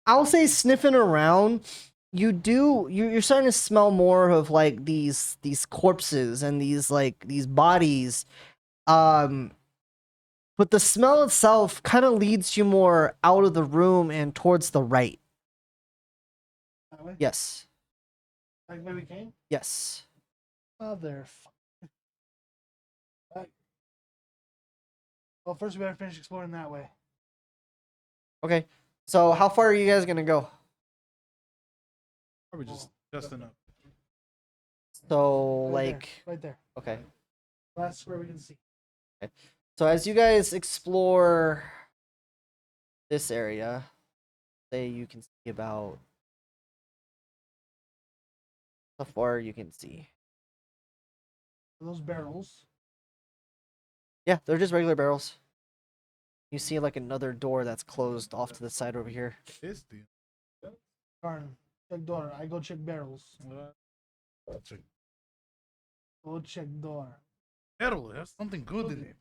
I'll say sniffing around, you're starting to smell more of like these corpses and these bodies. But the smell itself kind of leads you more out of the room and towards the right. That way? Yes. Like where we came? Yes. Mother. Right. Well, first we better finish exploring that way. Okay. So how far are you guys gonna go? Probably just enough. So Right like there, right there. okay. That's where we can see. So as you guys explore this area, say you can see about how far you can see. Those barrels. Yeah, they're just regular barrels. You see like another door that's closed off to the side over here. This the Darn. Check door. I go check barrels. check. Go check door. Metal has something good in it.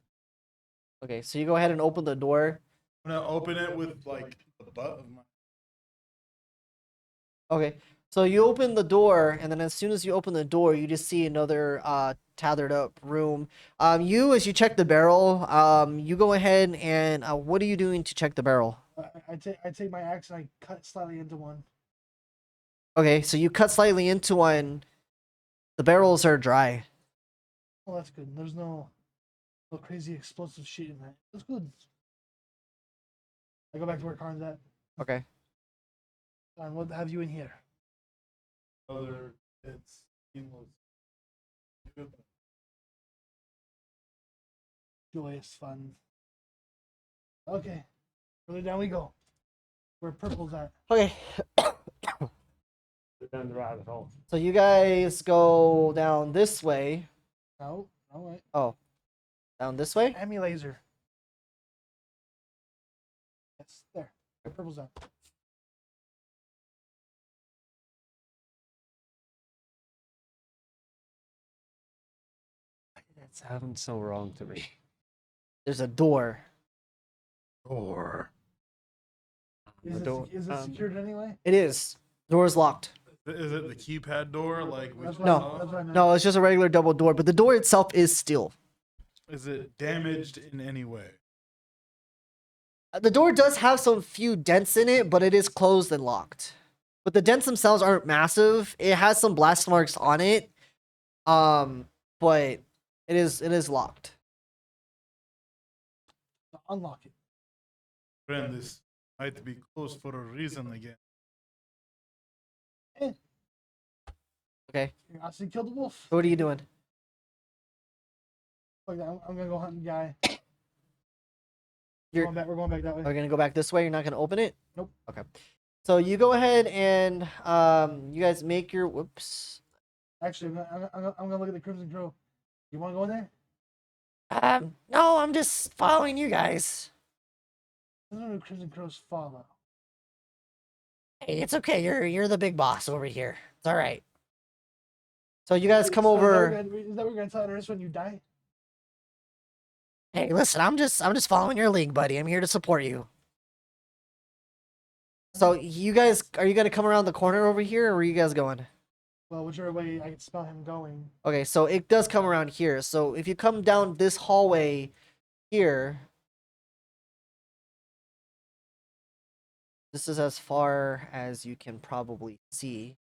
Okay, so you go ahead and open the door. I'm gonna open it with like the butt of my. Okay, so you open the door, and then as soon as you open the door, you just see another tethered up room. You as you check the barrel, you go ahead and what are you doing to check the barrel? I take my axe and I cut slightly into one. Okay, so you cut slightly into one. The barrels are dry. Oh, that's good. There's no crazy explosive shit in that. That's good. I go back to where Karn's at. Okay. And what have you in here? Other it's skinless. Joyous fun. Okay. Further down we go. Where purple's at. Okay. Down the rabbit hole. So you guys go down this way. No, wait. Oh, down this way? Ammy laser. Yes, there. Where purple's at. That sounds so wrong to me. There's a door. Or Is it, door- is it secured anyway? It is. Door's locked. is it the keypad door? Like we That's just what I- No. that's what I meant. No, it's just a regular double door, but the door itself is steel. Is it damaged in any way? The door does have some few dents in it, but it is closed and locked. But the dents themselves aren't massive. It has some blast marks on it. But it is locked. Unlock it. Friend, this might be closed for a reason again. Okay. Here, I see kill the wolf. So what are you doing? Fuck that, I'm gonna go hunt the guy. You're We're going back that way. are you gonna go back this way? You're not gonna open it? Nope. Okay. So you go ahead and you guys make your whoops. Actually, I'm gonna look at the Crimson Crow. You wanna go in there? No, I'm just following you guys. There's no Crimson Crows follow. Hey, it's okay. You're the big boss over here. It's all right. So you guys come So over. Is that what we're gonna tell Ernest when you die? Hey, listen, I'm just following your league, buddy. I'm here to support you. So you guys, are you gonna come around the corner over here, or where are you guys going? Well, whichever way I can smell him going. Okay, so it does come around here. So if you come down this hallway here, this is as far as you can probably see.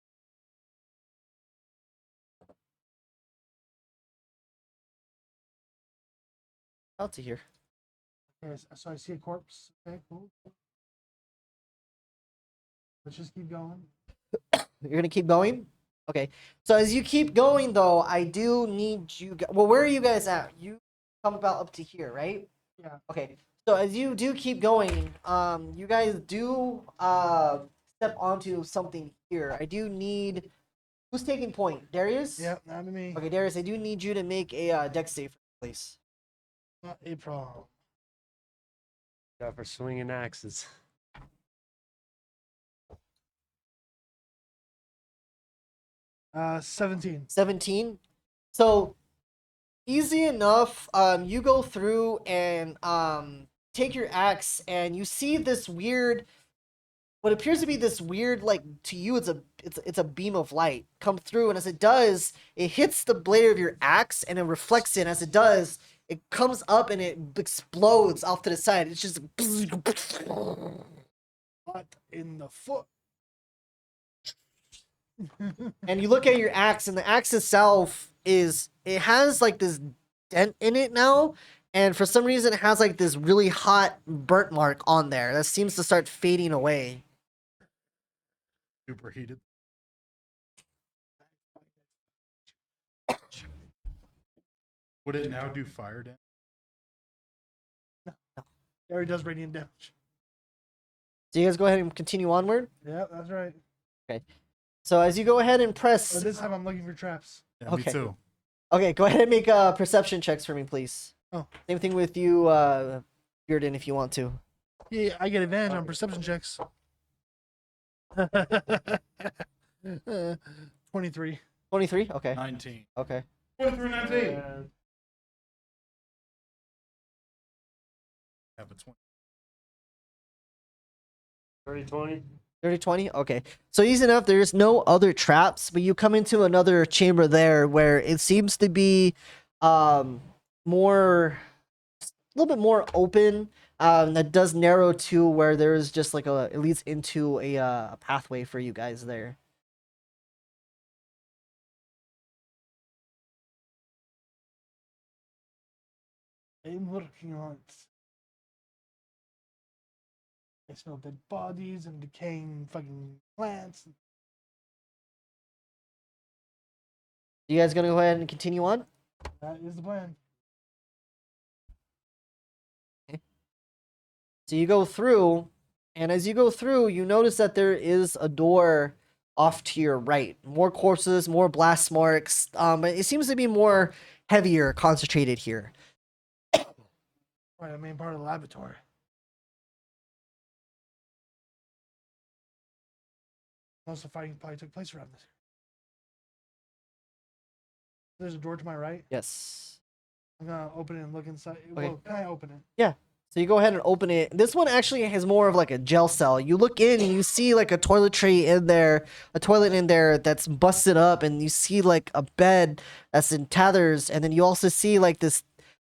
Out to here. Okay, so I see a corpse. Okay, cool. Let's just keep going. You're gonna keep going? Okay. So as you keep going, though, I do need you. Well, where are you guys at? You come about up to here, right? Yeah. Okay. So as you do keep going, you guys do step onto something here. I do need Who's taking point? Darius? Yep, not me. Okay, Darius, I do need you to make a dex save, please. Not a problem. Yeah, for swinging axes. 17. 17. So easy enough. You go through and take your axe, and you see this weird, what appears to be this weird, like to you, it's a beam of light come through, and as it does, it hits the blade of your axe, and it reflects it. And as it does, it comes up and it explodes off to the side. It's just What in the foot? and you look at your axe, and the axe itself it has like this dent in it now, and for some reason it has like this really hot burnt mark on there that seems to start fading away. Superheated. Would it now do fire damage? It already does radiant damage. So you guys go ahead and continue onward. Yep, that's right. So as you go ahead and But press, this time I'm looking for traps. Yeah, Okay. me too. okay, go ahead and make perception checks for me, please. Oh. Same thing with you, Bearden, if you want to. Yeah, I get advantage on perception checks. 23. 23. Okay. 19. Okay. 23, 19. And Yeah, but 20. 30, 20. 30, 20? Okay. So easy enough. There's no other traps, but you come into another chamber there where it seems to be more, a little bit more open. That does narrow to where there's just like it leads into a pathway for you guys there. I'm working on it. I smell dead bodies and decaying fucking plants. You guys gonna go ahead and continue on? That is the plan. So you go through, and as you go through, you notice that there is a door off to your right. More corpses, more blast marks. It seems to be more heavier, concentrated here. Right, the main part of the laboratory. Most of the fighting probably took place around this. There's a door to my right. Yes. I'm gonna open it and look inside. Okay. Well, can I open it? So you go ahead and open it. This one actually has more of like a jail cell. You look in and you see like a toiletry in there, a toilet in there that's busted up, and you see like a bed that's in tatters, and then you also see like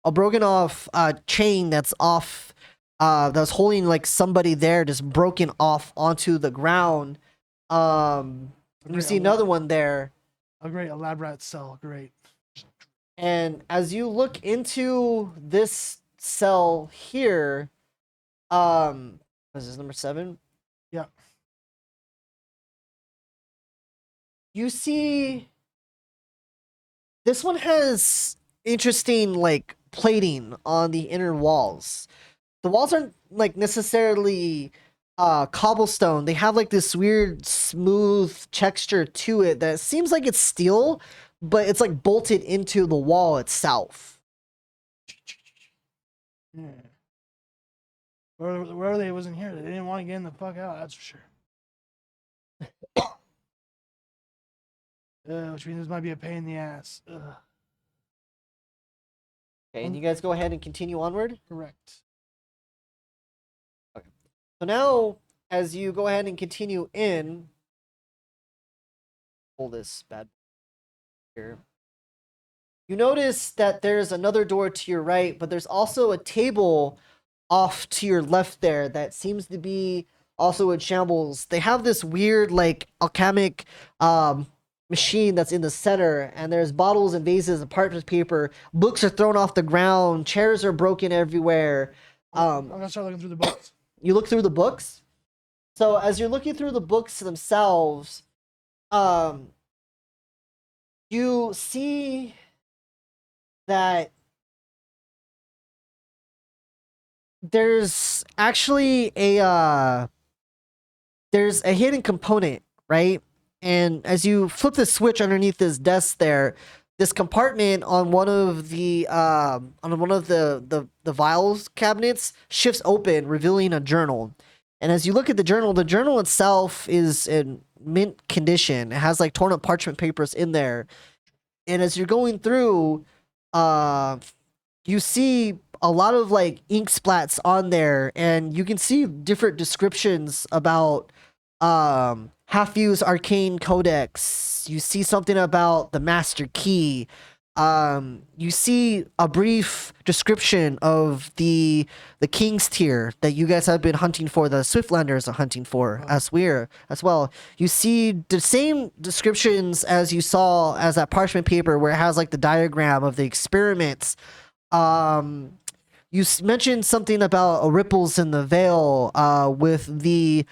a broken off chain that's off, that's holding like somebody there, just broken off onto the ground. And you Great, see another one there. Oh, great, a lab rat cell. Great. And as you look into this cell here, what is this, number 7? Yeah. You see this one has interesting like plating on the inner walls. The walls aren't like necessarily cobblestone. They have like this weird smooth texture to it that seems like it's steel, but it's like bolted into the wall itself. Yeah. Where they wasn't here. They didn't want to get in the fuck out. That's for sure. Which means this might be a pain in the ass. Ugh. Okay, and you guys go ahead and continue onward. Correct. So now, as you go ahead and continue in, pull this bad here. You notice that there's another door to your right, but there's also a table off to your left there that seems to be also in shambles. They have this weird, like, alchemic machine that's in the center, and there's bottles and vases and parchment paper. Books are thrown off the ground. Chairs are broken everywhere. I'm gonna start looking through the books. You look through the books. So as you're looking through the books themselves, you see that there's actually there's a hidden component, right? and as you flip the switch underneath this desk there, this compartment on one of the vials cabinets shifts open, revealing a journal. And as you look at the journal itself is in mint condition. It has like torn up parchment papers in there. And as you're going through, uh, you see a lot of like ink splats on there, and you can see different descriptions about Half-Fuse Arcane Codex. You see something about the Master Key. You see a brief description of the King's Tier that you guys have been hunting for, the Swiftlanders are hunting for as well. You see the same descriptions as you saw as that parchment paper where it has like the diagram of the experiments. You mentioned something about ripples in the veil, with the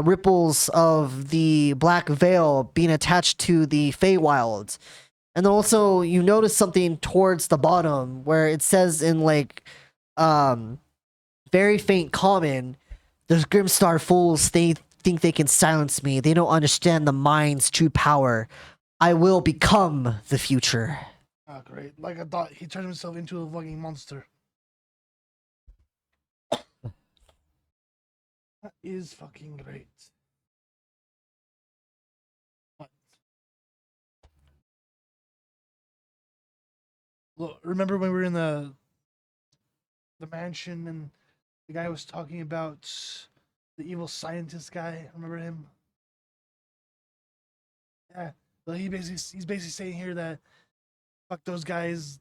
ripples of the black veil being attached to the Feywilds. And then also you notice something towards the bottom where it says in like very faint common, "Those Grimestar fools, they think they can silence me. They don't understand the mind's true power. I will become the future." Oh, great. Like I thought, he turned himself into a fucking monster. That is fucking great. What? Look, remember when we were in the mansion and the guy was talking about the evil scientist guy? Remember him? Yeah. Well, he's basically saying here that fuck those guys,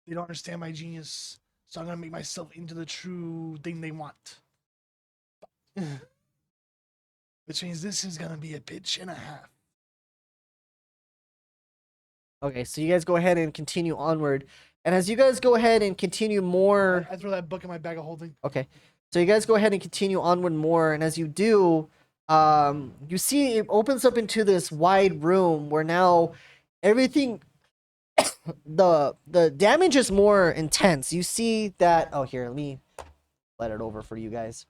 they don't understand my genius, so I'm gonna make myself into the true thing they want. Which means this is gonna be a bitch and a half. Okay, so you guys go ahead and continue onward. And as you guys go ahead and continue more... I throw that book in my bag of holding. Okay. So you guys go ahead and continue onward more, and as you do, you see it opens up into this wide room where now everything... the damage is more intense. You see that... Oh, here, let me let it over for you guys.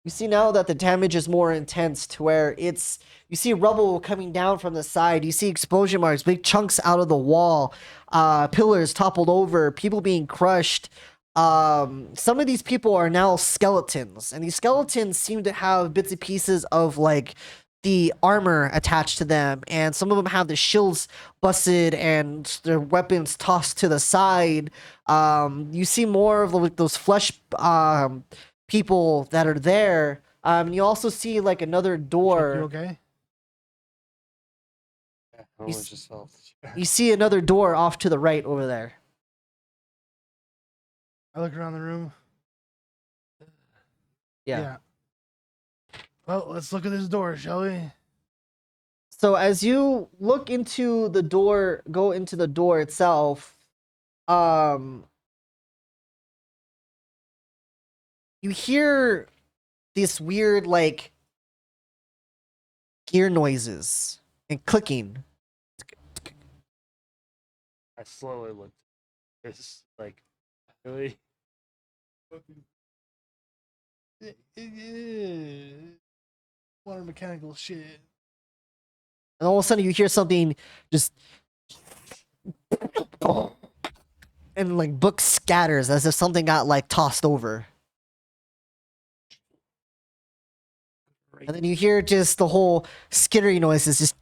You see now that the damage is more intense to where it's... You see rubble coming down from the side. You see explosion marks, big chunks out of the wall, pillars toppled over, people being crushed. Some of these people are now skeletons, and these skeletons seem to have bits and pieces of like the armor attached to them, and some of them have the shields busted and their weapons tossed to the side. You see more of like those flesh people that are there. You also see like another door. You okay? Yeah, You almost s- just felt. You see another door off to the right over there. I look around the room. Yeah. Well, let's look at this door, shall we? So as you look into the door, go into the door itself, you hear this weird like gear noises and clicking. I slowly looked. It's like, really? Water mechanical shit. And all of a sudden you hear something just and like book scatters as if something got like tossed over. And then you hear just the whole skittery noises just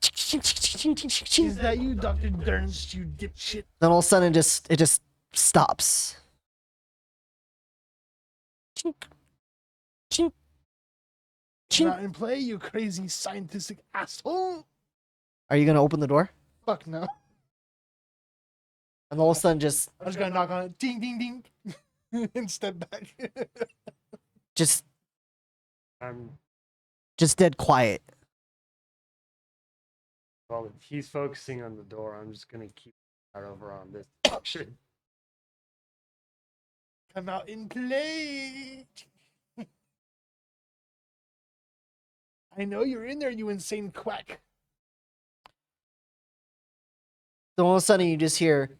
Is that you, Dr. Durst, you dipshit? then all of a sudden it just stops. Chink. Chink. You're Chink. not in play, you crazy scientific asshole? Are you gonna open the door? Fuck no. And all of a sudden just I'm just gonna knock on it. Ding, ding, ding. And step back. just I'm dead quiet. well. If he's focusing on the door, I'm just gonna keep that over on this direction. Come out in play. I know you're in there, you insane quack. Then all of a sudden you just hear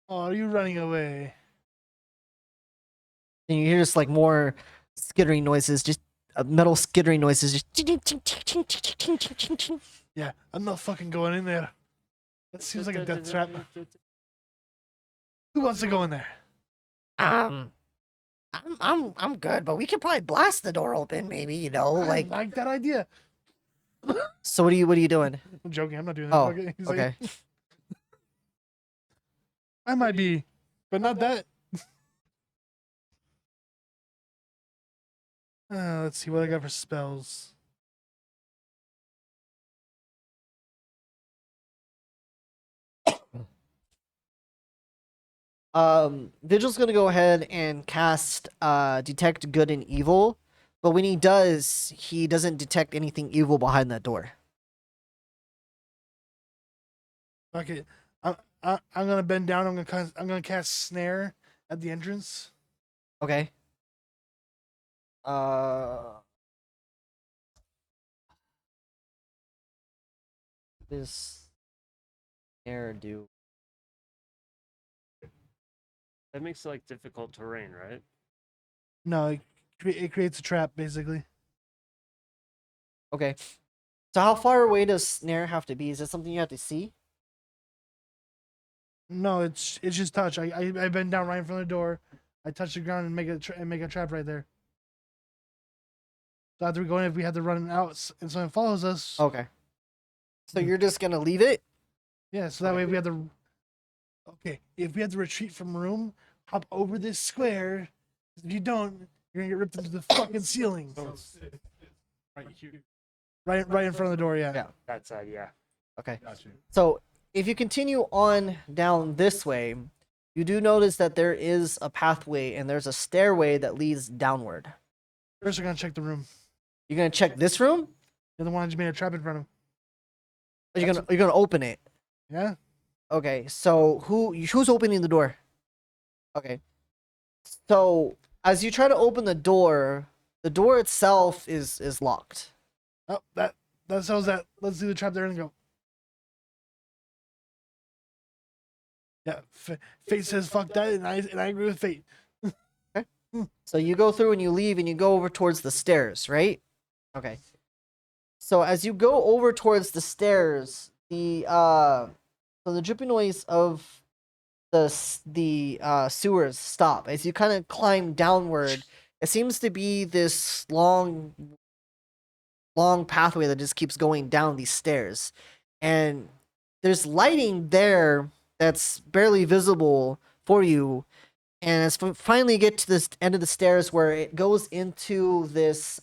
Oh, are you running away? And you hear just like more skittering noises, just metal skittering noises. Just Yeah, I'm not fucking going in there. That seems like a death trap. Who wants to go in there? I'm good, but we could probably blast the door open, maybe, you know, I like. like that idea. So what are you doing? I'm joking. I'm not doing that. Oh, Fuck it. He's like, okay. I might be, but not that. Let's see what I got for spells. Vigil's gonna go ahead and cast detect good and evil, but when he does, he doesn't detect anything evil behind that door. Okay, I'm gonna bend down. I'm gonna cast snare at the entrance. Okay. This air do. That makes it like difficult terrain, right? No, it creates a trap basically. Okay. So how far away does snare have to be? Is that something you have to see? No, it's just touch. I bend down right in front of the door. I touch the ground and make a trap right there. So after we go in, if we have to run out and someone follows us, Okay. So you're just gonna leave it? yeah. So that way if we have to, okay, if we have to retreat from room, hop over this square. If you don't, you're gonna get ripped into the fucking ceiling. So it's right here. Right in front of the door. Yeah. Yeah. That side, yeah. Okay. Got you. So if you continue on down this way, you do notice that there is a pathway and there's a stairway that leads downward. First, we're gonna check the room. You're gonna check this room? You're the one that just made a trap in front of him. Or you're gonna open it. Yeah. Okay, so who's opening the door? Okay. So as you try to open the door itself is locked. Oh, that sells that. Let's do the trap there and go. Yeah. Fate says fuck that, and I agree with fate. So you go through and you leave and you go over towards the stairs, right? Okay. So as you go over towards the stairs, so the dripping noise of the sewers stop. As you kind of climb downward, it seems to be this long pathway that just keeps going down these stairs. And there's lighting there that's barely visible for you. And as finally get to this end of the stairs where it goes into this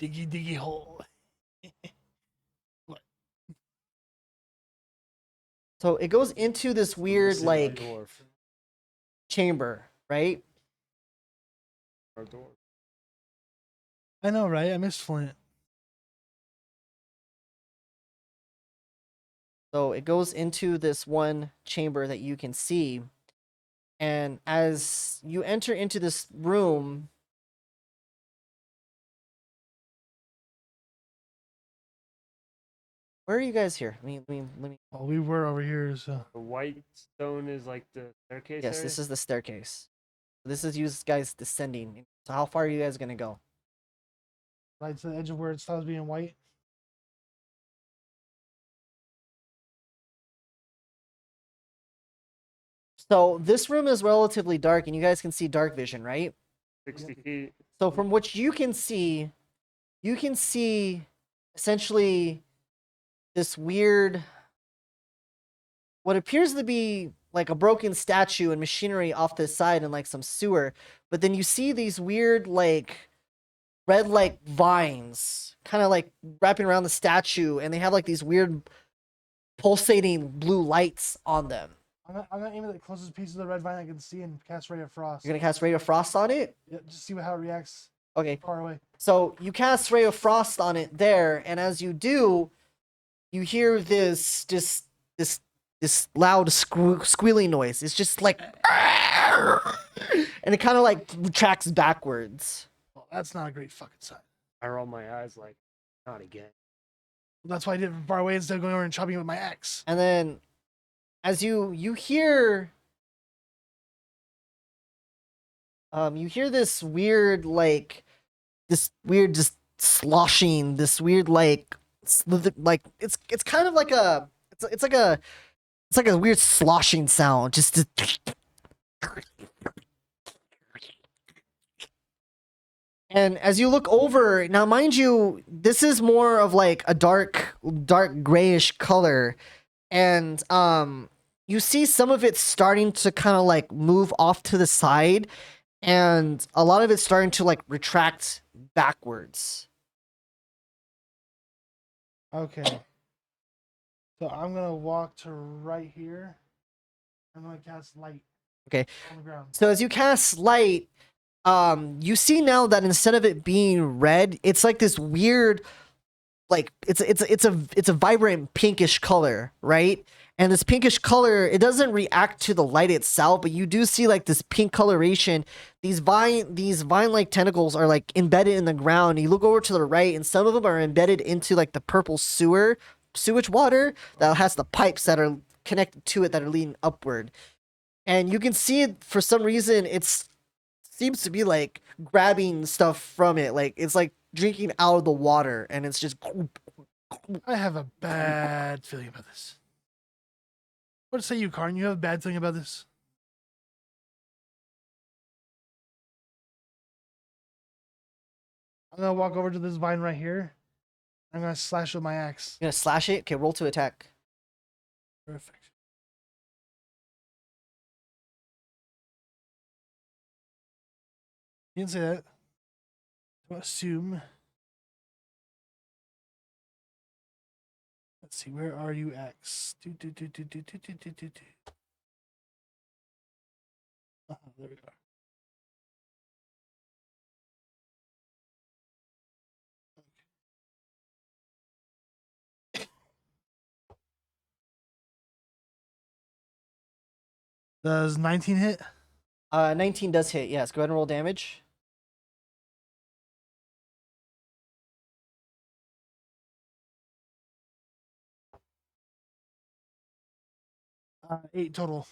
Diggy hole. so it goes into this weird like Dwarf. chamber, right? Or dwarf. I know, right? I miss Flint. So it goes into this one chamber that you can see. And as you enter into this room, where are you guys here? Let me. Oh, we were over here, so The white stone is like the staircase. Yes, area? this is the staircase. This is you guys descending. So how far are you guys gonna go? right to the edge of where it stops being white. So this room is relatively dark, and you guys can see dark vision, right? 60 feet. So from what you can see essentially this weird, what appears to be like a broken statue and machinery off the side and like some sewer. But then you see these weird like red like vines kind of like wrapping around the statue, and they have like these weird pulsating blue lights on them. I'm gonna aim at the closest piece of the red vine I can see and cast Ray of Frost. You're gonna cast Ray of Frost on it? Yeah, just see how it reacts Okay. far away. So you cast Ray of Frost on it there, and as you do, you hear this loud squealing noise. It's just like, and it kind of like retracts backwards. Well, that's not a great fucking sign. I roll my eyes like, not again. That's why I did it from far away instead of going over and chopping it with my axe. And then as you hear you hear this weird just sloshing, this weird like it's kind of like a it's like a weird sloshing sound, just and as you look over, now mind you, this is more of like a dark grayish color, and you see some of it starting to kind of like move off to the side, and a lot of it's starting to like retract backwards. Okay. So I'm gonna walk to right here. I'm gonna cast light. Okay. On the ground. So as you cast light, you see now that instead of it being red, it's like this weird, like it's a vibrant pinkish color, right? And this pinkish color, it doesn't react to the light itself, but you do see like this pink coloration. These vine-like tentacles are like embedded in the ground. You look over to the right, and some of them are embedded into like the purple sewage water that has the pipes that are connected to it that are leading upward. And you can see it, for some reason, seems to be like grabbing stuff from it. Like it's like drinking out of the water, and it's just. I have a bad feeling about this. What say you, Karn? You have a bad feeling about this? I'm gonna walk over to this vine right here. I'm gonna slash with my axe. You're gonna slash it. Okay, roll to attack. Perfect. You didn't say that. So assume. Let's see, where are you, X? There we are. Does 19 hit? 19 does hit. Yes, go ahead and roll damage. 8 total.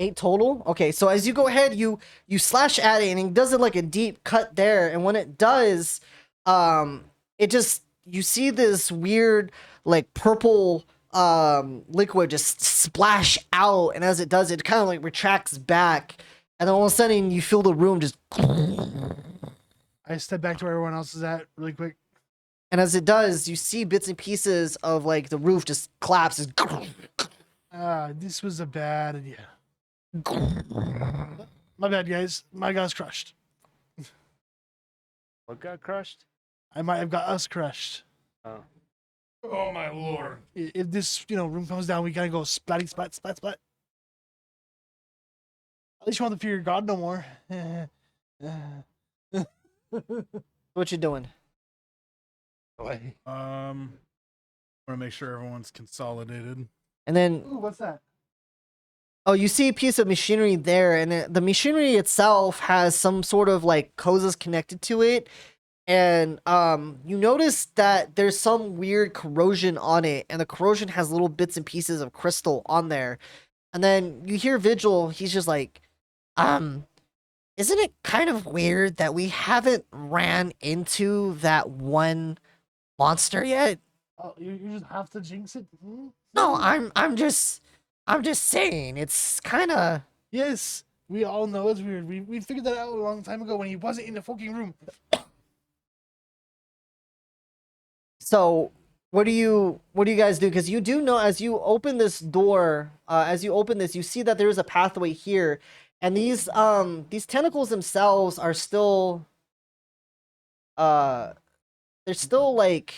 8 total. Okay, so as you go ahead, you slash at it, and it does it like a deep cut there. And when it does, it just, you see this weird like purple liquid just splash out, and as it does, it kind of like retracts back, and then all of a sudden you feel the room just. I step back to where everyone else is at really quick. And as it does, you see bits and pieces of like the roof just collapses. This was a bad idea. My bad, guys. My guy's crushed. What got crushed? I might have got us crushed. Oh. Oh my lord. If this, room comes down, we gotta go splatty splat splat splat. At least you won't have to fear your god no more. What you doing? Want to make sure everyone's consolidated. And then, Ooh, what's that? oh, you see a piece of machinery there, and the machinery itself has some sort of like hoses connected to it, and you notice that there's some weird corrosion on it, and the corrosion has little bits and pieces of crystal on there. And then you hear Vigil, he's just like, isn't it kind of weird that we haven't ran into that one monster yet? Oh, you just have to jinx it? Hmm? No, I'm just saying, it's kind of. Yes, we all know it's weird. We figured that out a long time ago when he wasn't in the fucking room. So what do you guys do? Because you do know, as you open this door, you see that there is a pathway here, and these tentacles themselves are still they're still like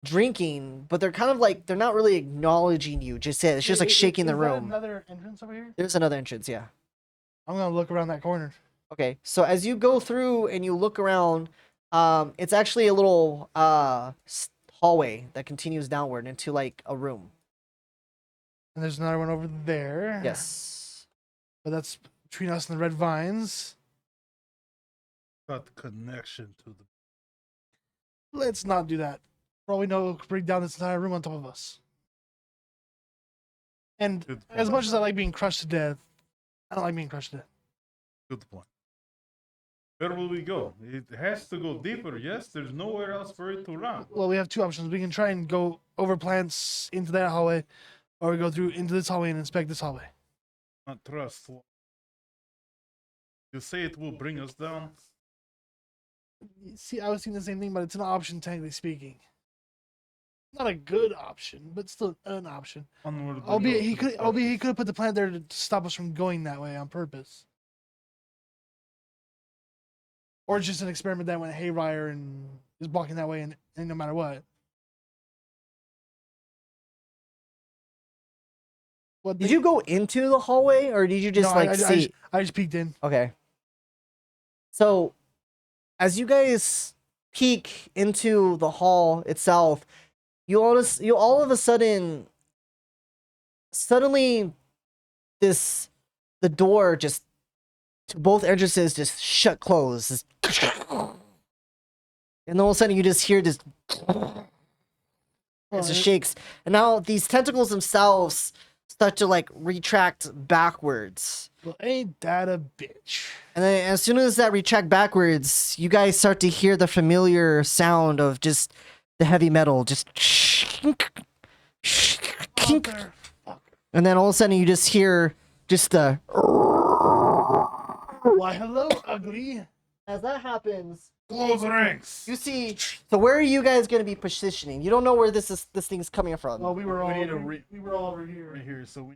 drinking, but they're kind of like, they're not really acknowledging you just yet. It's just like shaking the Is that room. another entrance over here? There's another entrance, yeah. I'm gonna look around that corner. Okay, so as you go through and you look around, it's actually a little hallway that continues downward into like a room. And there's another one over there. Yes. But that's between us and the red vines. Got the connection to the. Let's not do that. For all we know, we'll bring down this entire room on top of us. And Good as point. much as I like being crushed to death, I don't like being crushed to death. Good point. Where will we go? It has to go deeper, yes? There's nowhere else for it to run. Well, we have two options. We can try and go over plants into that hallway, or we go through into this hallway and inspect this hallway. Not trust. You say it will bring us down? See, I was thinking the same thing, but it's an option, technically speaking. Not a good option, but still an option. Onward we Albeit go he to could, the albeit he darkness. could have put the plant there to stop us from going that way on purpose, or it's just an experiment that went haywire and is blocking that way, and no matter what. What Did you go into the hallway or did you just No, like see? I just peeked in. Okay. So, as you guys peek into the hall itself, you all of a sudden, suddenly, the door just to both entrances just shut close, and all of a sudden you just hear this. It just shakes, and now these tentacles themselves start to like retract backwards. Well, ain't that a bitch? And then as soon as that retract backwards, you guys start to hear the familiar sound of just the heavy metal, just kink, kink. Motherfucker. And then all of a sudden you just hear just the. Why, hello, ugly. As that happens, Close ranks! you see. So where are you guys going to be positioning? You don't know where this thing's coming from. Well, we were all need to we were all over here. Right here, so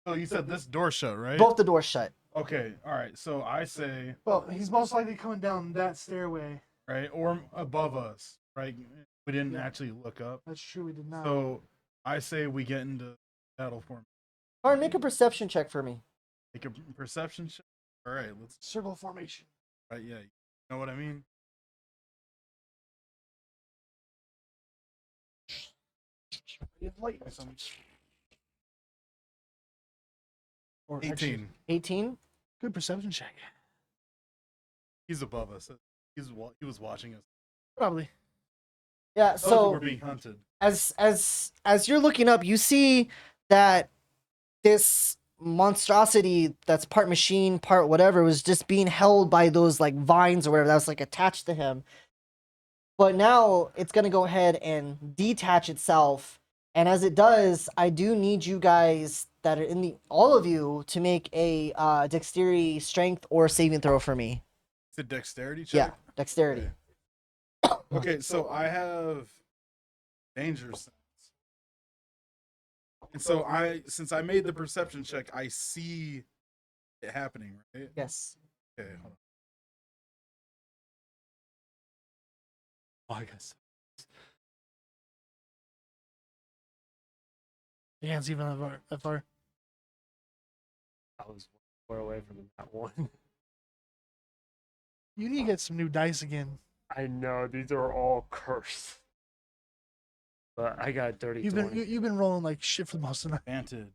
so you said this door shut, right? Both the doors shut. Okay, alright, so I say, Well, he's most likely coming down that stairway. right, or above us, right? We didn't actually look up. That's true. We did not. So I say we get into battle form. Alright, make a perception check for me. Make a perception check. Alright, let's, Circle formation. right, yeah, you know what I mean? Light. Or actually, 18. 18. good perception check. He's above us. He was watching us. Probably. Yeah. We're So being hunted. as you're looking up, you see that this monstrosity that's part machine, part whatever, was just being held by those like vines or whatever that was like attached to him. But now it's gonna go ahead and detach itself. And as it does, I do need you guys that are in the all of you to make a dexterity, strength, or saving throw for me. It's a dexterity Yeah, check? dexterity. Okay, so I have danger sense. And so since I made the perception check, I see it happening, right? Yes. Okay, hold on. Oh, I guess. You can't see from that far. I was far away from that one. You need to get some new dice again. I know these are all cursed, but I got dirty. You've been rolling like shit for most of the night. Vanted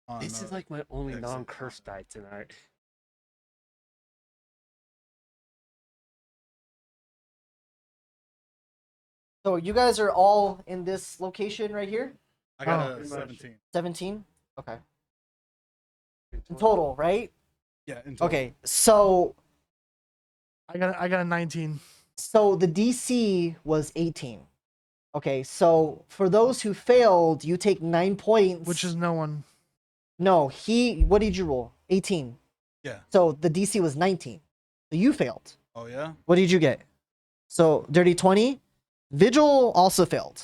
on, This is like my only exit. non-cursed die tonight. So you guys are all in this location right here? I got Oh, a pretty much. 17. 17? Okay. In total, right? Yeah, in total. Okay. So I got a 19. the DC was 18. Okay, so for those who failed, you take 9 points. Which is no one. No, what did you roll? 18. Yeah. So the DC was 19. So you failed. Oh yeah. What did you get? So dirty 20. Vigil also failed.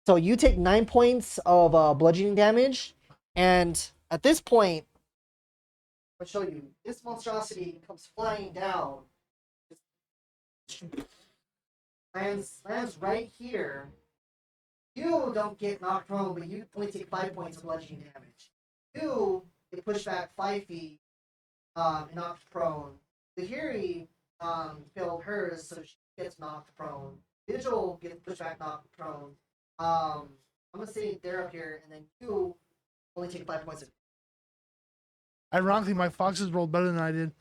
So you take 9 points of bludgeoning damage, and at this point, I'll show you. This monstrosity comes flying down, lands right here. You don't get knocked prone, but you only take 5 points of bludgeoning damage. You get pushed back 5 feet, and knocked prone. The Hiri failed hers, so she gets knocked prone. Vigil gets pushed back, knocked prone. I'm gonna say they're up here, and then you only take 5 points of. Ironically, my foxes rolled better than I did.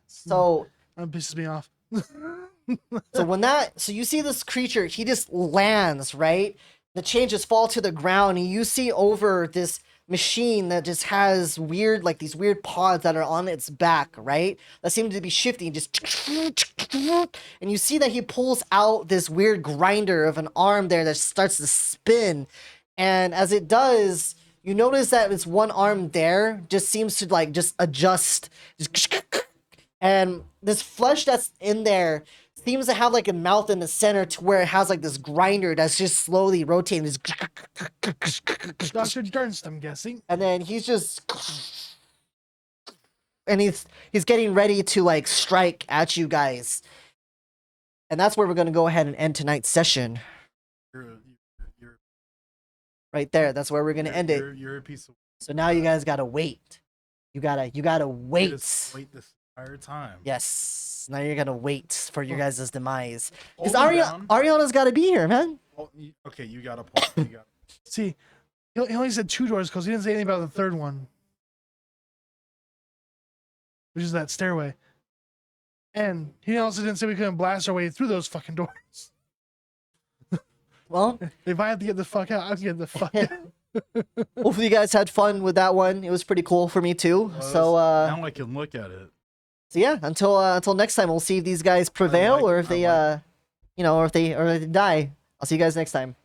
So That pisses me off. so you see this creature, he just lands, right? the chain just fall to the ground, and you see over this machine that just has weird, like these weird pods that are on its back, right? That seem to be shifting, just, and you see that he pulls out this weird grinder of an arm there that starts to spin, and as it does, you notice that it's one arm there just seems to like just adjust, and this flesh that's in there seems to have like a mouth in the center to where it has like this grinder that's just slowly rotating. Dr. Durst, I'm guessing. And then he's just, and he's getting ready to like strike at you guys. And that's where we're gonna go ahead and end tonight's session. You're Right there. That's where we're gonna end it. You're a piece of. So now you guys gotta wait. You gotta wait. Just wait this entire time. Yes. Now you're gonna wait for your guys' demise. Because Hold him down. Ariana's gotta be here, man. Well, okay, you gotta pause. You gotta. See, he only said 2 doors because he didn't say anything about the third one, which is that stairway. And he also didn't say we couldn't blast our way through those fucking doors. Well, If I have to get the fuck out, I'll get the fuck out. hopefully you guys had fun with that one. It was pretty cool for me too. So now I can look at it. so yeah, until next time, we'll see if these guys prevail or if they or if they die. I'll see you guys next time.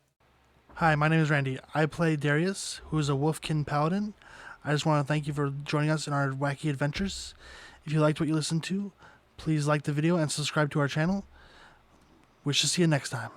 Hi, my name is Randy. I play Darius, who is a Wolfkin Paladin. I just want to thank you for joining us in our wacky adventures. If you liked what you listened to, please like the video and subscribe to our channel. We shall see you next time.